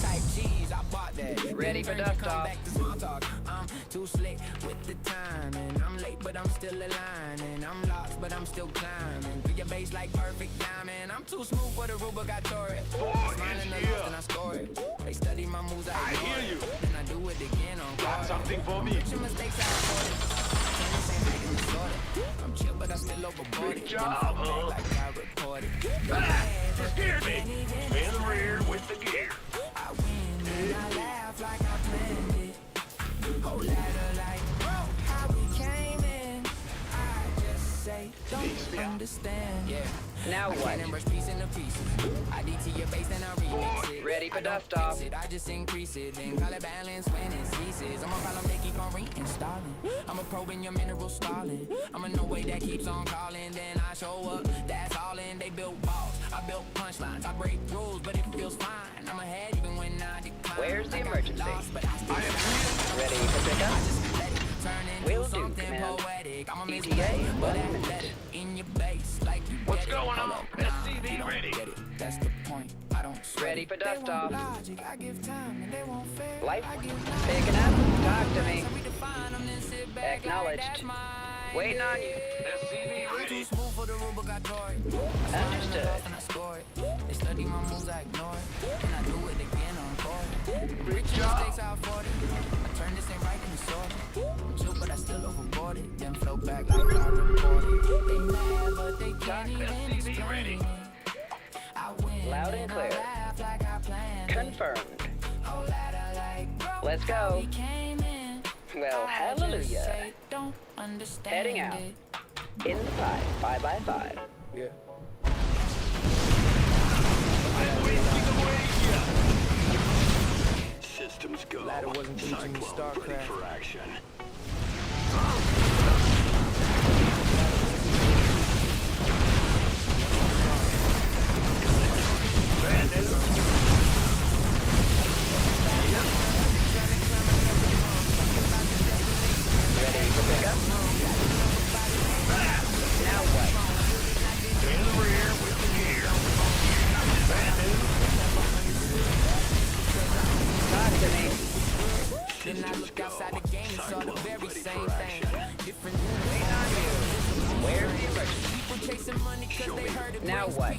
Type cheese, I bought that. Ready for Turn, dust come off. back to small talk. I'm too slick with the time, and I'm late, but I'm still aligning. I'm lost, but I'm still climbing. Through your base like perfect diamond. I'm too smooth for the rubber, got tore it. Smiling the lost and I score it. They study my moves, I hear you. Then I do it again on Got guard. something for me. Your mistakes, I report it. I'm chill, but I still overboard it. Good job, huh? Like I reported. You scared me. In the rear with the gear. I win and I laugh like I planned it. Whole ladder like, bro, how we came in. I just say, don't understand. Yeah. Now I what? can't rush piece into pieces. I DT your base and I remix it. Ready for I don't dust fix off. it, I just increase it. Then call it balance when it ceases. I'm a problem they keep on reinstalling. I'm a probe in your mineral stalling. I'm a no way that keeps on calling. Then I show up, that's all in. They built balls, I built punchlines. I break rules, but it feels fine. I'm ahead even when I decline. Where's the I got emergency? lost, but I still Ready for pickup? turn into Will do, something command. poetic. I'm a ETA, misplay, but 1 I minute. let it in your base like you What's get it. going Hold on? up, nah, SCV you don't ready. get it. That's the point. I don't sweat Ready it. for They dust want off. logic, I give time and they won't fail. Light, I give picking up. Talk to me. we define them, then sit back like Acknowledged. that's mine. Waiting on you. SCV I'm ready. too smooth for the rubber, got tore it. Understood. And I score it. They study my moves, I ignore it. And I do it again on court. Rich mistakes, I afford it. I turn this in right in the sword. I'm chill, but I still overboard it. Then flow back like I reported. They mad, but they can't even SCV ready. explain it. I win Loud and I clear. laugh like I planned it. Confirmed. Whole ladder like, bro, Let's how go. we came in. Well, I just hallelujah. say, don't understand Heading out. it. In 5 by 5. Yeah. Systems go. Ladder wasn't teaching me Cyclone ready StarCraft. for action. Ready for pickup? Now what? In the rear with the gear. Bad news. Talk to me. Then I look outside the game and saw the very same thing. Different Wait on you. Where's the emergency? people chasing money cause they heard it. Now what?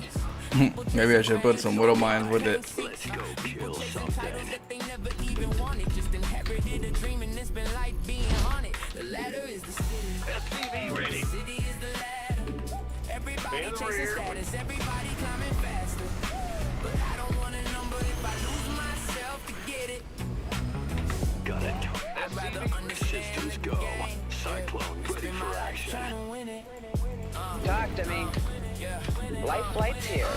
Maybe I should put some widow mines with it. Let's go kill something. that they never even wanted. Just inherited a dream and it's been like being haunted. The ladder is the city. SCV ready. The city is the ladder. Everybody In the chasing rear. status. Everybody climbing faster. But I don't want a number if I lose myself to get it. Got it. I'd rather SCV understand systems the go. game. Cyclone ready Spend my for life action. trying to win it. Talk to me. Life flight's here.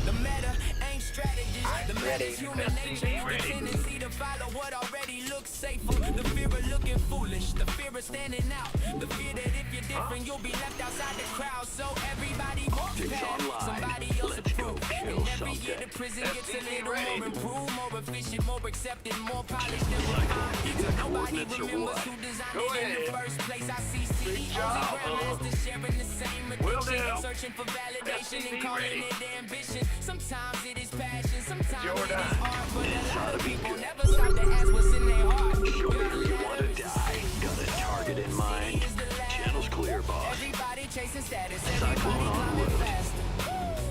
The meta ain't strategies. The Ready. meta's human nature. The tendency to follow what already looks safer. The fear of looking foolish. The fear of standing out. The fear that if you're different, you'll be left outside the crowd. So everybody walks past somebody else approved. And every year the prison gets a little more improved, more efficient, more accepted, more polished and refined. So nobody remembers who designed it in the first place. I see CEOs and grandmasters sharing the same addiction, searching for validation and calling it ambition. Sometimes it is passion, sometimes it is art, but a lot of people never stop to ask what's in their heart. Show me who you want to die. Got a target in mind. Channel's clear, boss. Everybody chasing status, everybody climbing faster.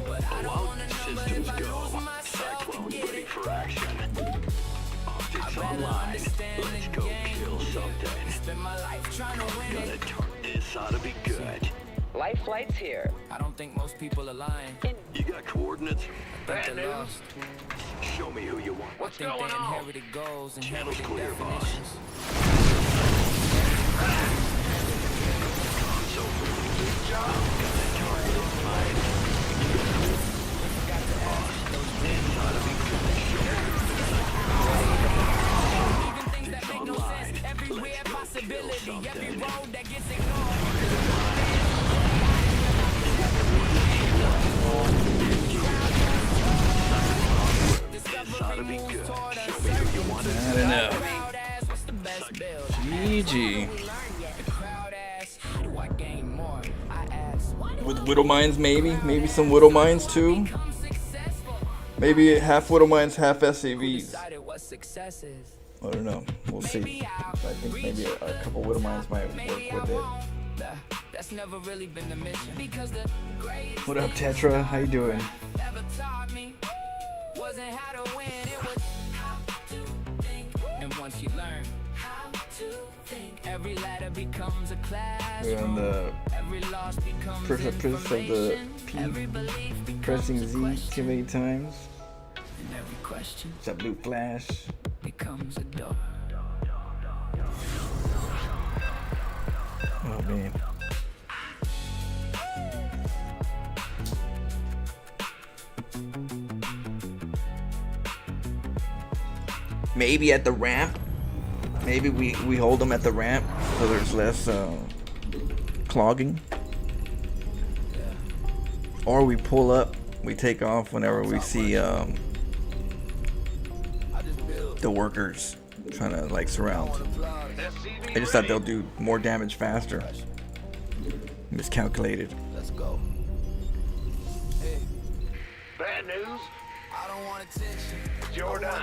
But I don't want a number if I lose myself to Cyclone get ready it. for action. Optics better online. understand Let's the go game. kill something. Spend my life trying to win Gonna it. turn this ought to be good. Life flight's here. I don't think most people are lying. You got coordinates? Bad Bad news. news. Show me who you want. I think they inherited goals, Channel's inherited clear, boss. definitions. Good job. Got a target in mind. This ought to be good. Even things that make no sense, everywhere possibility, every road that gets ignored. This ought to be good. Show me who you want to I don't know. Crowd ass, what's the best build? GG. The crowd ass, how do I gain more? I ask, why do With widow mines, maybe some widow mines too. I become successful? Maybe half widow mines, half SCVs. Decided what success is. I don't know. We'll see. I think maybe a couple widow mines might work Maybe I with it. won't. That's never really been the mission. Because the greatest What up, thing Tetra? How you doing? ever taught me wasn't how to win, it was how to think. And once you learn how to think, every ladder becomes a We're on classroom. the Every loss becomes proof of the information. P. Every belief becomes Pressing a Z question. too many times. And every question It's that blue flash. becomes a door. Oh man. Maybe at the ramp. Maybe we hold them at the ramp so there's less clogging. Or we pull up, we take off whenever we see the workers trying to like surround. I just thought they'll do more damage faster. Miscalculated. Let's go. Hey, Bad news. I don't want attention. It's your time.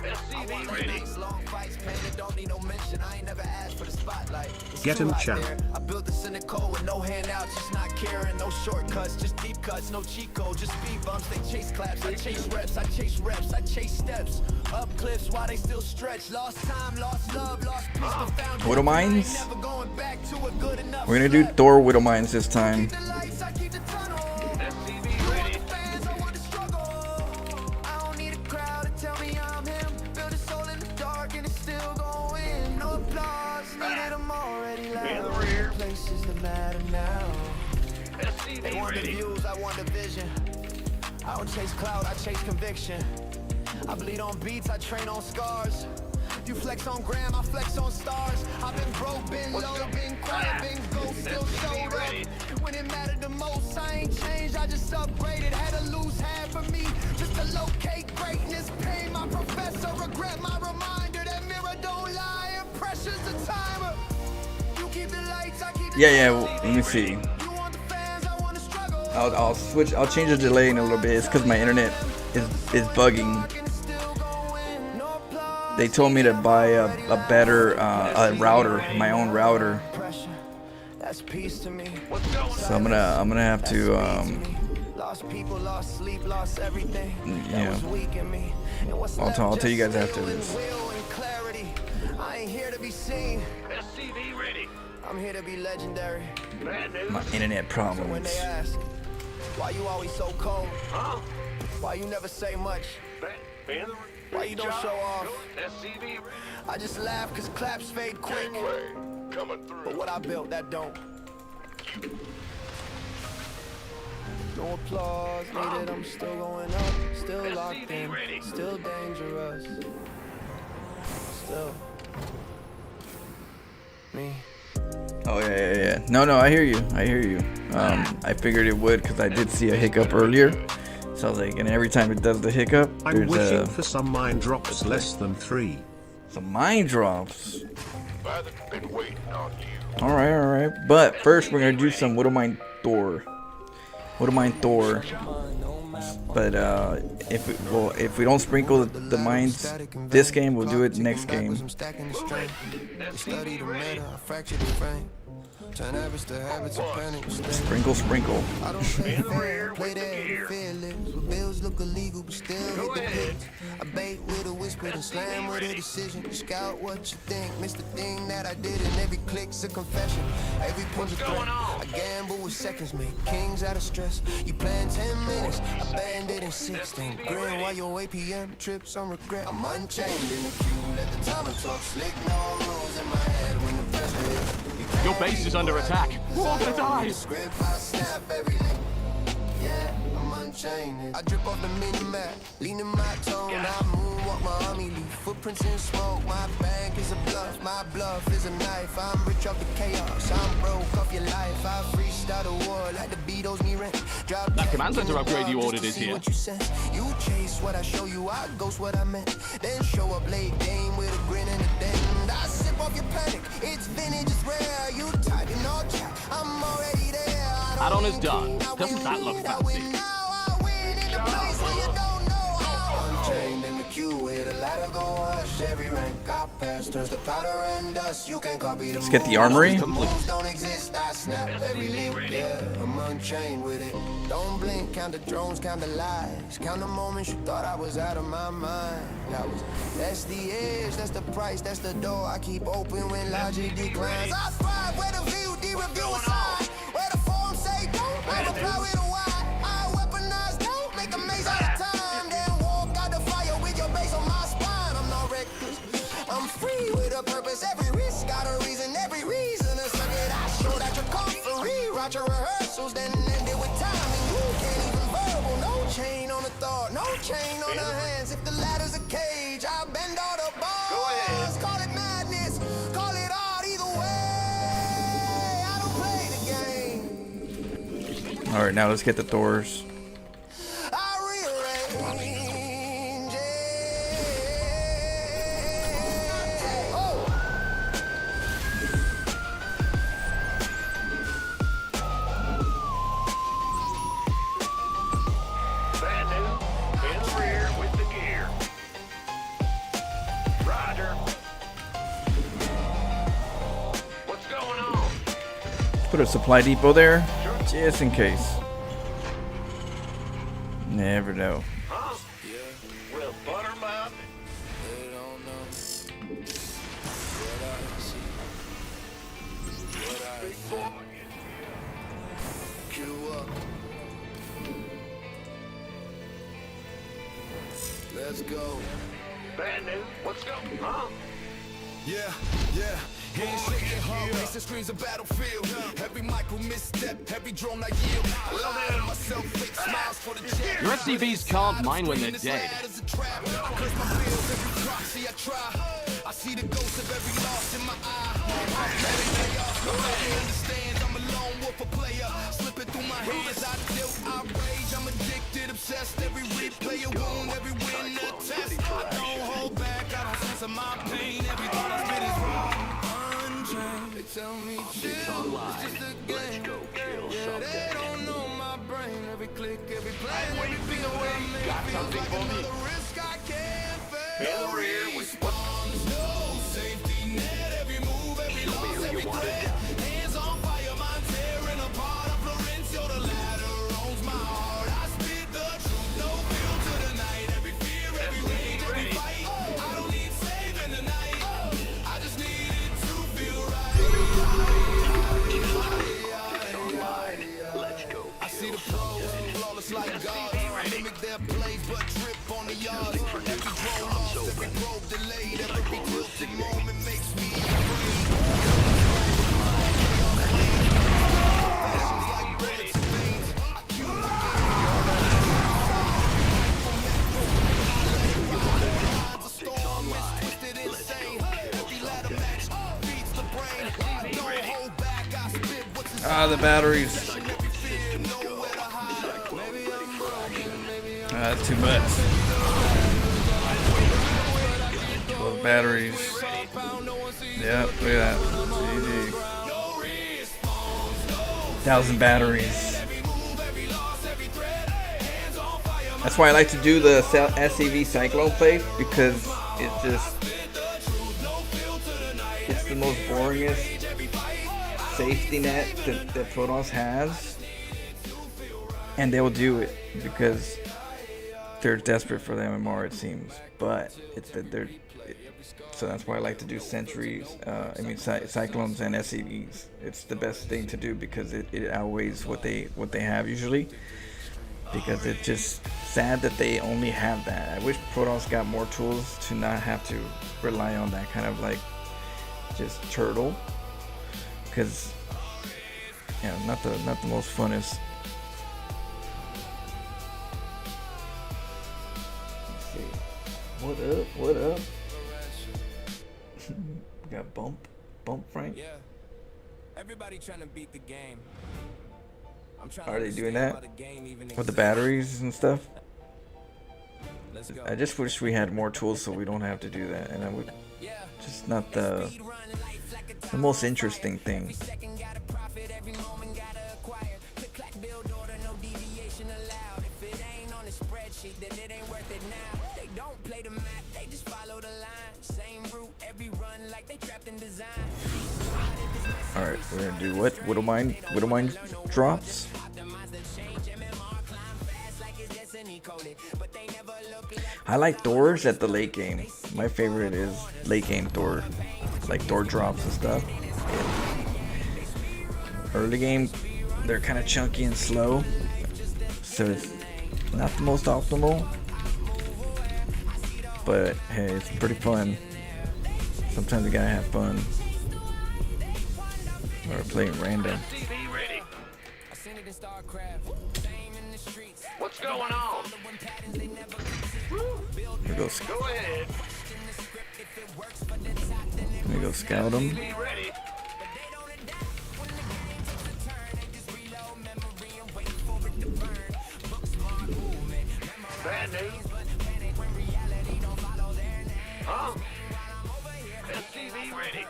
SCV ready. Long fights, man, it don't need no mention. I ain't never asked for the spotlight. It's Get too in the hot channel. there. I built this in the cold with no handouts, just not caring, no shortcuts, just deep cuts, no cheat code, just speed bumps. They chase claps, I chase reps, I chase reps, I chase steps. Up cliffs while they still stretch. Lost time, lost love, lost peace, but found Widow joy. I ain't mines? never going back to a good enough We're gonna do step. Thor widow mines this time. Keep the lights, I keep the tunnel. SCV ready. Fans, I want to struggle. I don't need a crowd to tell me I'm him. Build a soul in the dark and it's still going. No applause needed, I'm already loud. In the rear. Places that matter now. They SCV want the ready. views, I want the vision. I don't chase cloud, I chase conviction. I bleed on beats, I train on scars. You flex on gram, I flex on stars. I've been broke, been low, been quiet, been ghost, still showed up. When it mattered the most, I ain't changed, I just upgraded. Had to lose half of me just to locate greatness. Pain, my professor, regret my reminder. That mirror don't lie, and pressure's the timer. You keep the lights, I keep the Yeah, let me see. I'll switch. I'll change the delay in a little bit. It's because my internet is bugging. They told me to buy a better a router, my own router. So I'm gonna have to yeah. I'll tell you guys after this. I ain't here to be seen. SCV ready. I'm here to be legendary. My internet problems. When they ask, why you always so cold? Huh? Why you never say much? Why you don't show off? I just laugh cause claps fade quick. But what I built, that don't. No applause needed, I'm still going up. Still locked in, still dangerous. Still me. Oh yeah. No, I hear you. I figured it would because I did see a hiccup earlier. So I was like, and every time it does the hiccup, I'm wishing for some mine drops less than 3. Some mine drops. Father's been waiting on you. All right. But first, we're gonna do some Widowmine Thor. But if we don't sprinkle the mines this game, we'll do it next game. Sprinkle. Bills look illegal, but still hit the pitch. I bait with a whisper and slam with a decision. Scout what you think, miss the thing that I did, and every click's a confession. Every punch a threat. I gamble with seconds, make kings out of stress. You plan 10 minutes, I banned it in 16. Grin while your APM trips on regret. I'm unchained in the queue, let the timer talk slick. No rules in my head when the pressure hits. Your base is under attack. We're all gonna die. I drip off the mini-map, leaning my tone. I moonwalk my army, leave footprints in smoke. My bank is a bluff, my bluff is a knife. I'm rich off the chaos, I'm broke off your life. I freestyle the war like the Beatles, me rent. Drop that command center upgrade you ordered is here. You chase what I show you, I ghost what I meant. Then show up late game with a grin and a dent. I sip off your panic, it's vintage, it's rare. You typing all chat, I'm already there. Add-on is done. Doesn't that look fancy? Unchained in the queue with a ladder go hush. Every rank I pass turns to powder and dust. You can copy the Let's get the armory. moves don't exist. I snap every link. Yeah, I'm unchained with it. Don't blink, count the drones, count the lies. Count the moments you thought I was out of my mind. That's the edge, that's the price, that's the door I keep open when logic declines. I thrive where the VOD review aside. Where the form say don't, I reply with a why. I weaponize don't, make a maze out of time. Then walk out the fire with your base on my spine. I'm not reckless, I'm free with a purpose. Every risk got a reason, every reason a circuit. I show that you're comfort, rewrite your rehearsals, then end it with timing. You can't even verbal, no chain on the thought, no chain on the hands. If the ladder's a cage, I bend all the bars. Call it madness, call it art, either way. I don't play the game. All right, now let's get the Thors. Put a supply depot there, just in case. Never know. Huh? Yeah. Well, butter 'em up. They don't know what I see, what I feel. Queue up. Let's go. Bad news. What's going on? Huh? Yeah, yeah. Handshake and heart race, the screams a battlefield. Every micro misstep, every drone I yield. I lie to myself, fake smiles for the check. Your SCVs can't mine when they're dead. I curse my bills, every proxy I try. I see the ghost of every loss in my eye. Nobody understands I'm a lone wolf, a player. Slipping through my hands, I dealt outrage. I'm addicted, obsessed. Every replay a wound, every win a test. I don't hold back, I don't censor my pain. Every thought I spit is wrong. Unchained. They tell me chill, it's just a game. Yeah, they don't know my brain. Every click, every plan, every feel I make feels like another risk I can't fail. In the rear with Spawns, no safety net. Every move, every loss, every threat. Hands on fire, mind tearing apart. I'm Florencio, the ladder owns my heart. I spit the truth, no feel to the night. Every fear, every rage, every fight. I don't need saving tonight. I just need it to feel right. I see the pros, flawless like God. Mimic their plays, but trip on the yards. Every drone lost, every probe delayed. Every tilted moment makes me afraid. Passions like bullets and veins. I cue my a storm is twisted insane. Every ladder match feeds the brain. Don't hold back, I spit what's inside. Ah, the batteries. Too much. Those batteries. Yep, look at that. GG. 1,000 batteries. That's why I like to do the SCV Cyclone play, because it's the most boringest safety net that Protoss has, and they will do it because they're desperate for the MMR, it seems. But so that's why I like to do sentries. Cyclones and SCVs. It's the best thing to do because it outweighs what they have usually. Because it's just sad that they only have that. I wish Protoss got more tools to not have to rely on that kind of like just turtle. Because not the most funnest. What up? What up? We got bump Frank. Yeah. Everybody trying to beat the game. Are they doing that with the batteries and stuff? I just wish we had more tools so we don't have to do that, and I would just not the most interesting thing. Alright, we're gonna do what? Widowmine drops? I like Thors at the late game. My favorite is late game Thor. Like Thor drops and stuff. Early game, they're kind of chunky and slow. So it's not the most optimal. But hey, it's pretty fun. Sometimes you gotta have fun. Or playing random. What's going on? Let me go scout them. Bad news. Huh? SCV ready.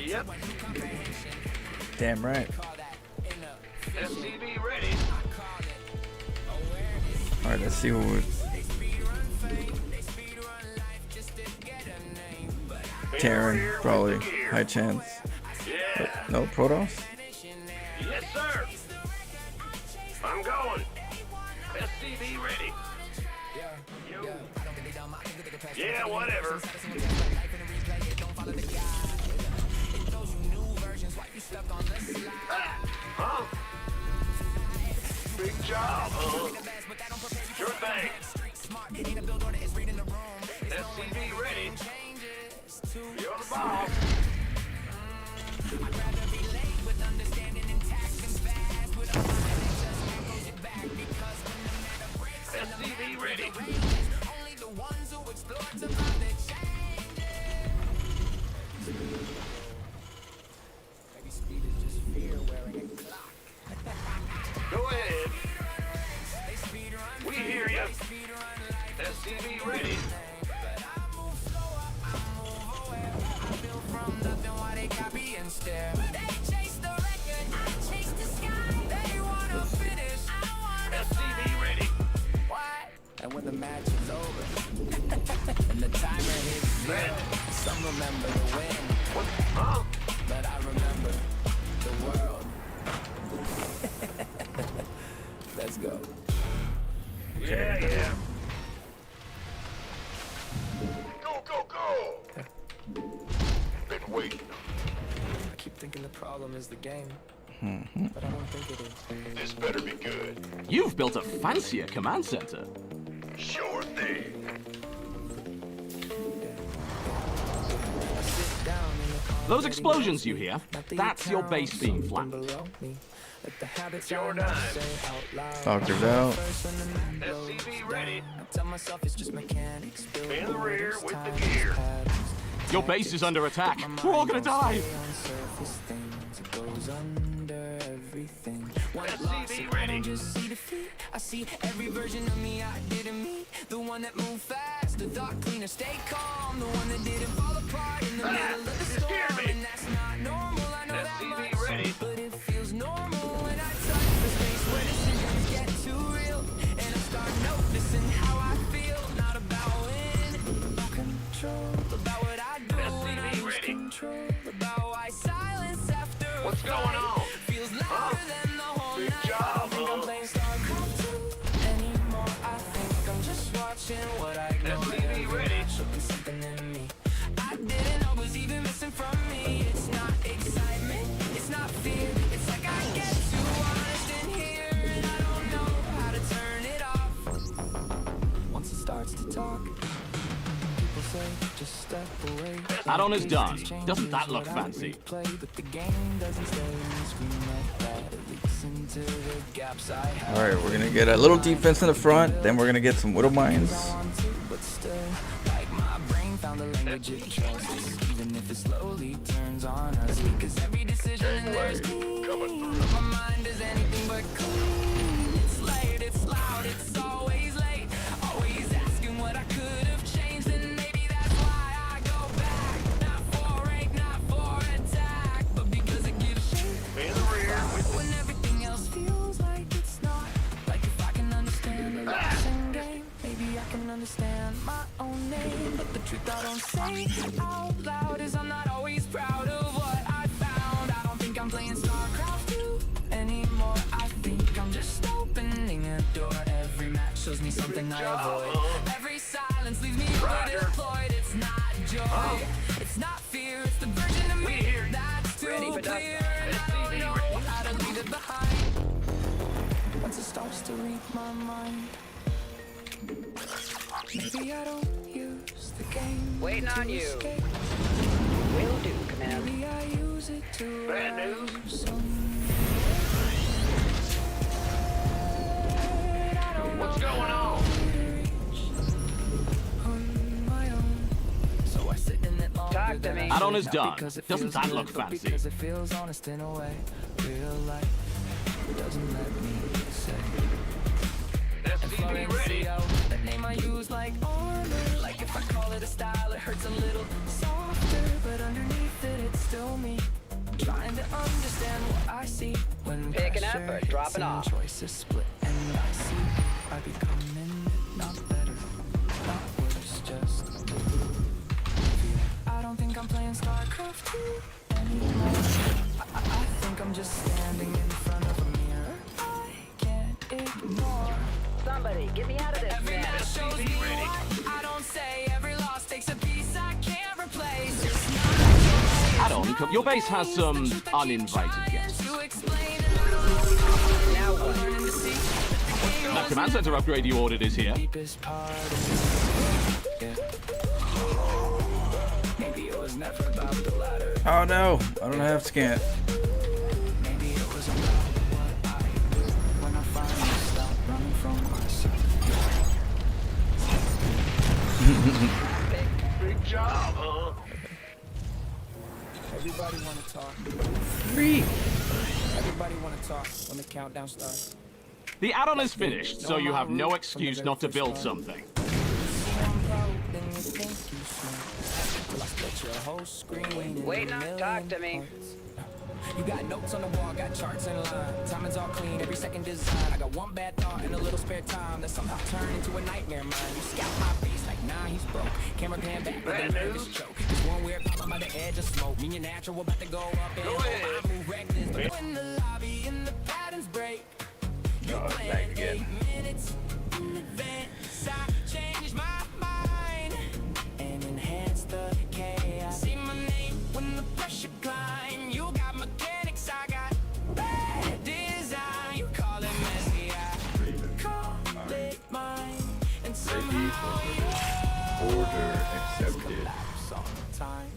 Yep. Damn right. SCV ready. Alright, let's see what we're... Terran, probably. High chance. Yeah. No, Protoss? Yes, sir. I'm going. SCV ready. Yo. Yeah, whatever. Huh? Big job, huh? thing. SCV ready. You're the boss. SCV ready. Only the ones who explore to find their changes. Maybe speed is just fear wearing a clock. Go ahead. We hear you. SCV ready. But I move slower, I move aware. I build from nothing while they copy and stare. They chase the record, I chase the sky. They wanna finish, I wanna SCV ready. What? And when the match is over and the timer hits zero, some remember the win. What? Huh? But I remember the world. Let's go. Yeah, yeah. Go, go, go. Been waiting. I keep thinking the problem is the game, but I don't think it is. This better be good. You've built a fancier command center. Sure thing. Those explosions you hear, that's your base being flapped. It's your time. Doctor's out. SCV ready. I tell myself it's just mechanics. In the rear with the gear. Your base is under attack. We're all gonna die. It goes under everything. SCV ready. Just see defeat. I see every version of me I didn't meet. The one that moved fast, the thought cleaner, stay calm. The one that didn't fall apart in the middle of the storm. And that's not normal, I know that much. Ready. But it feels normal when I touch the space where decisions get too real. And I start noticing how I feel. Not about winning, about control. About what I do when I lose control. About why silence after What's going on? feels louder than the whole Good night. job, I think I'm playing StarCraft 2 anymore. I think I'm just watching what I know. SCV ready. Something in me I didn't know was even missing from me. It's not excitement, it's not fear. It's like I get too honest in here and I don't know how to turn it off. Once it starts to talk, people say just step away. Add-on is done. Doesn't that look fancy? Play, but the game doesn't stay and scream like that. It leaks into the gaps I have. Alright, we're gonna get a little defense in the front, then we're gonna get some widow mines. But still, like my brain found a language it trusts, even if it slowly turns on us. Because every decision in there is clean. My mind is anything but clean. It's late, it's loud, it's always late. Always asking what I could have changed, and maybe that's why I go back. Not for rank, not for attack, but because it gives shape. In the rear with When everything else feels like it's not. Like if I can understand the losing game, maybe I can understand my own name. But the truth I don't say out loud is I'm not always proud of what I found. I don't think I'm playing StarCraft 2 anymore. I think I'm just opening a door. Every match shows me something I avoid. Every silence leaves me deployed. It's not joy, it's not fear. It's the version of me that's too clear. And I don't know how to leave it behind. Once it starts to read my mind, maybe I don't use the game. Waiting on you. Escape. Will do, Command. Maybe I use it to Bad news. What's going on? So I sit in it longer Talk to than me. I Add-on should, is not done. because it Doesn't feels that good, look but fancy? because it feels honest in a way. Real life doesn't let me say. SCV ready. That name I use like armor. Like if I call it a style, it hurts a little softer. But underneath it, it's still me. Trying to understand what I see when Picking up pressure or hits dropping and off? choices split. And I see I become in it, not better, not worse, just I don't think I'm playing StarCraft 2 anymore. I think I'm just standing in front of a mirror I can't ignore. Somebody, get me out of this Every match mess. shows me what I don't say. Every loss takes a piece I can't replace. It's not Add-on, your base has some uninvited guests. to explain, and I don't know Now what? learning to see. The That command center upgrade you ordered is here. Deepest part of me. Yeah. Maybe it was never about the ladder. Oh no, I don't have scant. Maybe it was about what I do when I finally stopped running from myself. Big job, huh? Everybody wanna talk. Everybody wanna talk when the countdown starts. The add-on is finished, so you have no excuse not to build something. Wait, not talk to me. You got notes on the wall, got charts in line. Timing's all clean, every second design. I got one bad thought and a little spare time that somehow turned into a nightmare of mine. You scout my face like, nah, he's broke. Camera pan back with a nervous choke. There's one weird problem by the edge of smoke. Me and natural about to go up and I move reckless. But when the lobby and the patterns break, you plan 8 minutes in advance. I change my mind and enhance the chaos. See my name when the pressure climb. You got mechanics, I got bad design. You call it messy, I call it mine. And somehow Order accepted. time.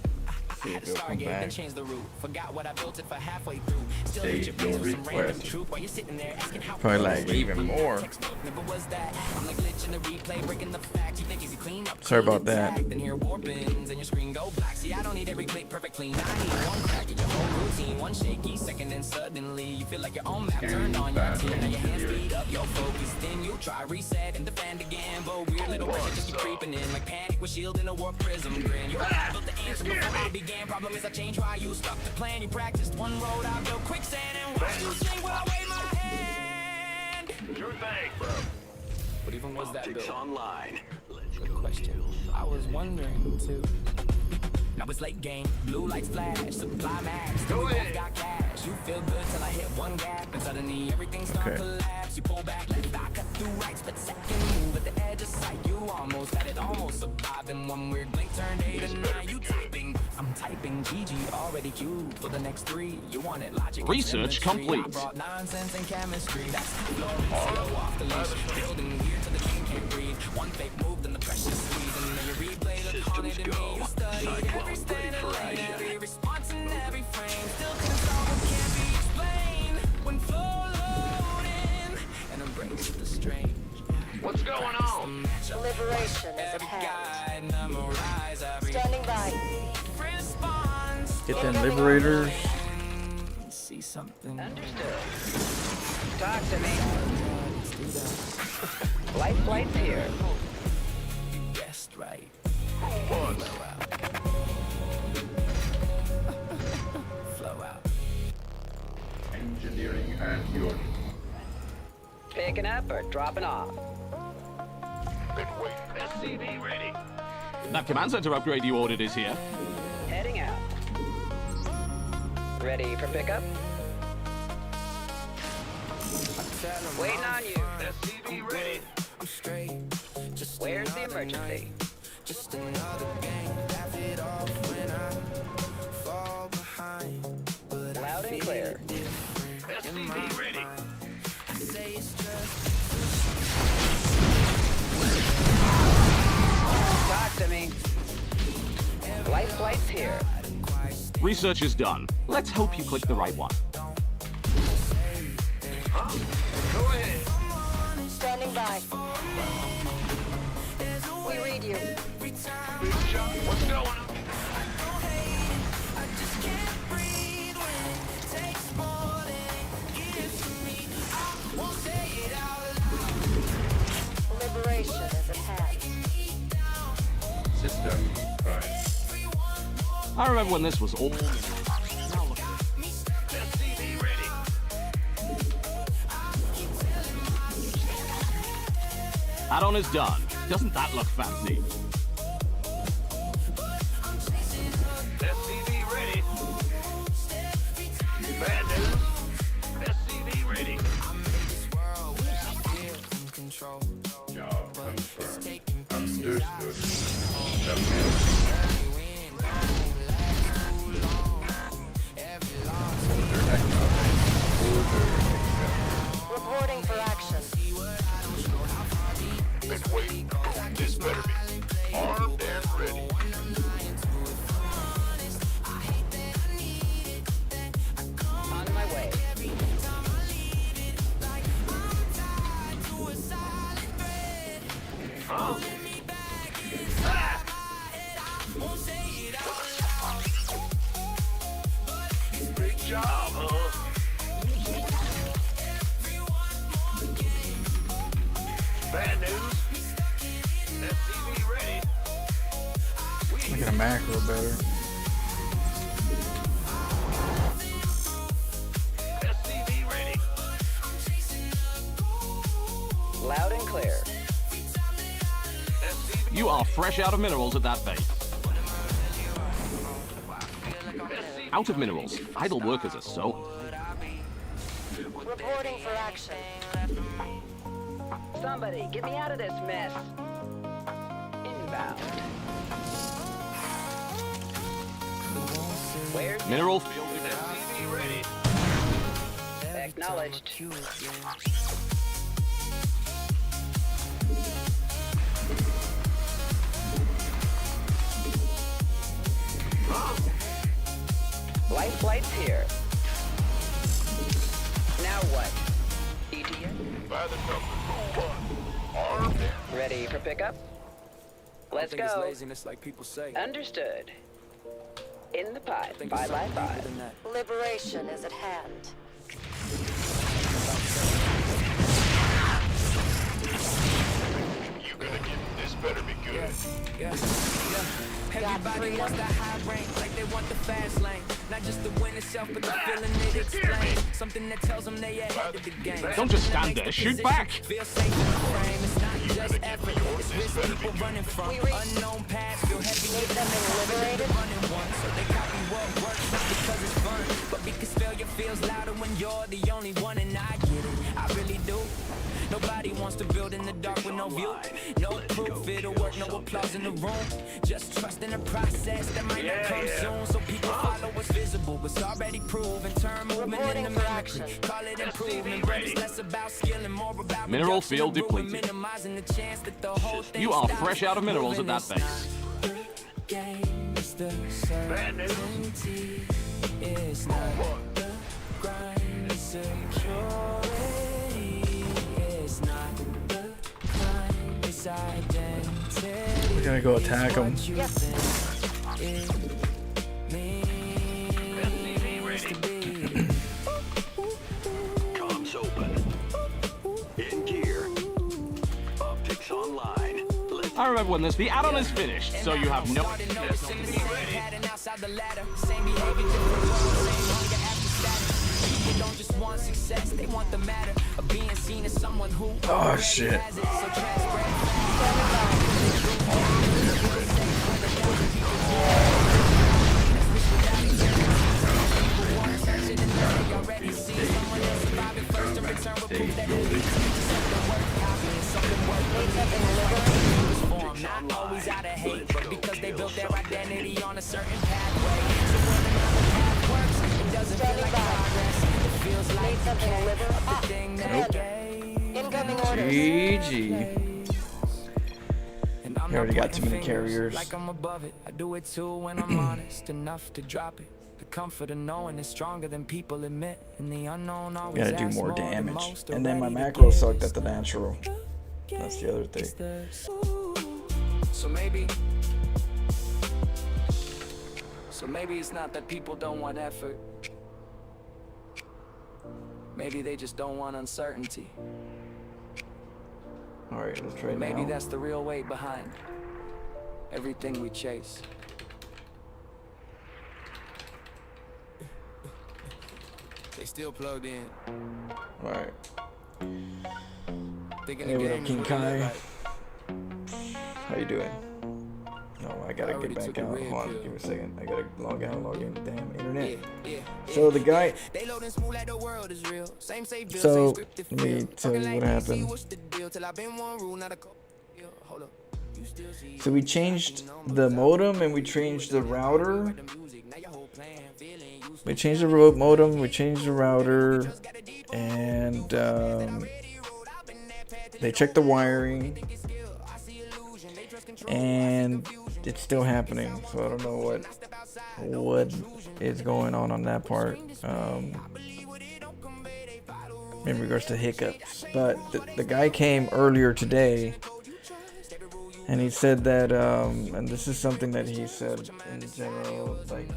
I had to start again, then change the route. Forgot what I built it for halfway through. Still State hit your face your with some random request. truth while you're sitting there asking how. Probably like even more. Never was that. I'm like glitch in the replay, breaking the facts. You think easy clean up. Sorry about that. Then hear war bins and your screen go black. See, I don't need every click perfect clean. I need one crack in your whole routine, one shaky second, and suddenly you feel like your own map turned on your team. Now your hands speed up, your focus. Then you try reset and defend again. But weird little pressure just keep creeping in like panic with shield in a warp prism grin. You built the answer before it began. Problem is I changed why you stuck the plan. You practiced one road, I built quicksand and watched you sing while I wave my hand. Sure thing, bro. What even was that build? Online. Let's Good question. I was wondering too. Now it's late game, blue lights flash, supply max. Then we both got cash. You feel good till I hit one gap, and suddenly everything starts to collapse. You pull back, left eye cut through right, split second move at the edge of sight. You almost had it, almost surviving. One weird blink turned 8 and 9. You typing, I'm typing. GG already queued for the next 3. You want it logic? and Research symmetry. complete. I brought nonsense and chemistry. That's Florencio off the leash, building gear till the king can't breathe. One fake move, then the pressure squeeze, and then you replay the haunted in me. You studied every stand and lane, every response in every frame. Still couldn't solve what can't be explained. When flow loading and embrace the strange. What's going on? Liberation is at hand. Standing by. Get them liberators. See something. Understood. Talk to me. Life flight's here. You guessed right. Flow out. Engineering and your Picking up or dropping off? Been waiting. SCV ready. That command center upgrade you ordered is here. Heading out. Ready for pickup? Waiting on you. SCV ready. I'm straight. Just Where's the emergency? Just another game. Laugh it off when I fall behind. But Loud and clear. SCV ready. I say it's just Talk to me. Life flight's here. Research is done. Let's hope you click the right one. Go ahead. Standing by. We read you. Big shot. What's going on? Liberation is at hand. system prime. I remember when this was all... SCV ready. Add-on is done. Doesn't that look fancy? SCV ready. Bad news. SCV ready. Job confirmed. Understood. Reporting for action. Big job, huh? Bad news. SCV ready. Look at a macro better. SCV ready. Loud and clear. You are fresh out of minerals at that base. Out of minerals. Idle workers are so... Reporting for action. Somebody, get me out of this mess. Inbound. Where's Mineral field SCV ready. acknowledged? Life flight's here. Now what? ETA? By the numbers. Armed. Ready for pickup? Let's go. laziness like people say. Understood. In the pipe, 5 by 5. Liberation is at hand. You gonna get this? Better be good. Yeah. Everybody wants the high rank, like they want the fast lane. Not just the win itself, but the feeling it explains. Something that tells them they ahead of the game. Don't just stand there, shoot back! Feel safe in the frame. It's not just effort, it's risk people running from. Unknown paths feel heavy. Need them liberated? Running one, so they copy what works not because it's fun, but because failure feels louder when you're the only one. And I get it, I really do. Nobody wants to build in the dark with no view. No proof it'll work, no applause in the room. Just trust in the process that might not come soon. So people follow what's visible, but it's already proven. Turn movement into mimicry. Call it improvement, but it's less about skill and more about Mineral field depleted. minimizing the chance that the whole thing You are stops fresh out of minerals at that moving. base. It's the certainty. It's not the grind, it's security. It's not the climb, it's identity. We're gonna go attack him. Comms open. In gear. Optics online. I remember when this. The add-on is finished, so you have no... Oh shit. Not always out of hate, but because they built their identity on a certain pathway. So when another path works, it doesn't feel like progress. It feels like something liver up. thing that gave. Incoming orders. GG. You already got too many carriers. Like I'm above it. I do it too when I'm honest enough to drop it. The comfort of knowing it's stronger than people admit. And the unknown always Gotta do asks more than damage. most And then my already to macro give. sucked at the natural. That's the other thing. So maybe it's not that people don't want effort. Maybe they just don't want uncertainty. Alright, let's try Maybe now. that's the real weight behind everything we chase. They still plugged in. Alright. Thinking Hey, the what game up, King is really Kai? right. How you doing? No, I gotta already get back took a out. red Hold on, pill. give me a second. I gotta log out, log in. Damn internet. Yeah. So the guy. They loading smooth like the world is real. Same safe bill, So same scripted let me feel. tell you Talking what like happened. DC, what's the deal? Till I've been one rule, not a couple. Hold up. You still see So we changed the modem and we changed the router. We changed the remote modem. We changed the router, and they checked the wiring, and it's still happening. So I don't know what is going on that part in regards to hiccups. But the guy came earlier today And he said that, and this is something that he said in general, like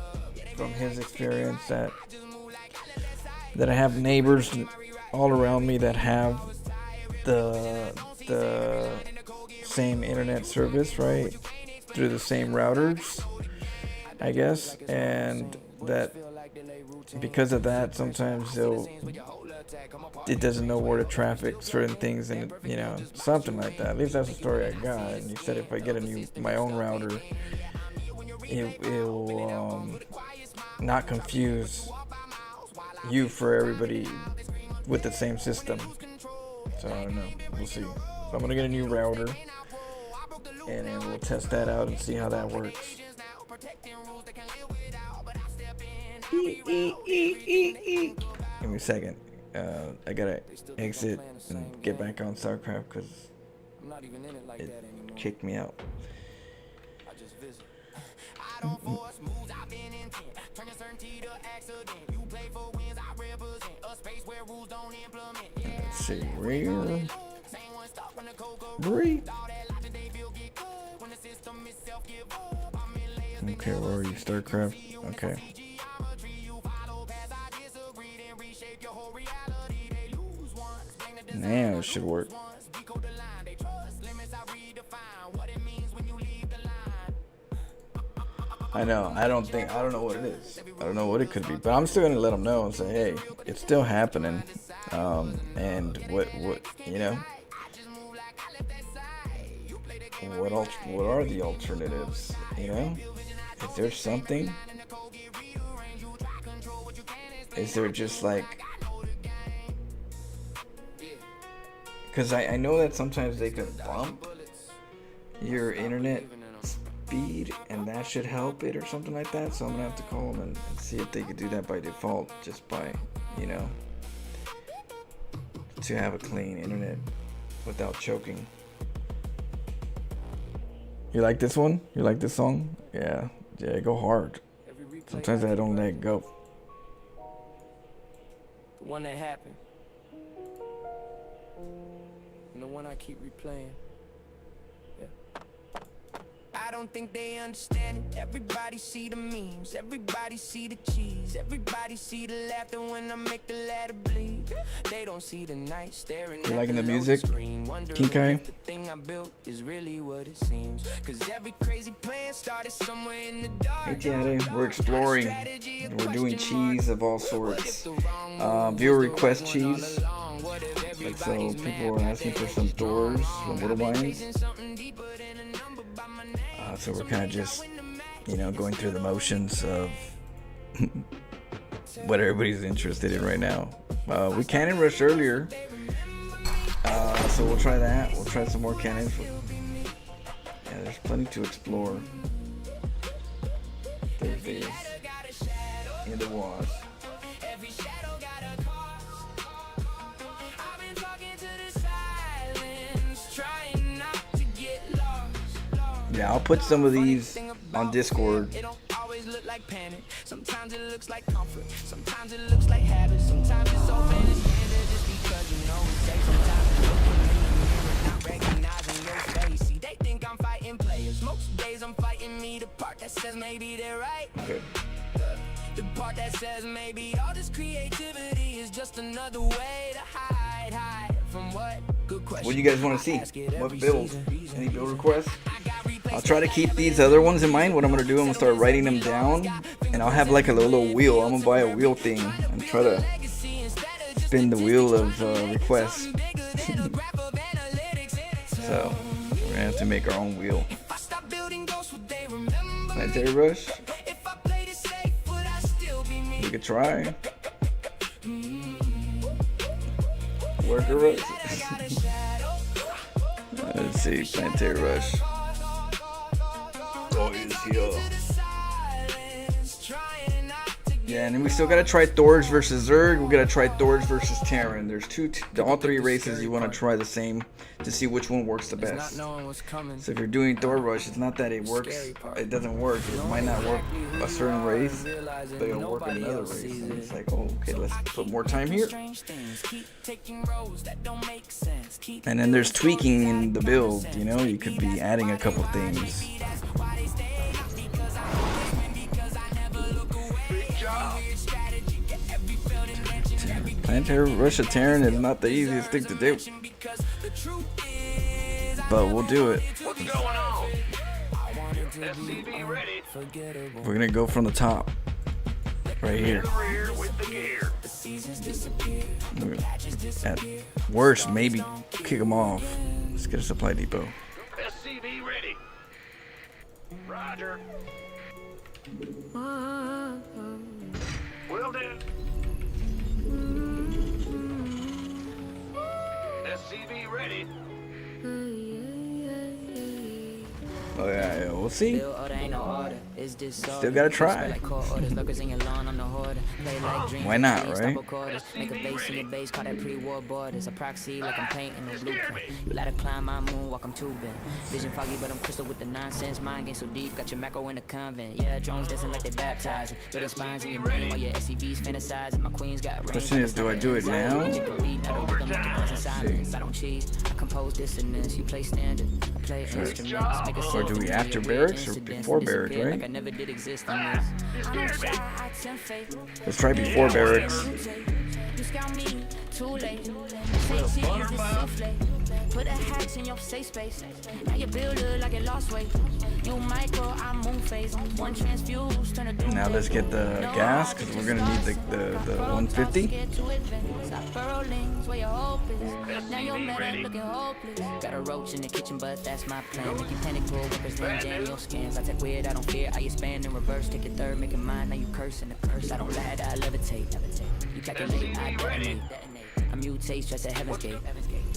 from his experience, that I have neighbors all around me that have the same internet service, right, through the same routers, I guess, and that because of that, sometimes it doesn't know where to traffic certain things, and you know, something like that. At least that's the story I got. And he said if I get my own router, it'll not confuse you for everybody with the same system. So I don't know. We'll see. So I'm gonna get a new router, and then we'll test that out and see how that works. Give me a second. I gotta exit and get back on StarCraft because it kicked me out. Let's see, where? Bree. Okay, where are you? StarCraft. Okay. Now it should work. I know. I don't know what it is. I don't know what it could be, but I'm still gonna let them know and say, hey, it's still happening. And what you know? What are the alternatives? You know? Is there something? Is there just like? Because I know that sometimes they can bump your internet speed, and that should help it or something like that. So I'm gonna have to call them and see if they could do that by default, just by, you know, to have a clean internet without choking. You like this one? You like this song? Yeah, go hard. Sometimes I don't let it go. The one that happened. And the one I keep replaying. Yeah. I don't think they understand it. Everybody see the memes, everybody see the cheese, everybody see the laughter when I make the ladder bleed. They don't see the night staring. You liking the music, Kinkai? The thing I built is really what it seems. Cause every crazy plan started somewhere in the dark. Hey Daddy, we're exploring. We're doing cheese of all sorts. Viewer request cheese. Like, so people are asking for some doors from Little Wines. So we're kind of just, you know, going through the motions of what everybody's interested in right now. We cannon rushed earlier, so we'll try that. We'll try some more cannons. Yeah, there's plenty to explore. There's these in the walls. Yeah, I'll put some of these on Discord. It don't always look like panic. Sometimes it looks like comfort. Sometimes it looks like habit. Sometimes it's open and standard just because you know it's safe. Sometimes it looks at me and not recognizing your face. See, they think I'm fighting players. Most days I'm fighting me. The part that says maybe they're right. Okay. The part that says maybe all this creativity is just another way to hide from what? Good question. What do you guys want to see? What build? Any build requests? I'll try to keep these other ones in mind. What I'm going to do, I'm going to start writing them down. And I'll have like a little wheel. I'm going to buy a wheel thing and try to spin the wheel of requests. So, we're going to have to make our own wheel. Planetary Rush? We could try. Worker Rush? Let's see, Planetary Rush. Oh, he's here. Yeah, and then we still gotta try Thor's versus Zerg. We gotta try Thor's versus Terran. There's all three races you want to try the same to see which one works the best. So if you're doing Thor Rush, it's not that it works. It doesn't work. It might not work a certain race, but it'll work another race. And it's like, oh, okay, let's put more time here. And then there's tweaking in the build. You know, you could be adding a couple things. Planetary Russia Terran is not the easiest thing to do, but we'll do it. What's going on? SCV ready. We're gonna go from the top, right here. Rear with the gear. At worst, maybe kick them off. Let's get a supply depot. SCV ready. Roger. Will do. SCV ready. Oh yeah, we'll see. Still gotta try. Why not, right? Make a base in your base, call that pre-war borders. A proxy like I'm painting a blueprint. You let her climb my moonwalk, I'm tubing. Vision foggy, but I'm crystal with the nonsense. Mind game so deep, got your macro in the convent. Yeah, drones dancing like they baptizing. Building spines in your brain while your SCVs fantasizing. My queens got range. Question is, do I do it now? I don't cheat. I compose dissonance. You play standard. I play instruments. Make a or do we after barracks or before barracks, right? Like I never did exist in this. Let's try before barracks. Put a hatch in your safe space. Now you build it like it lost weight. You micro, I moon phase. One transfuse, turn a Now let's get the gas, because we're gonna need the 150. Now you're mad looking hopeless. Got a roach in the kitchen, but that's my plan. Make you panic, pull workers, then jam your scans. I take weird, I don't fear. I expand in reverse, take your third, make it mine. Now you cursing the curse. I don't lie, I levitate. You calculate, I detonate. I mutate, stress at heaven's gate.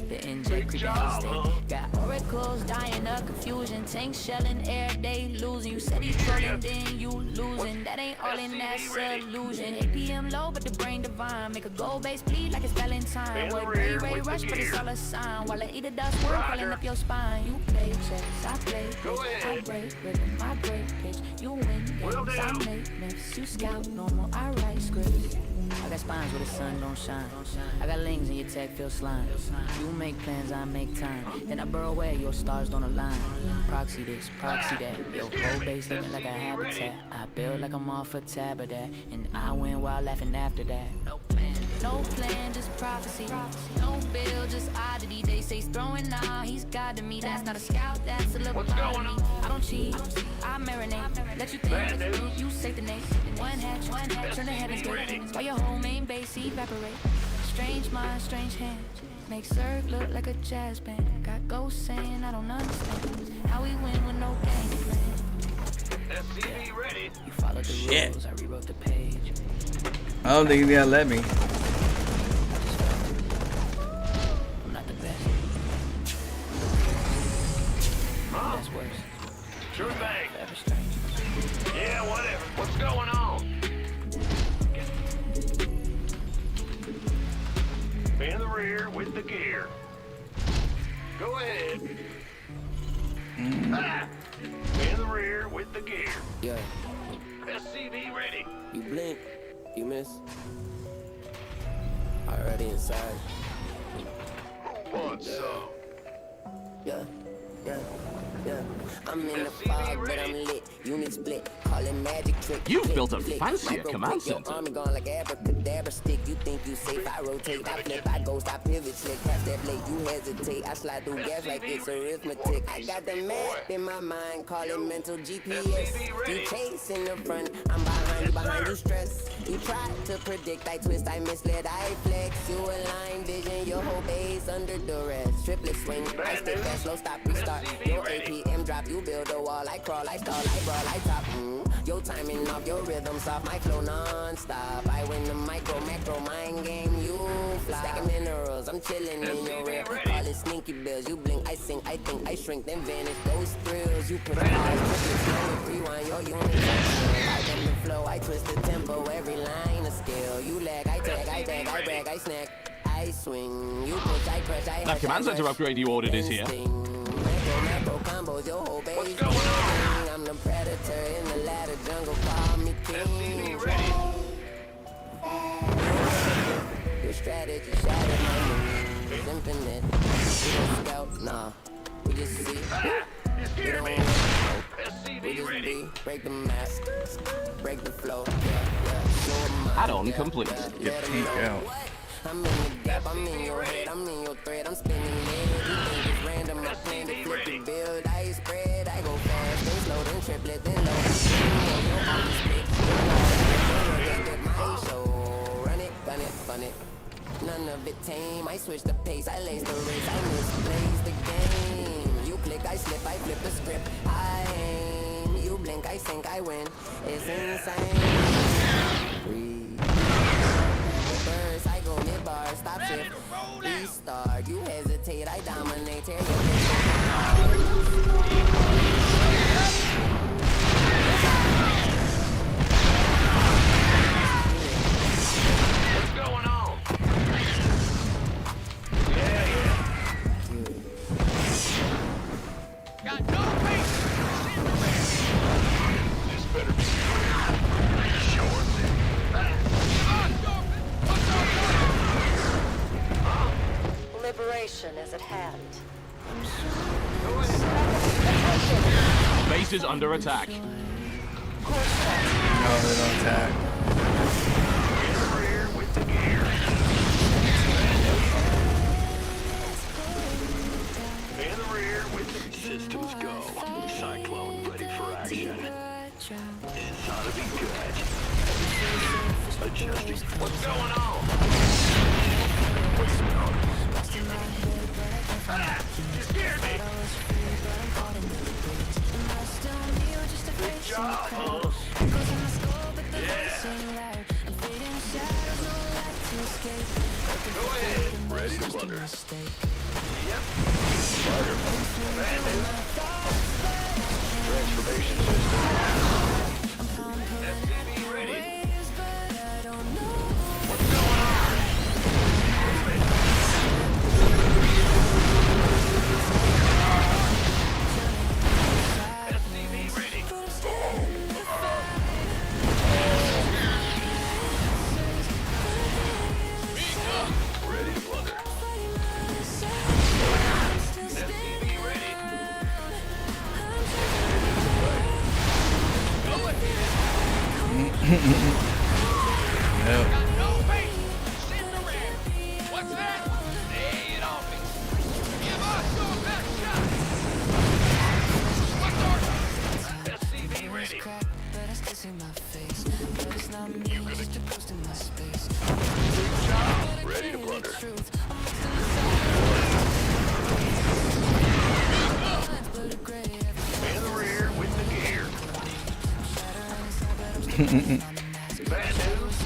The NJ creeping hell state. Got oracles dying of confusion. Tanks shelling air, they losing. You said he's trolling, then you losing. That ain't all in that illusion. APM low, but the brain divine. Make a goal base bleed like it's Valentine. What Ray rush, but it's all a sign. While I eat a dust worm crawling up your spine. You play chess, I play bitch. I break rhythm, I break pitch. You win games, I make myths. You scout normal, I write scripts. I got spines where the sun don't shine. I got lings in your tech, feel slime. You make plans, I make time. Then I burrow away, your stars don't align. Proxy this, proxy that. Yo, whole base living like a habitat. I build like I'm off a tab of that. And I win while laughing after that. No plan, just prophecy. No bill, just oddity. They say he's throwing out, he's God to me. That's not a scout, that's a little part of me. I don't cheat, I marinate. Let you think, you say the name. One hatch, turn the heavens gate. While your whole main base evaporate. Strange mind, strange hand. Make Zerg look like a jazz band. Got ghosts saying I don't understand how we win with no game plan. SCV ready. You followed the rules, I rewrote the page. I don't think he's gonna let me. I'm not the best. That's worse. Sure thing. Forever strange. Yeah, whatever. What's going on? In the rear with the gear. Go ahead. Ah! In the rear with the gear. Yeah. SCV ready. You blink, you miss. Already inside. Who wants some? Yeah. I'm in the fog, but I'm lit. Unit split, call it magic trick. You've built a fancier command Your center. army gone like abracadabra stick. You think you safe? I rotate, I flip, I ghost, I pivot, slick. Past that blade, you hesitate. I slide through gas like it's arithmetic. I got the map in my mind, call it mental GPS. You chase in the front, I'm behind you stress. You try to predict, I twist, I misled, I flex. You align vision, your whole base under duress. Triplet swing, I stay fast, slow stop, restart. Your APM drop, you build a wall, I crawl, I stall, I brawl. girl, I top. Your timing off, your rhythm soft, my flow non-stop. I win the micro, macro, mind game, you fly. Stacking minerals, I'm chilling in your rear. All the sneaky bills, you blink, I sink, I think, I shrink, then vanish. Those thrills, you put rewind your unit. I bend the flow, I twist the tempo, every line a skill. You lag, I tag, I tag, I brag, I snack, I swing. You push, I crush, I That command center upgrade you ordered is here. Macro combos, your whole base. What's going on? I'm the predator in the ladder jungle, call me king. Your strategy shattered my moves, infinite. We don't scout, nah, we just see. We don't know. We just be, break the mask, break the flow. Add-on complete. Get tanked out. I'm in the gap, I'm in your head, I'm in your thread, I'm spinning legs. You think it's random, I plan to flip and build. I spread, I go fast, then slow, then triplet, then low. My show, run it, gun it, fun it. None of it tame, I switch the pace, I lace the race, I misplace the game. You click, I slip, I flip the script, I aim. You blink, I sink, I win, it's insane. Breathe. Reverse, I go mid-bar, stop shift, restart. You hesitate, I dominate, tear your What's going on? Yeah. Got no patience. This better be short. Liberation is at hand. Base is under attack. No, they don't attack. In the rear with the gear. In the rear with the systems go. Cyclone ready for action. This ought to be good. Adjusting. What's going on? What's going on? You scared me. Good job, huh? Yeah. Go ahead. Ready to blunder. Yep. Fire. Bad news. Transformation system. SCV ready. What's going on? SCV ready. Ready to blunder. SCV ready. Yep. No patience. Sit around. What's that? Lay it on me. Give us your best shot. What's our SCV ready. You gonna good job. Ready to blunder. In the rear with the gear. Bad news.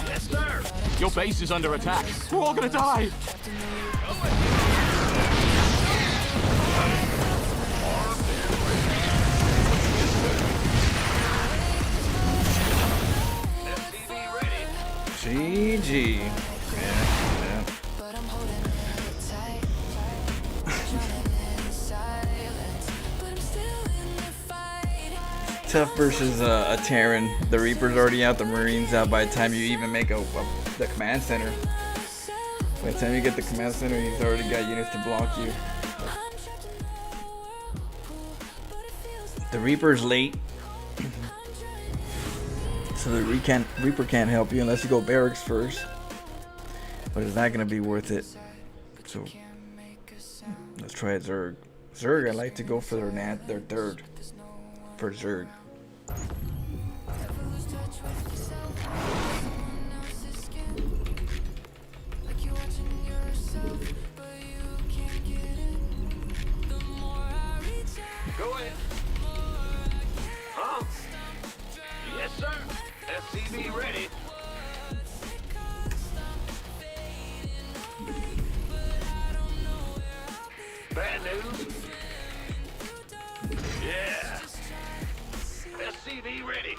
Yes, sir. Your base is under attack. We're all gonna die. SCV ready. GG. Yeah. Tough versus a Terran. The Reaper's already out, the Marines out by the time you even make the command center. By the time you get the command center, he's already got units to block you. The Reaper's late. So the Reaper can't help you unless you go barracks first. But it's not going to be worth it. So let's try Zerg. Zerg, I like to go for their third. For Zerg. Go ahead. Bad news? Yeah. SCV ready.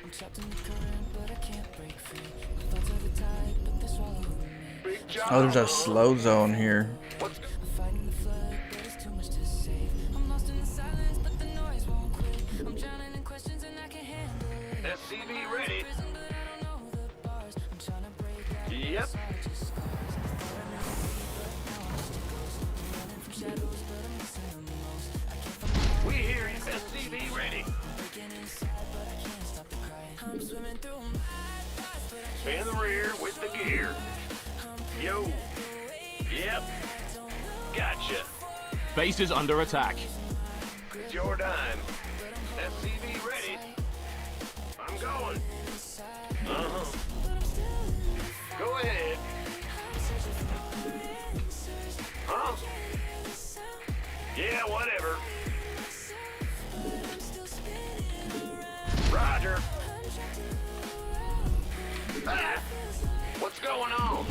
I'm trapped in the current, but I can't break free. My thoughts are the tide, but they're swallowing me. Big job. Oh, there's a slow zone here. I'm fighting the flood, but it's too much to save. I'm lost in the silence, but the noise won't quit. I'm drowning in questions and I can't handle it. SCV ready. Prison, but I don't know the bars. I'm trying to break out. Yep. Just scars. Thought I knew me, but now I'm just a ghost. I'm running from shadows, but I'm missing them the most. I can't find my heart. We hear you. SCV ready. Breaking inside, but I can't stop the crying. I'm swimming through my thoughts, but I can't. In the rear with the gear. Yo. Yep. Gotcha. Base is under attack. It's your dime. SCV ready. I'm going. Uh-huh. Go ahead. Huh? Yeah, whatever. Roger. Ah! What's going on?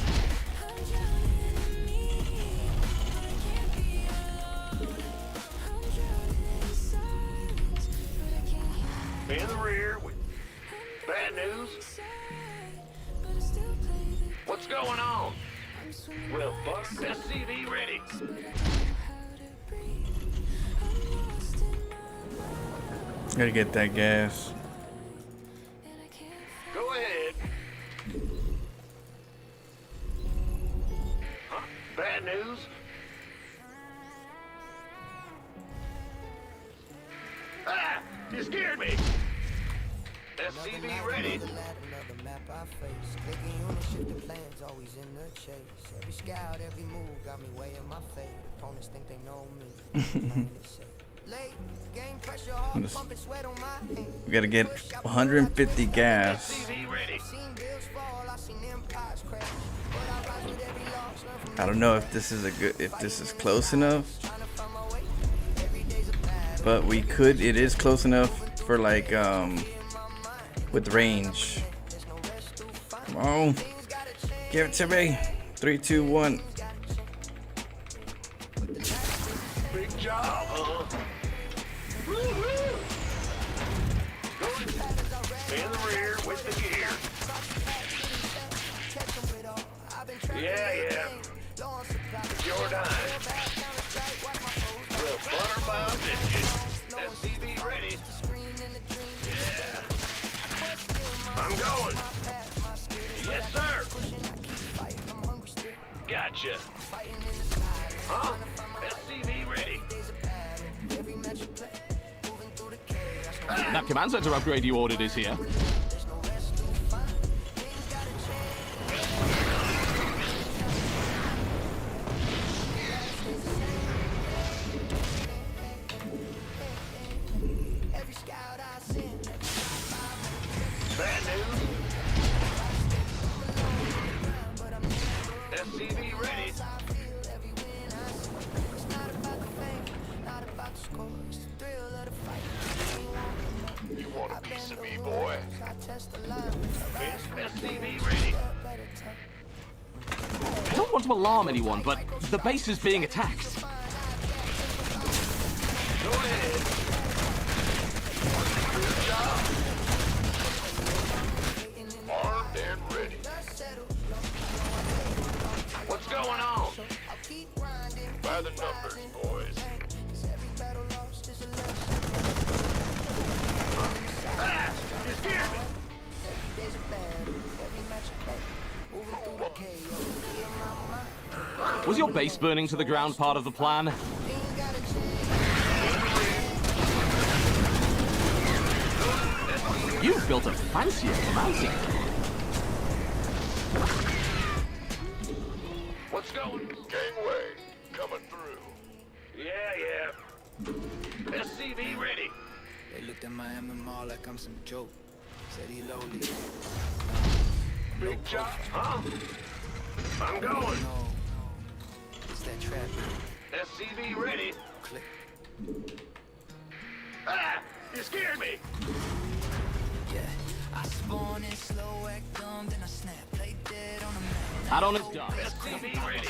In the rear with bad news. What's going on? Well, fuck. SCV ready. Gotta get that gas. Go ahead. Huh? Bad news? Ah! You scared me! SCV ready. Another map I face. Taking ownership, the plan's always in the chase. Every scout, every move got me way in my fate. Opponents think they know me. Late, game pressure hard, pumping sweat on my hands. We gotta get 150 gas. SCV ready. I don't know if this is if this is close enough, but we could. It is close enough for like with range. Come on, give it to me. 3, 2, 1. Big job, Woo-hoo! In the rear with the gear. Yeah. It's your dime. We'll butter by a biscuit. SCV ready. Yeah. I'm going. Yes, sir. Gotcha. Huh? SCV ready. That command center upgrade you ordered is here. Bad news. SCV ready. You want a piece of me, boy? SCV ready. I don't want to alarm anyone, but the base is being attacked. Go ahead. Good job. Armed and ready. What's going on? By the numbers, boys. Ah! You scared me! Was your base burning to the ground part of the plan? You've built a fancier command center. What's going? Gangway, coming through. Yeah. SCV ready. They looked at my MMR like I'm some joke. Said he lowly. Big job, huh? I'm going. No. It's that trap. SCV ready. Click. Ah! You scared me! Yeah. I spawn in slow, act dumb, then I snap. Play dead on a map. Add-on is done. SCV ready.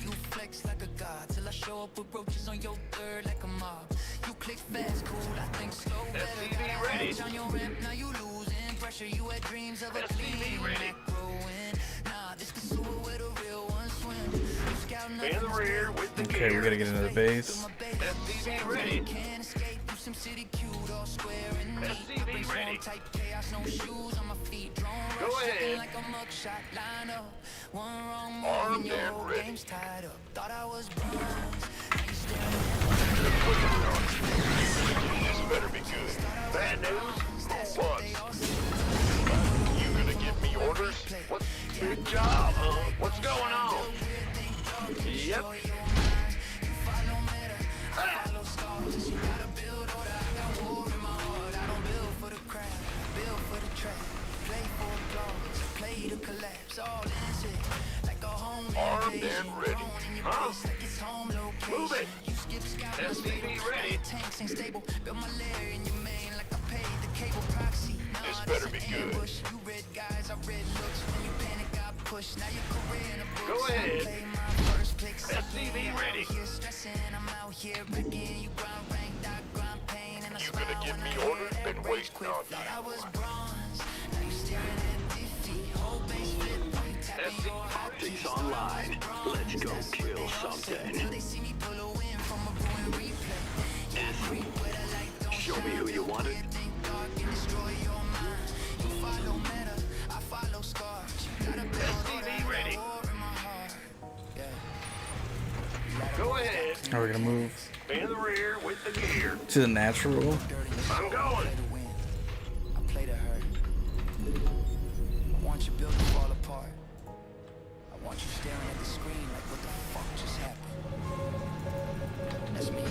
You flex like a side till I show up with roaches on your third like a mob. You click fast, cool, I think slow better. SCV ready. On your ramp, now you losing pressure. You had dreams of a clean macro win. Nah, this is where the real ones swim. You scouting In the rear with the Okay, we gotta get into the base. SCV ready. can't escape. You some city cute, all square and neat. SCV ready. Type chaos, no shoes on my feet. Drone Go rush, looking ahead. like a mugshot line up. One wrong move Armed and your and whole ready. game's tied up. Thought I was bronze. Now you staring This better be good. Bad news? What? You gonna give me orders? What? Good job, huh? What's going on? Yep. Armed and ready. Huh? Move it. SCV ready. Tanks ain't stable. Built my lair in your main like I paid the cable proxy. This better be good. You red guys, I red looks. When you panic, I push. Now your career in the books. Go ahead. Play my first pick. SCV ready. Here stressing, I'm out here bricking. You grind rank, I grind pain, and I You smile gonna give when me I hear orders? that Been rage waiting quit. on Thought I you. was bronze. Now you staring at defeat. Whole base flip. When you tap in your hot Optics online. Let's go kill something. they see me pull a win from a ruined replay. Show me who you wanted. Think dark and destroy your mind. You follow meta, I follow scars. You gotta build SCV ready. war in my heart. Yeah. Go ahead. Now we're gonna move In the rear with the gear. to the natural. I'm going. Play to win. I play to hurt. I want your building to fall apart. I want you staring at the screen like what the fuck just happened. That's me.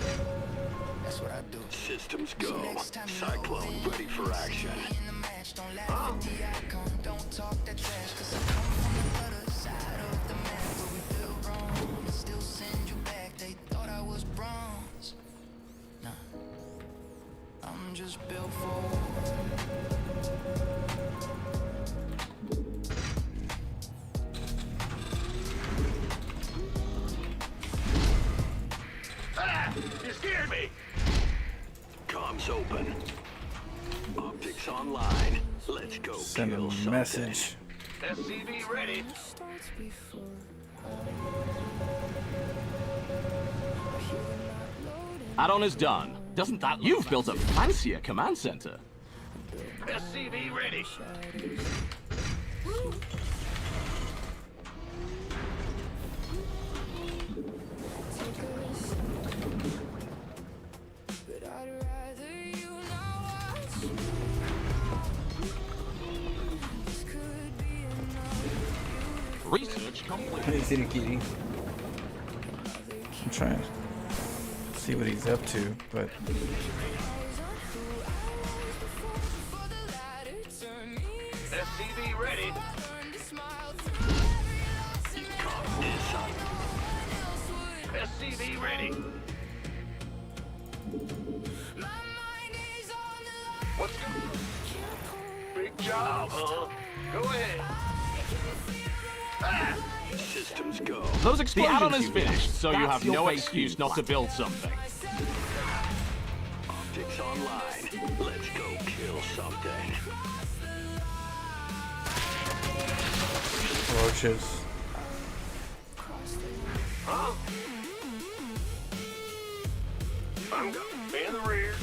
That's what I do. Systems go. Cyclone ready for action. In the match, don't laugh at the icon. Don't talk that trash, 'cause I come from the other side of the map where we feel wrong and still send you back. They thought I was bronze. Nah, I'm just built for Ah! You scared me. Comms open. Optics online. Let's go Send kill a something. message. SCV ready. Add-on is done. Doesn't that you've built a fancier command center? SCV ready. but I'd rather you not watch. This could be enough. Research complete. Hey, City Kitty. I'm trying to see what he's up to, but SCV ready. SCV ready. What's good? Big job, huh? Go ahead. Ah! Systems go. The explosions add-on is you finished, so you That's have your no base excuse not to build something. Optics online. Let's go kill something. roaches. Huh? I'm going in the rear.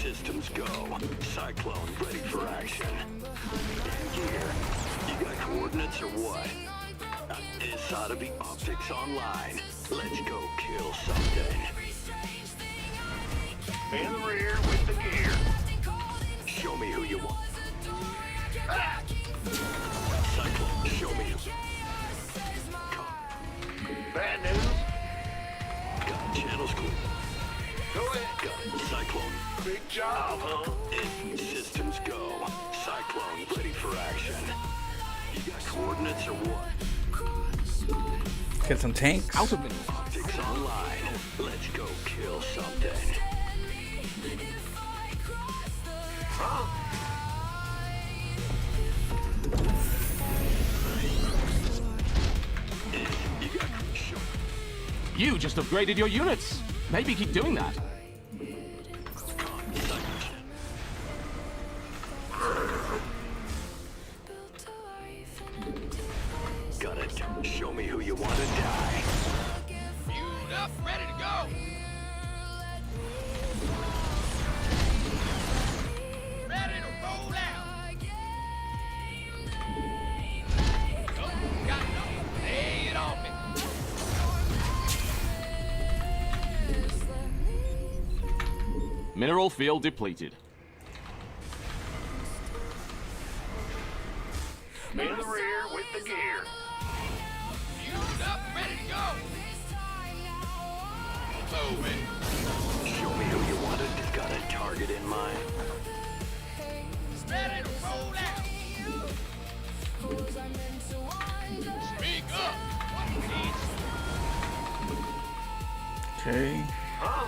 Systems go. Cyclone ready for action. In gear. You got coordinates or what? It's Sotheby Optics online. Let's go kill something. In the rear with the gear. Show me who you want. Ah! Cyclone, show me. Bad news. Got channels clear. Go ahead. Got Cyclone. Big job, huh? Systems go. Cyclone ready for action. You got coordinates or what? Get some tanks. Out of it. Optics online. kill something. You just upgraded your units. Maybe keep doing that. Gotta show me who you want to die. Fueled up, ready to go. Ready to roll out. Got it on. Lay it on me. Mineral field depleted. In the rear with the gear. Fueled up, ready to go. Moving. Show me who you wanted. Got a target in mind. Ready to roll out. Speak up. What you need? Okay. Huh?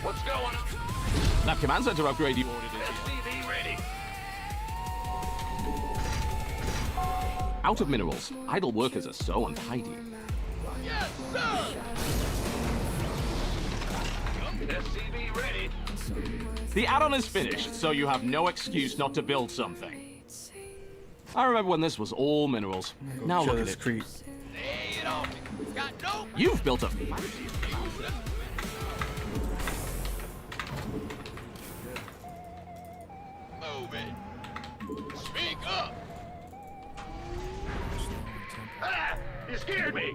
What's going on? That command center upgrade you ordered is here. SCV ready. Out of minerals, idle workers are so untidy. Yes, sir. SCV ready. The add-on is finished, so you have no excuse not to build something. I remember when this was all minerals. Now look at it. Lay it on me. Got no. You've built a fancy. Moving. Speak up. Ah! You scared me.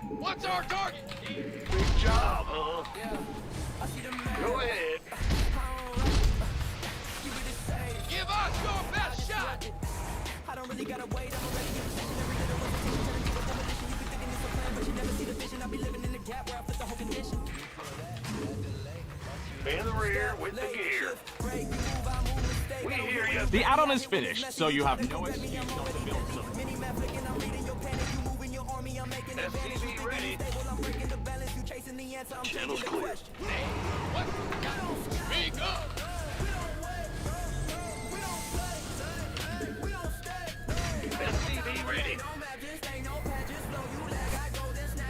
What's our target? Good job, huh? Go ahead. Give us your best shot. I don't really gotta wait, I'm already in position. Every little rotation, turn into a demolition. You be thinking it's a plan, but you never see the vision. I be living in the gap where I flip the whole condition. In the rear with the gear. We hear you. The add-on is finished, so you have no excuse not to build something. SCV ready. Channel's clear. What? Speak up. SCV ready.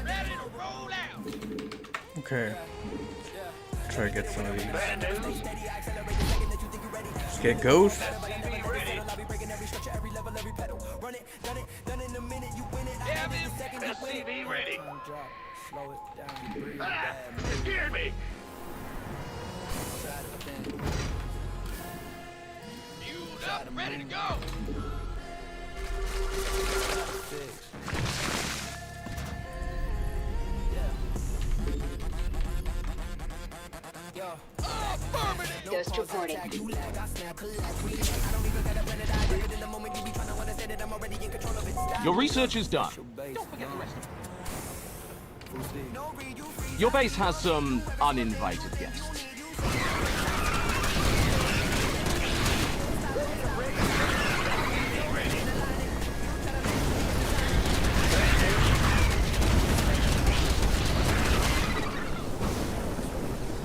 Ready to roll out. Okay. Try to get some of these. Bad news. Let's get Ghost. SCV ready. SCV ready. Ah! You scared me. Fueled up, ready to go. Affirmative. Ghost reporting. Your research is done. Don't forget the rest of it. Your base has some uninvited guests.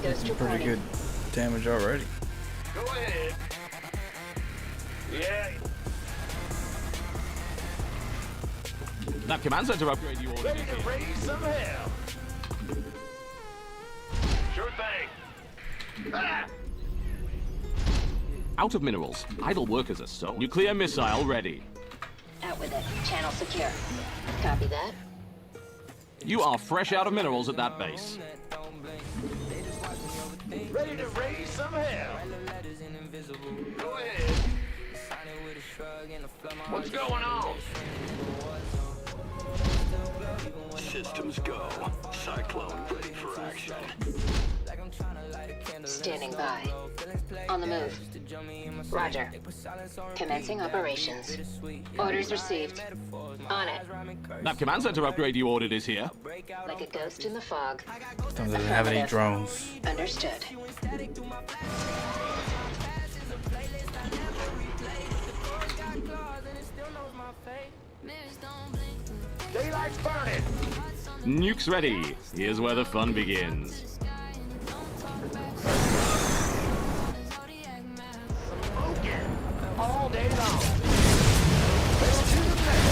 That's pretty good damage already. Go ahead. Yeah. That command center upgrade you ordered Ready is to here. raise some hell. Sure thing. Ah! Out of minerals, idle workers are so. Nuclear missile ready. Out with it. Channel secure. Copy that. You are fresh out of minerals at that base. Ready to raise some hell. Go ahead. What's going on? Systems go. Cyclone ready for action. Standing by. On the move. Roger. Commencing operations. Orders received. On it. That command center upgrade you ordered is here. Like a ghost in the fog. Doesn't have any drones. Understood. Daylight's burning. Nukes ready. Here's where the fun begins. All day long. Let's do the thing.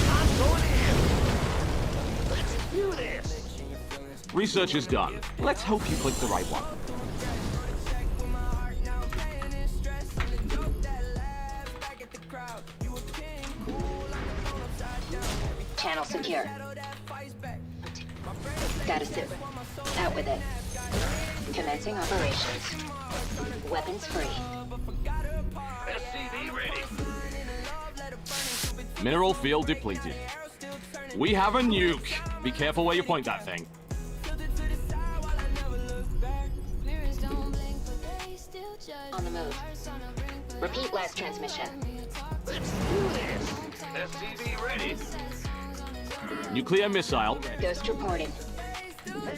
I'm going in. Let's do this. Research is done. Let's hope you click the right one. Channel secure. Gotta sit. Out with it. Commencing operations. Weapons free. SCV ready. Mineral field depleted. We have a nuke. Be careful where you point that thing. On the move. Repeat last transmission. Let's do this. SCV ready. Nuclear missile. Ghost reporting.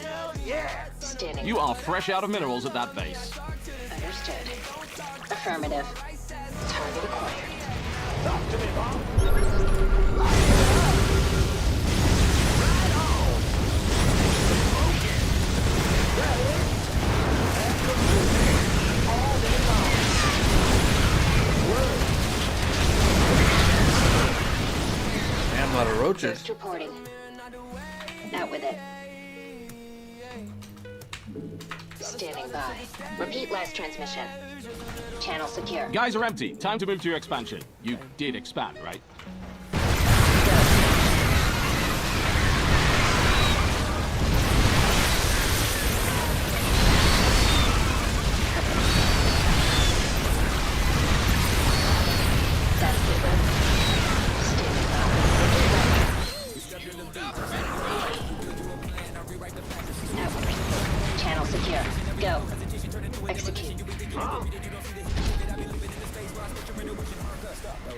Hell yeah. Standing. You are fresh out of minerals at that base. Understood. Affirmative. Target acquired. Talk to me, Bob. Man, a lot of roaches. Ghost reporting. Out with it. Standing by. Repeat last transmission. Channel secure. Guys are empty. Time to move to your expansion. You did expand, right? Channel secure. Go. Execute.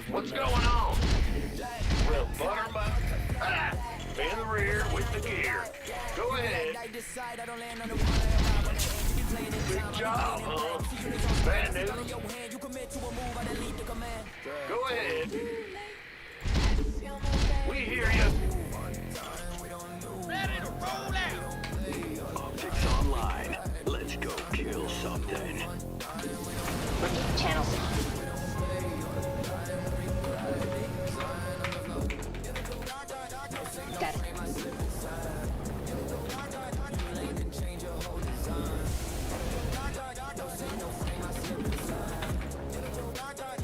What's going on? Well, butterbuck. In the rear with the gear. Go ahead. Good job, huh? Bad news. Go ahead. We hear you. Ready to roll out. Optics online. Let's go kill something. Repeat channel secure. Got it.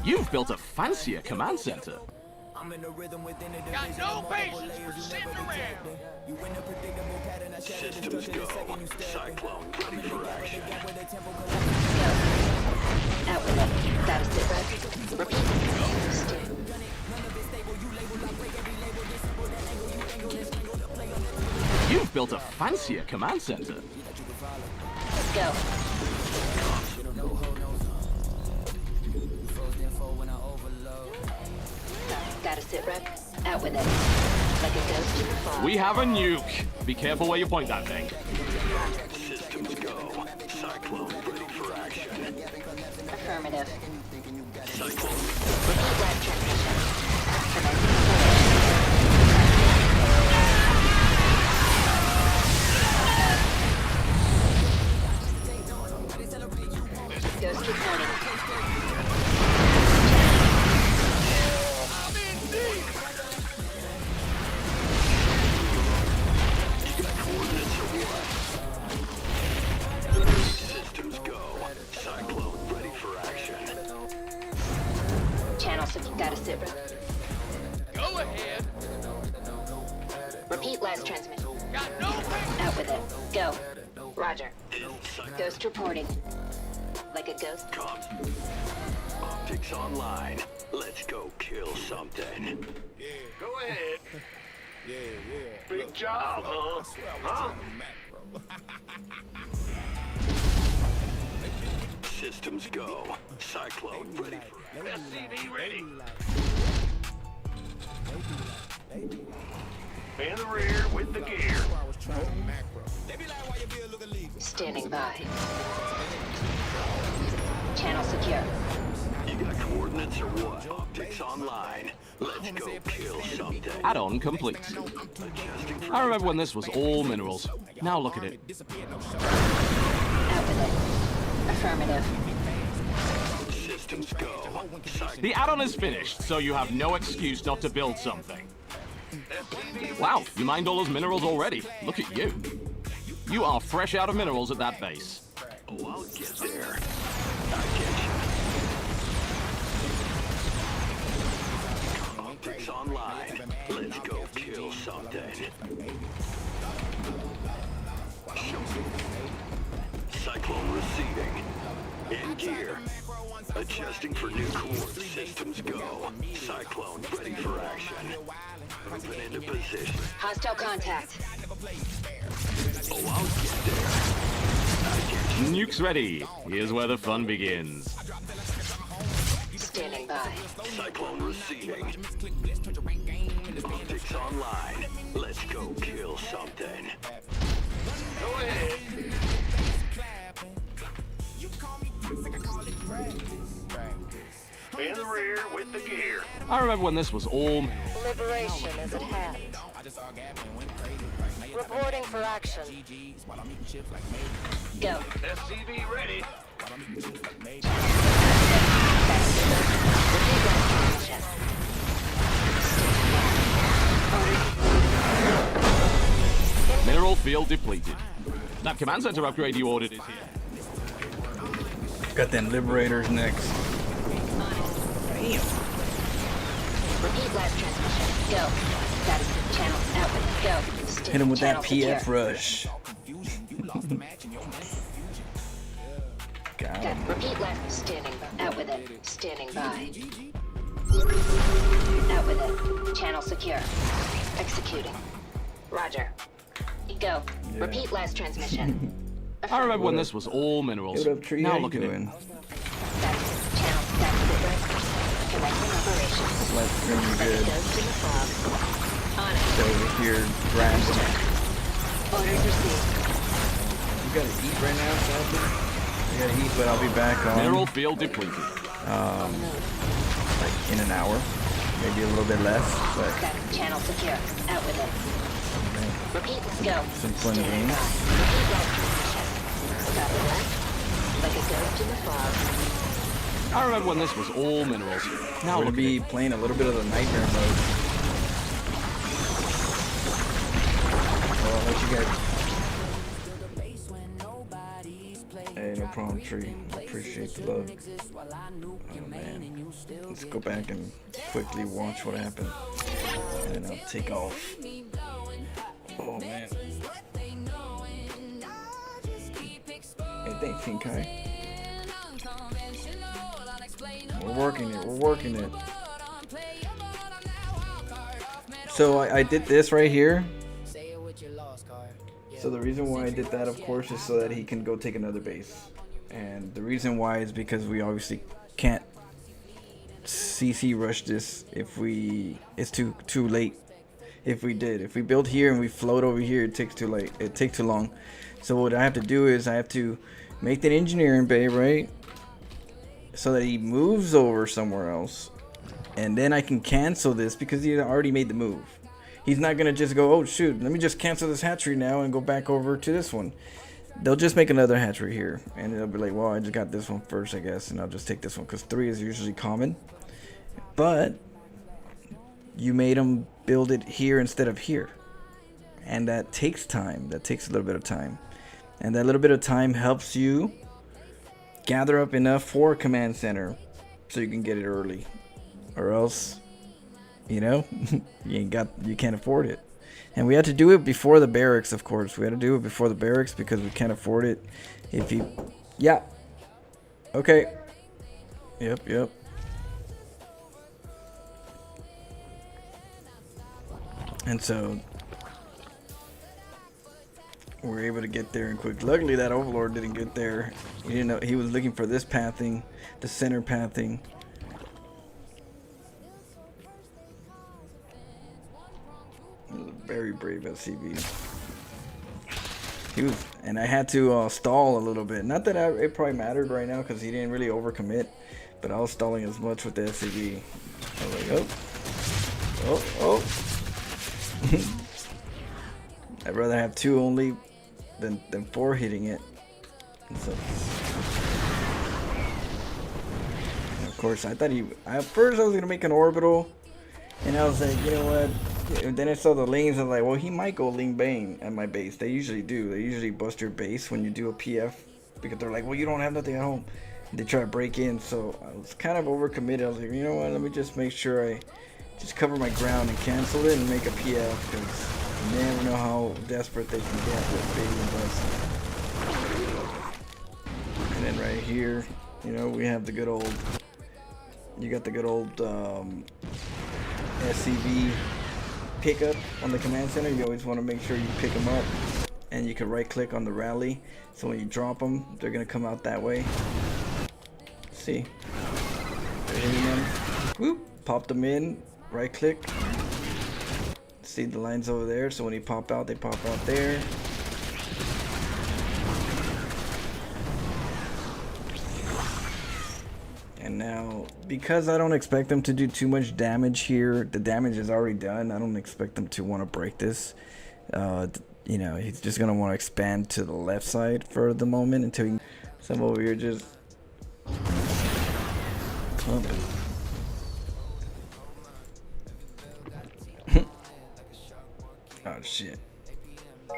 You've built a fancier command center. Got no patience for sitting around. Systems go. Cyclone ready for action. Out with it. Status different. Repeat. You've built a fancier command center. Go. Gotta sit rep. Out with it. Like a ghost in the fog. We have a nuke. Be careful where you point that thing. Systems go. Cyclone ready for action. Affirmative. Cyclone. Repeat last transmission. Ghost reporting. Systems go. Cyclone ready for action. Channel secure. Gotta sit rep. Go ahead. Repeat last transmission. Got no patience. Out with it. Go. Roger. Ghost reporting. Like a ghost. Come. Optics online. Let's go kill something. Go ahead. Big job, huh? Huh? Systems go. Cyclone ready for SCV ready. In the rear with the gear. Standing by. Channel secure. You You got coordinates or what? Optics online. Let's go kill something. Add-on complete. I remember when this was all minerals. Now look at it. Out with it. Affirmative. Systems go. The add-on is finished, so you have no excuse not to build something. Wow, you mined all those minerals already. Look at you. You are fresh out of minerals at that base. Oh, I'll get there. I get you. Optics online. Let's go kill something. Cyclone receiving. In gear. Adjusting for new coordinates. Systems go. Cyclone ready for action. Moving into position. Hostile contact. Oh, I'll get there. Nukes ready. Here's where the fun begins. Standing by. Cyclone receiving. Optics online. Let's go kill something. Go ahead. In the rear with the gear. I remember when this was all minerals. Liberation is at hand. Reporting for action. Go. SCV ready. Mineral field depleted. That command center upgrade you ordered is here. Got them liberators next. Repeat last transmission. Go. Status channels out with it. Go. Hit him with that Channel PF secure. rush. Got him. Repeat last. Standing by. Out with it. Standing by. Out with it. Channel secure. Executing. Roger. Go. Yeah. Repeat last transmission. I remember when this was all minerals. What up, Tree? Now How look you at doing? it. Channel status commencing operations. Life streaming good. Goes to the fog. On it. So over here, grinding. Orders received. You gotta eat right now, sadly. I gotta eat, but I'll be back on. Mineral field depleted. Like in an hour, maybe a little bit less, but Status channel secure. Out with it. Repeat. Go. some fun games. Repeat last transmission. Stop it left. Like a ghost in the fog. I remember when this was all minerals. Now We're look gonna at be it. playing a little bit of the nightmare mode. Well, I'll let you guys. Hey, no problem, Tree. I appreciate the love. Oh man, let's go back and quickly watch what happened, and then I'll take off. Oh man. Hey, thanks, Kinkai. We're working it. We're working it. So I did this right here. So the reason why I did that, of course, is so that he can go take another base. And the reason why is because we obviously can't CC rush this if it's too late. If we build here and we float over here, it takes too late. It takes too long. So what I have to do is I have to make that engineering bay, right? So that he moves over somewhere else. And then I can cancel this because he already made the move. He's not gonna just go, oh shoot, let me just cancel this hatchery now and go back over to this one. They'll just make another hatchery here, and they'll be like, well, I just got this one first, I guess, and I'll just take this one because 3 is usually common. But you made them build it here instead of here, and that takes time. That takes a little bit of time, and that little bit of time helps you gather up enough for a command center so you can get it early, or else, you know, you can't afford it. And we had to do it before the barracks, of course. We had to do it before the barracks because we can't afford it. If you, yeah, okay, yep. And so we're able to get there and quick. Luckily, that overlord didn't get there. He didn't know. He was looking for this pathing, the center pathing. Very brave SCV. He was, and I had to stall a little bit. Not that it probably mattered right now because he didn't really overcommit, But I was stalling as much with the SCV. I was like, oh. I'd rather have 2 only than 4 hitting it. And so, of course, I thought at first I was gonna make an orbital, and I was like, you know what? And then I saw the lanes. I was like, well, he might go Ling Bane at my base. They usually do. They usually bust your base when you do a PF because they're like, well, you don't have nothing at home. And they try to break in, so I was kind of overcommitted. I was like, you know what? Let me just make sure I just cover my ground and cancel it and make a PF because you never know how desperate they can get with baiting bust. And then right here, you know, we have the good old. You got the good old SCV pickup on the command center. You always want to make sure you pick them up, and you can right click on the rally, so when you drop them, they're gonna come out that way. See, they're hitting them. Whoop, pop them in, right click. See the lines over there, so when you pop out, they pop out there. And now, because I don't expect them to do too much damage here, the damage is already done. I don't expect them to want to break this. You know, he's just going to want to expand to the left side for the moment until he... Some over here just... clumping. Oh, shit. Oh,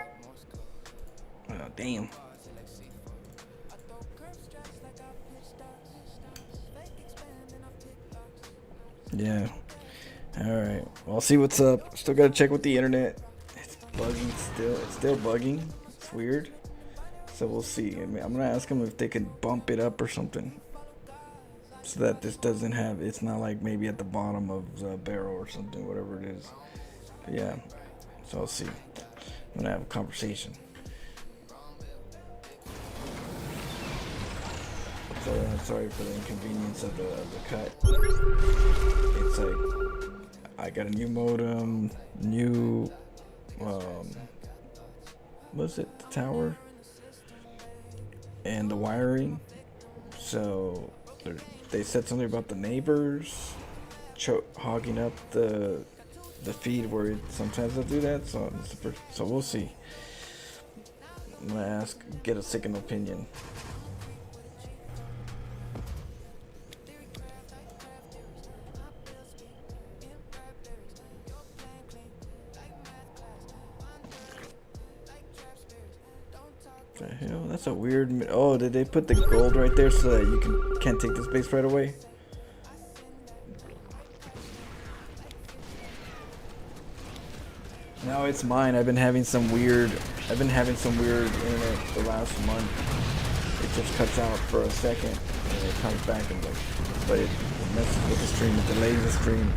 damn. Yeah. Alright. Well, I'll see what's up. Still gotta check with the internet. It's bugging still. It's still bugging. It's weird. So we'll see. I mean, I'm gonna ask them if they could bump it up or something. So that this doesn't have... It's not like maybe at the bottom of the barrel or something. Whatever it is. But yeah. So I'll see. I'm gonna have a conversation. So sorry for the inconvenience of the cut. It's like I got a new modem, new what's it, the tower, and the wiring. So they said something about the neighbors hogging up the feed where sometimes they'll do that. So we'll see. I'm gonna get a second opinion. The hell? That's a weird... Oh, did they put the gold right there so that you can't take this base right away? No, it's mine. I've been having some weird internet the last month. It just cuts out for a second and it comes back and but it messes with the stream. It delays the stream.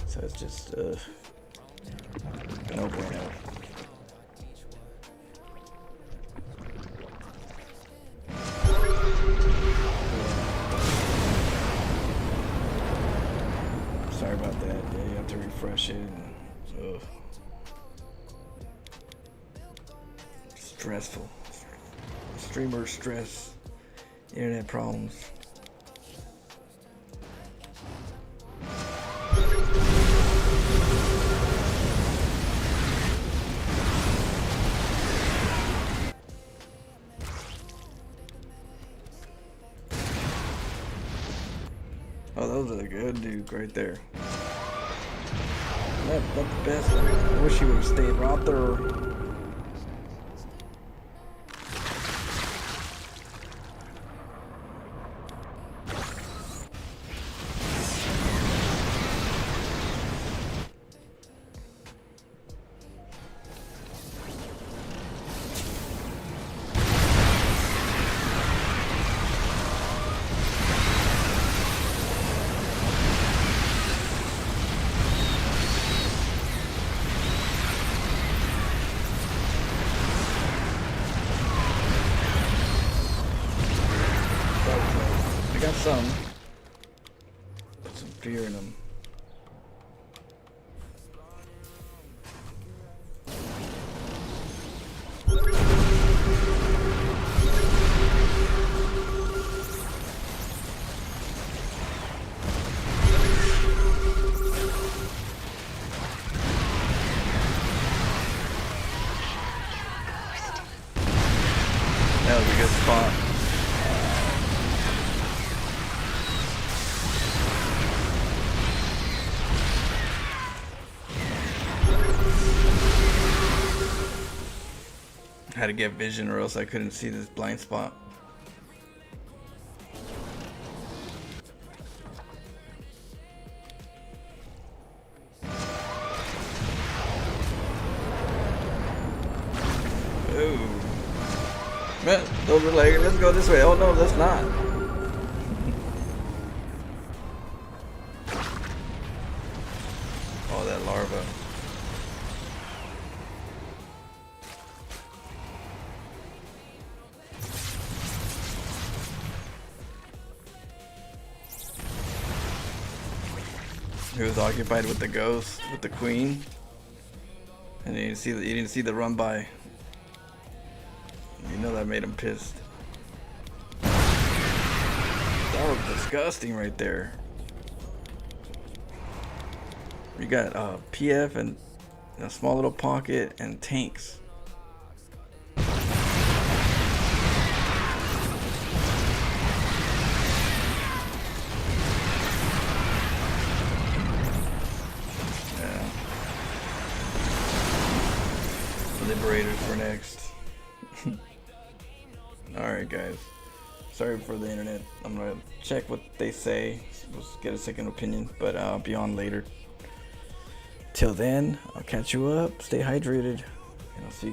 So it's just no bueno. Sorry about that. Yeah, you have to refresh it. And, stressful. Streamer stress. Internet problems. Oh, those are good, dude, right there. Not the best. I wish he would have stayed right there. Some fear in them. That was a good spot. I had to get vision or else I couldn't see this blind spot. Ooh. Man, those were like, let's go this way. Oh no, let's not. Oh, that larva. He was occupied with the ghost, with the queen, and you didn't see the run by. You know that made him pissed. That was disgusting right there. We got PF and a small little pocket and tanks. Liberators for next. Alright guys, sorry for the internet. I'm gonna check what they say, let's get a second opinion, but I'll be on later. Till then, I'll catch you up, stay hydrated, and I'll see you guys.